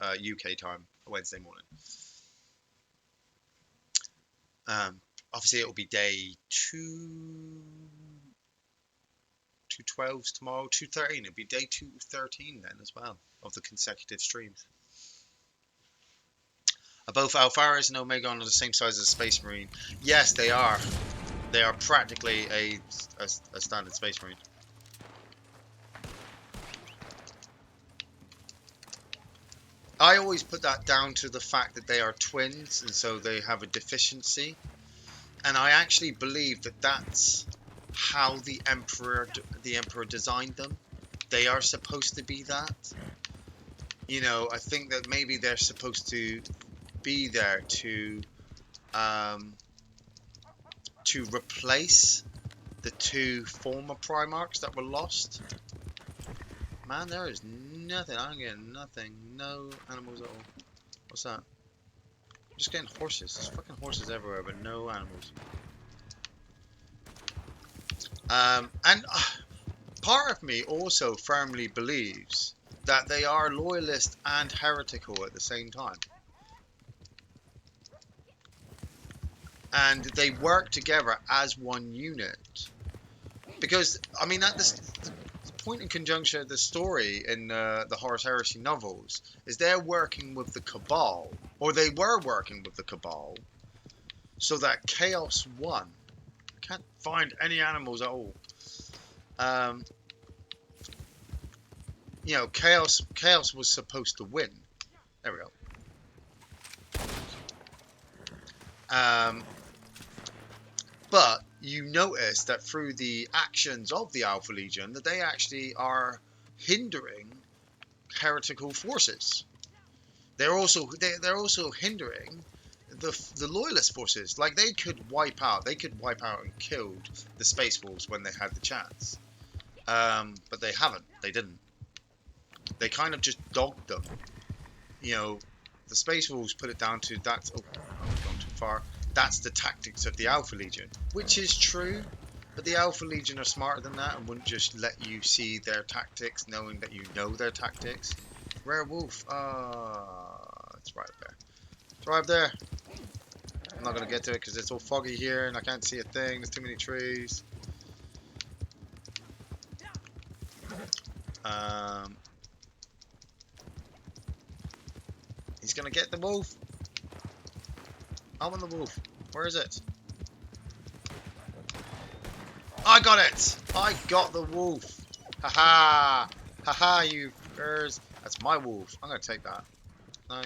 UK time, Wednesday morning. Obviously, it will be day 212 tomorrow, 213. It'll be day 213 then as well of the consecutive streams. Are both Alpharis and Omega on the same size as a Space Marine? Yes, they are. They are practically a standard Space Marine. I always put that down to the fact that they are twins and so they have a deficiency. And I actually believe that that's how the Emperor designed them. They are supposed to be that. You know, I think that maybe they're supposed to be there to replace the two former Primarchs that were lost. Man, there is nothing. I'm getting nothing. No animals at all. What's that? I'm just getting horses. There's fucking horses everywhere, but no animals. And part of me also firmly believes that they are loyalist and heretical at the same time. And they work together as one unit. Because, I mean, the point in conjunction of the story in the Horus Heresy novels is they're working with the Cabal, or they were working with the Cabal, so that Chaos won. I can't find any animals at all. You know, Chaos was supposed to win. There we go. But you notice that through the actions of the Alpha Legion that they actually are hindering heretical forces. They're also hindering the loyalist forces. Like they could wipe out and killed the Space Wolves when they had the chance. But they haven't. They didn't. They kind of just dogged them. You know, the Space Wolves put it down to that. Oh, I've gone too far. That's the tactics of the Alpha Legion, which is true, but the Alpha Legion are smarter than that and wouldn't just let you see their tactics knowing that you know their tactics. Rare Wolf, it's right up there. It's right up there. I'm not going to get to it because it's all foggy here and I can't see a thing, there's too many trees. He's going to get the wolf. I want the wolf. Where is it? I got it! I got the wolf! Haha! Haha, you birds! That's my wolf. I'm gonna take that. No.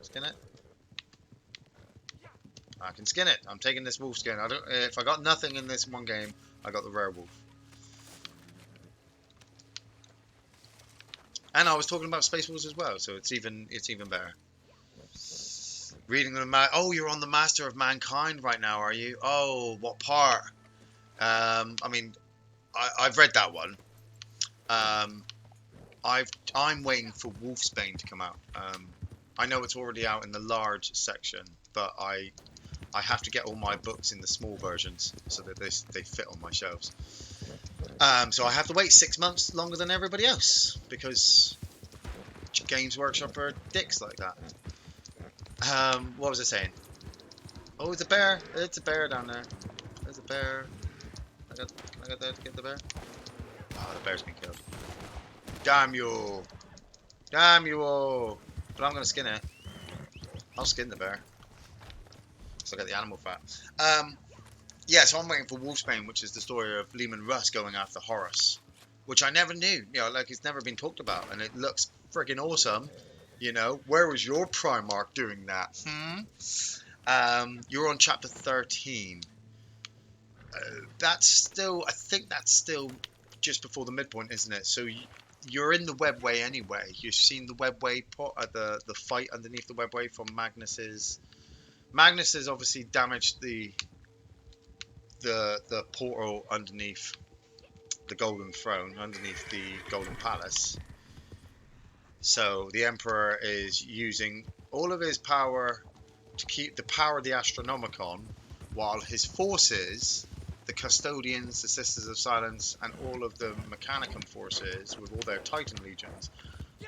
Skin it? I can skin it. I'm taking this wolf skin. If I got nothing in this one game, I got the rare wolf. And I was talking about Space Wolves as well, so it's even better. Reading the oh, you're on the Master of Mankind right now, are you? Oh, what part? I mean, I've read that one. I'm waiting for Wolfsbane to come out. I know it's already out in the large section, but I have to get all my books in the small versions so that they fit on my shelves. So I have to wait 6 months longer than everybody else because Games Workshop are dicks like that. What was I saying? Oh, it's a bear. It's a bear down there. There's a bear. Can I get that to get the bear? Oh, the bear's been killed. Damn you! Damn you all! But I'm gonna skin it. I'll skin the bear. So I get the animal fat. Yeah, so I'm waiting for Wolfsbane, which is the story of Leman Russ going after Horus, which I never knew. You know, like it's never been talked about, and it looks freaking awesome. You know, where was your Primarch doing that? You're on chapter 13. That's still, I think that's still just before the midpoint, isn't it? So you're in the webway anyway. You've seen the webway, the fight underneath the webway from Magnus's. Magnus has obviously damaged the portal underneath the Golden Throne, underneath the Golden Palace. So the Emperor is using all of his power to keep the power of the Astronomicon, while his forces, the Custodians, the Sisters of Silence, and all of the Mechanicum forces, with all their Titan legions,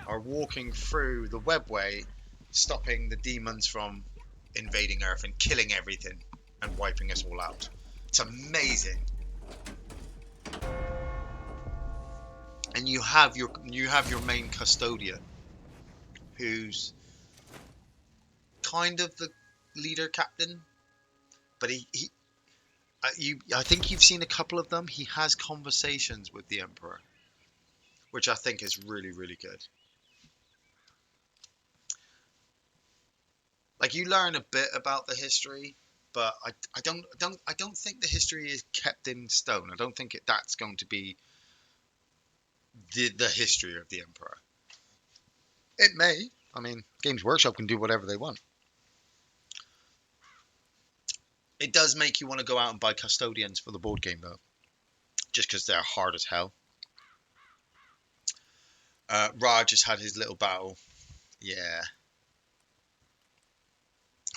are walking through the webway, stopping the demons from invading Earth and killing everything and wiping us all out. It's amazing. And you have your main custodian, who's kind of the leader captain, but I think you've seen a couple of them. He has conversations with the Emperor, which I think is really, really good. Like, you learn a bit about the history, but I don't think the history is kept in stone. I don't think that's going to be the history of the Emperor. It may. I mean, Games Workshop can do whatever they want. It does make you want to go out and buy Custodians for the board game, though, just because they're hard as hell. Raj just had his little battle. Yeah.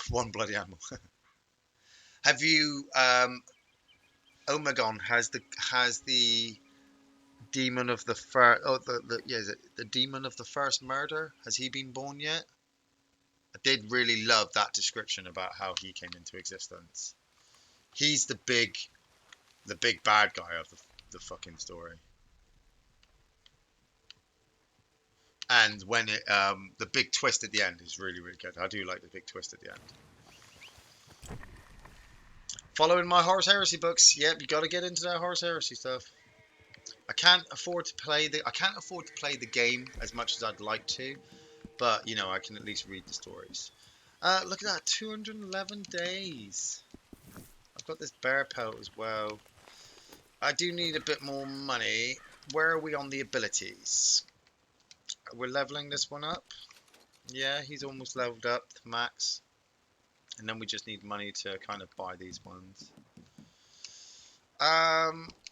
One bloody animal. Have you Omegon has the demon of the first is it the demon of the first murder? Has he been born yet? I did really love that description about how he came into existence. He's the big bad guy of the fucking story. And when it the big twist at the end is really, really good. I do like the big twist at the end. Following my Horus Heresy books. Yep, you got to get into that Horus Heresy stuff. I can't afford to play the game as much as I'd like to, but you know, I can at least read the stories. Look at that, 211 days. I've got this bear pelt as well. I do need a bit more money. Where are we on the abilities? We're leveling this one up. Yeah, he's almost leveled up to max. And then we just need money to kind of buy these ones.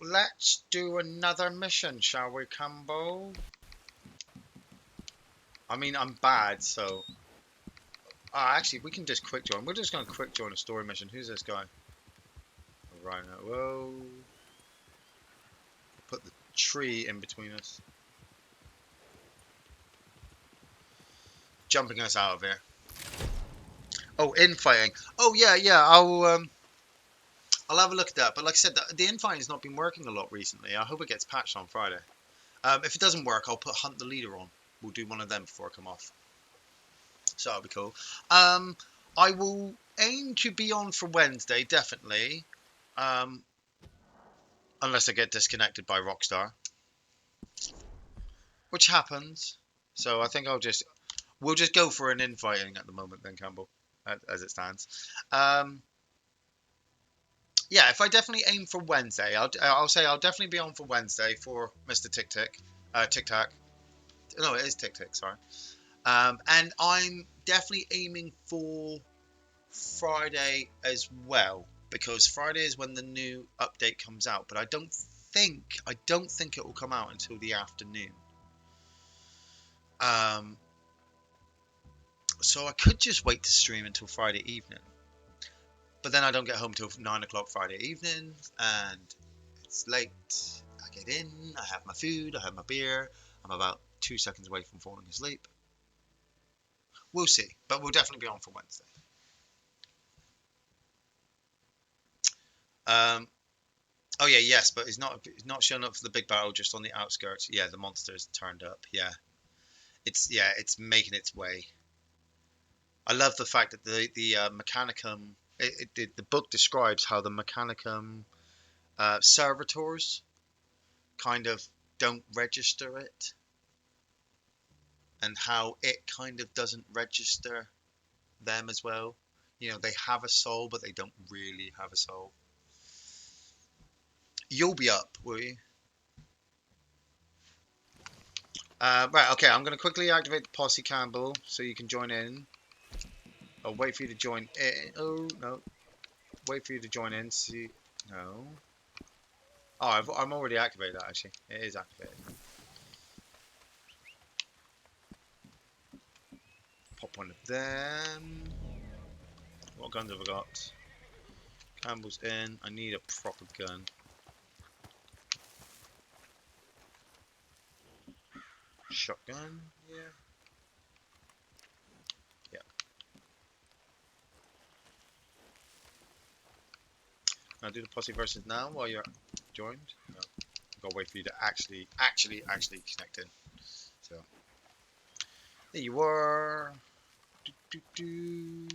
Let's do another mission, shall we, Cambo? I mean, I'm bad, so... actually, we can just quick join. We're just going to quick join a story mission. Who's this guy? Right now, whoa. Put the tree in between us. Jumping us out of here. Oh, infighting. Oh, yeah, I'll have a look at that. But like I said, the infighting has not been working a lot recently. I hope it gets patched on Friday. If it doesn't work, I'll put Hunt the Leader on. We'll do one of them before I come off. So that'll be cool. I will aim to be on for Wednesday, definitely. Unless I get disconnected by Rockstar. Which happens. So I think we'll just go for an infighting at the moment then, Campbell. As it stands. Yeah, if I definitely aim for Wednesday, I'll say I'll definitely be on for Wednesday for Mr. Tic Tac. No, it is Tic Tac, sorry. And I'm definitely aiming for Friday as well, because Friday is when the new update comes out. But I don't think it will come out until the afternoon. So I could just wait to stream until Friday evening. But then I don't get home till 9 o'clock Friday evening, and it's late. I get in, I have my food, I have my beer. I'm about 2 seconds away from falling asleep. We'll see, but we'll definitely be on for Wednesday. Oh yeah, yes, but it's not showing up for the big battle, just on the outskirts. Yeah, the monster's turned up. Yeah, it's making its way. I love the fact that the Mechanicum. The book describes how the Mechanicum servitors kind of don't register it, and how it kind of doesn't register them as well. You know, they have a soul, but they don't really have a soul. You'll be up, will you? Right, okay, I'm going to quickly activate the Posse Campbell so you can join in. I'll wait for you to join in. Oh, no. Wait for you to join in. See, no. Oh, I'm already activated that, actually. It is activated. Pop one of them. What guns have I got? Campbell's in. I need a proper gun. Shotgun, yeah. Yeah. I'll do the posse versus now while you're joined. No. I've got to wait for you to actually connect in. So there you are. Do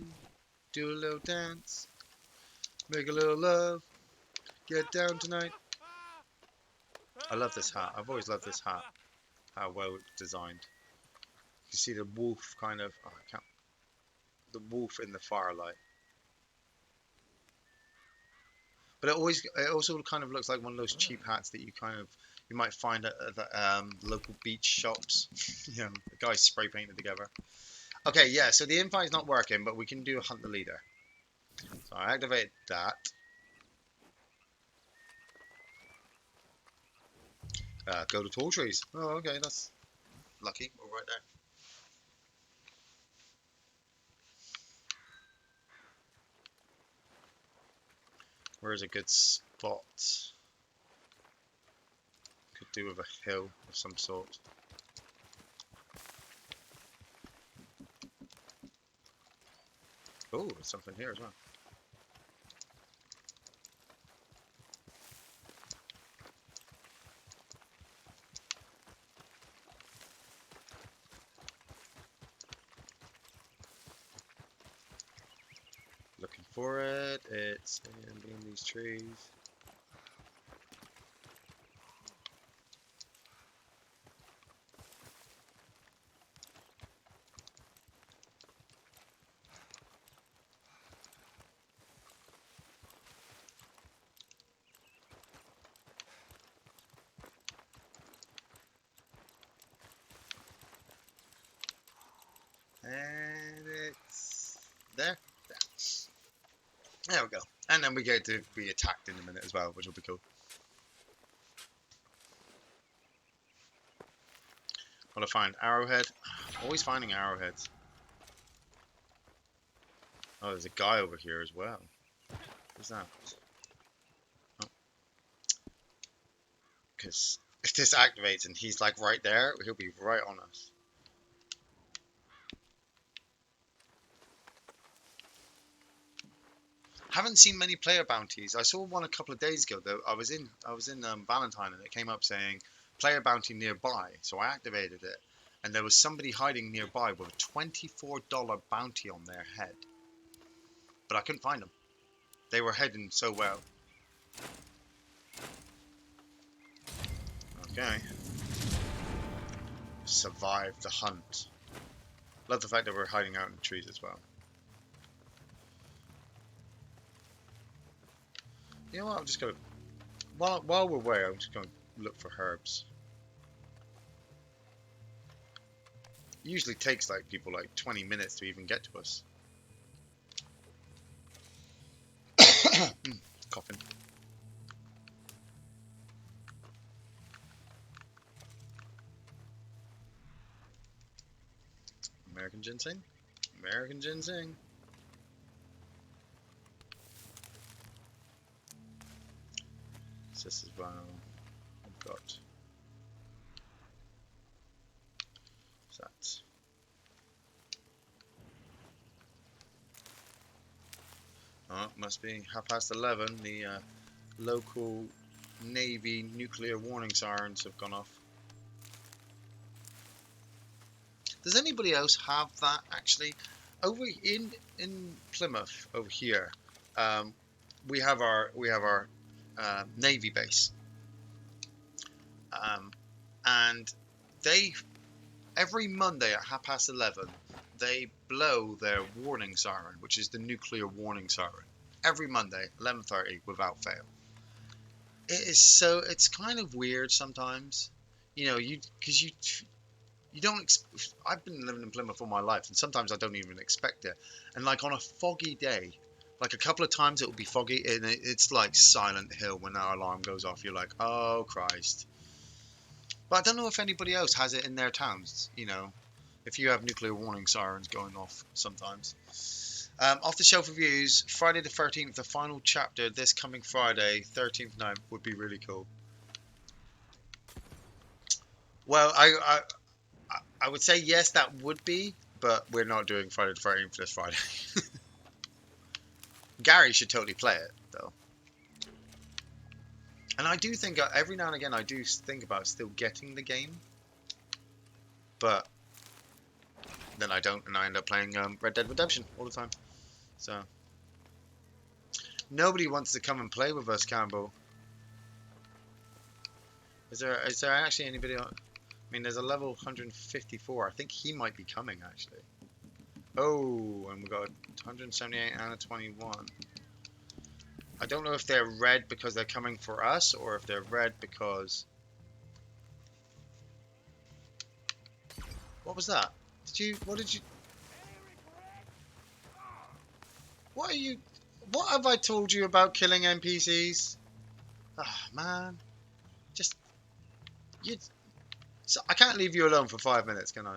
a little dance. Make a little love. Get down tonight. I love this hat. I've always loved this hat. How well it's designed. You see the wolf kind of. Oh, I can't. The wolf in the firelight. But it also kind of looks like one of those cheap hats that you might find at the local beach shops. You know, the guys spray painted together. Okay, yeah. So the invite's not working, but we can do hunt the leader. So I activate that. Go to tall trees. Oh, okay, that's lucky. We're right there. Where's a good spot? Could do with a hill of some sort. Oh, there's something here as well. Looking for it. It's in these trees. And it's there. There we go. And then we get to be attacked in a minute as well, which will be cool. What I find? Arrowhead. Always finding arrowheads. Oh, there's a guy over here as well. Who's that? Oh. Because if this activates and he's like right there, he'll be right on us. Haven't seen many player bounties. I saw one a couple of days ago though. I was in Valentine and it came up saying player bounty nearby. So I activated it and there was somebody hiding nearby with a $24 bounty on their head. But I couldn't find them. They were heading so well. Okay. Survived the hunt. Love the fact that we're hiding out in the trees as well. You know what? I'm just gonna while we're away, I'm just gonna look for herbs. It usually takes like people like 20 minutes to even get to us. Coughing. American ginseng. American ginseng. This as well. I've got that. Oh, it must be 11:30. The local Navy nuclear warning sirens have gone off. Does anybody else have that actually? Over in Plymouth over here, we have our Navy base, and they every Monday at 11:30 they blow their warning siren, which is the nuclear warning siren. Every Monday 11:30 without fail. It's kind of weird sometimes, you know, you don't. I've been living in Plymouth all my life, and sometimes I don't even expect it. And like on a foggy day, like a couple of times it will be foggy, and it's like Silent Hill when our alarm goes off. You're like, oh Christ! But I don't know if anybody else has it in their towns. You know, if you have nuclear warning sirens going off sometimes. Off the shelf reviews, Friday the 13th, the final chapter this coming Friday, 13th night, would be really cool. Well, I would say yes, that would be, but we're not doing Friday the 13th this Friday. Gary should totally play it, though. And I do think, every now and again, I do think about still getting the game. But then I don't, and I end up playing Red Dead Redemption all the time. So, nobody wants to come and play with us, Campbell. Is there actually anybody on? I mean, there's a level 154. I think he might be coming, actually. Oh, and we got a 178 and a 21. I don't know if they're red because they're coming for us, or if they're red because... What was that? What did you... What are you... What have I told you about killing NPCs? Ah, man. Just... You... So I can't leave you alone for 5 minutes, can I?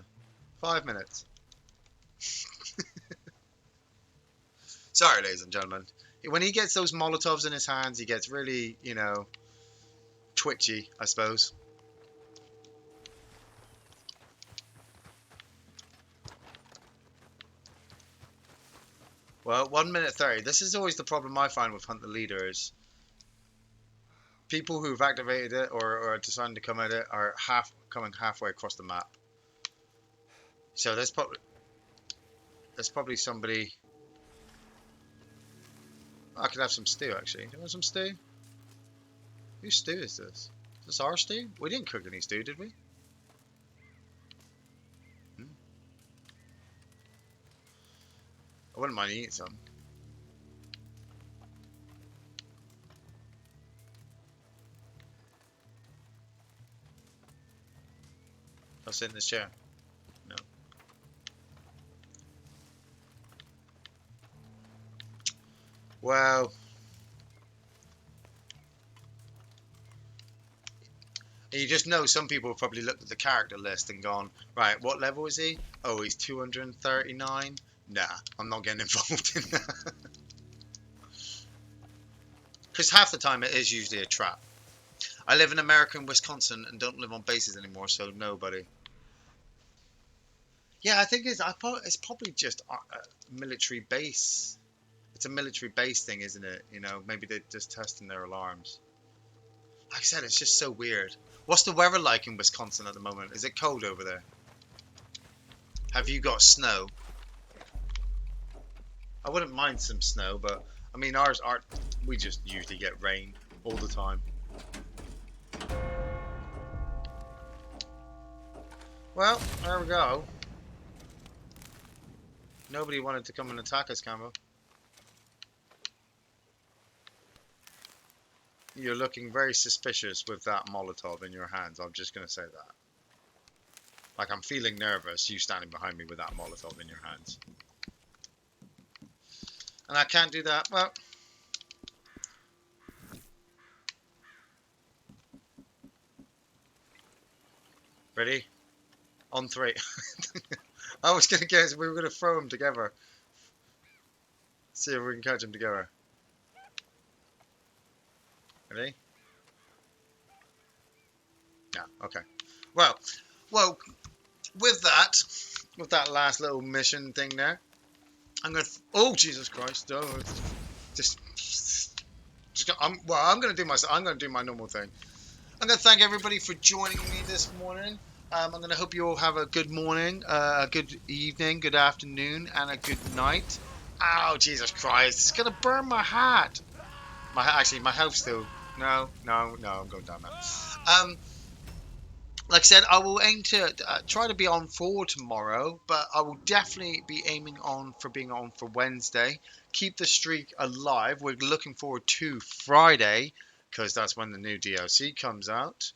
5 minutes. Sorry, ladies and gentlemen. When he gets those Molotovs in his hands, he gets really, you know, twitchy, I suppose. Well, 1 minute 30. This is always the problem I find with Hunt the Leader is people who've activated it or are deciding to come at it are coming halfway across the map. So there's probably somebody. I could have some stew, actually. Do you want some stew? Whose stew is this? Is this our stew? We didn't cook any stew, did we? I wouldn't mind eating some. I'll sit in this chair. No. Well, you just know some people have probably looked at the character list and gone, right, what level is he? Oh, he's 239? Nah, I'm not getting involved in that. Because half the time it is usually a trap. I live in America and Wisconsin and don't live on bases anymore, so nobody. Yeah, I think it's probably just a military base. It's a military base thing, isn't it? You know, maybe they're just testing their alarms. Like I said, it's just so weird. What's the weather like in Wisconsin at the moment? Is it cold over there? Have you got snow? I wouldn't mind some snow, but I mean we just usually get rain all the time. Well, there we go. Nobody wanted to come and attack us, Campbell. You're looking very suspicious with that Molotov in your hands. I'm just going to say that. Like, I'm feeling nervous, you standing behind me with that Molotov in your hands. And I can't do that. Well... Ready? On 3. I was going to guess we were going to throw them together. See if we can catch them together. Ready? No, okay. Well, with that last little mission thing there, I'm gonna. Oh Jesus Christ! Oh, I'm gonna do my normal thing. I'm gonna thank everybody for joining me this morning. I'm gonna hope you all have a good morning, a good evening, good afternoon, and a good night. Ow, Jesus Christ! It's gonna burn my hat. My health's still. No, I'm going down now. Like I said, I will aim to try to be on for tomorrow, but I will definitely be aiming for being on for Wednesday. Keep the streak alive. We're looking forward to Friday, because that's when the new DLC comes out.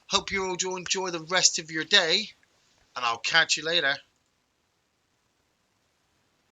Hope you all enjoy the rest of your day, and I'll catch you later.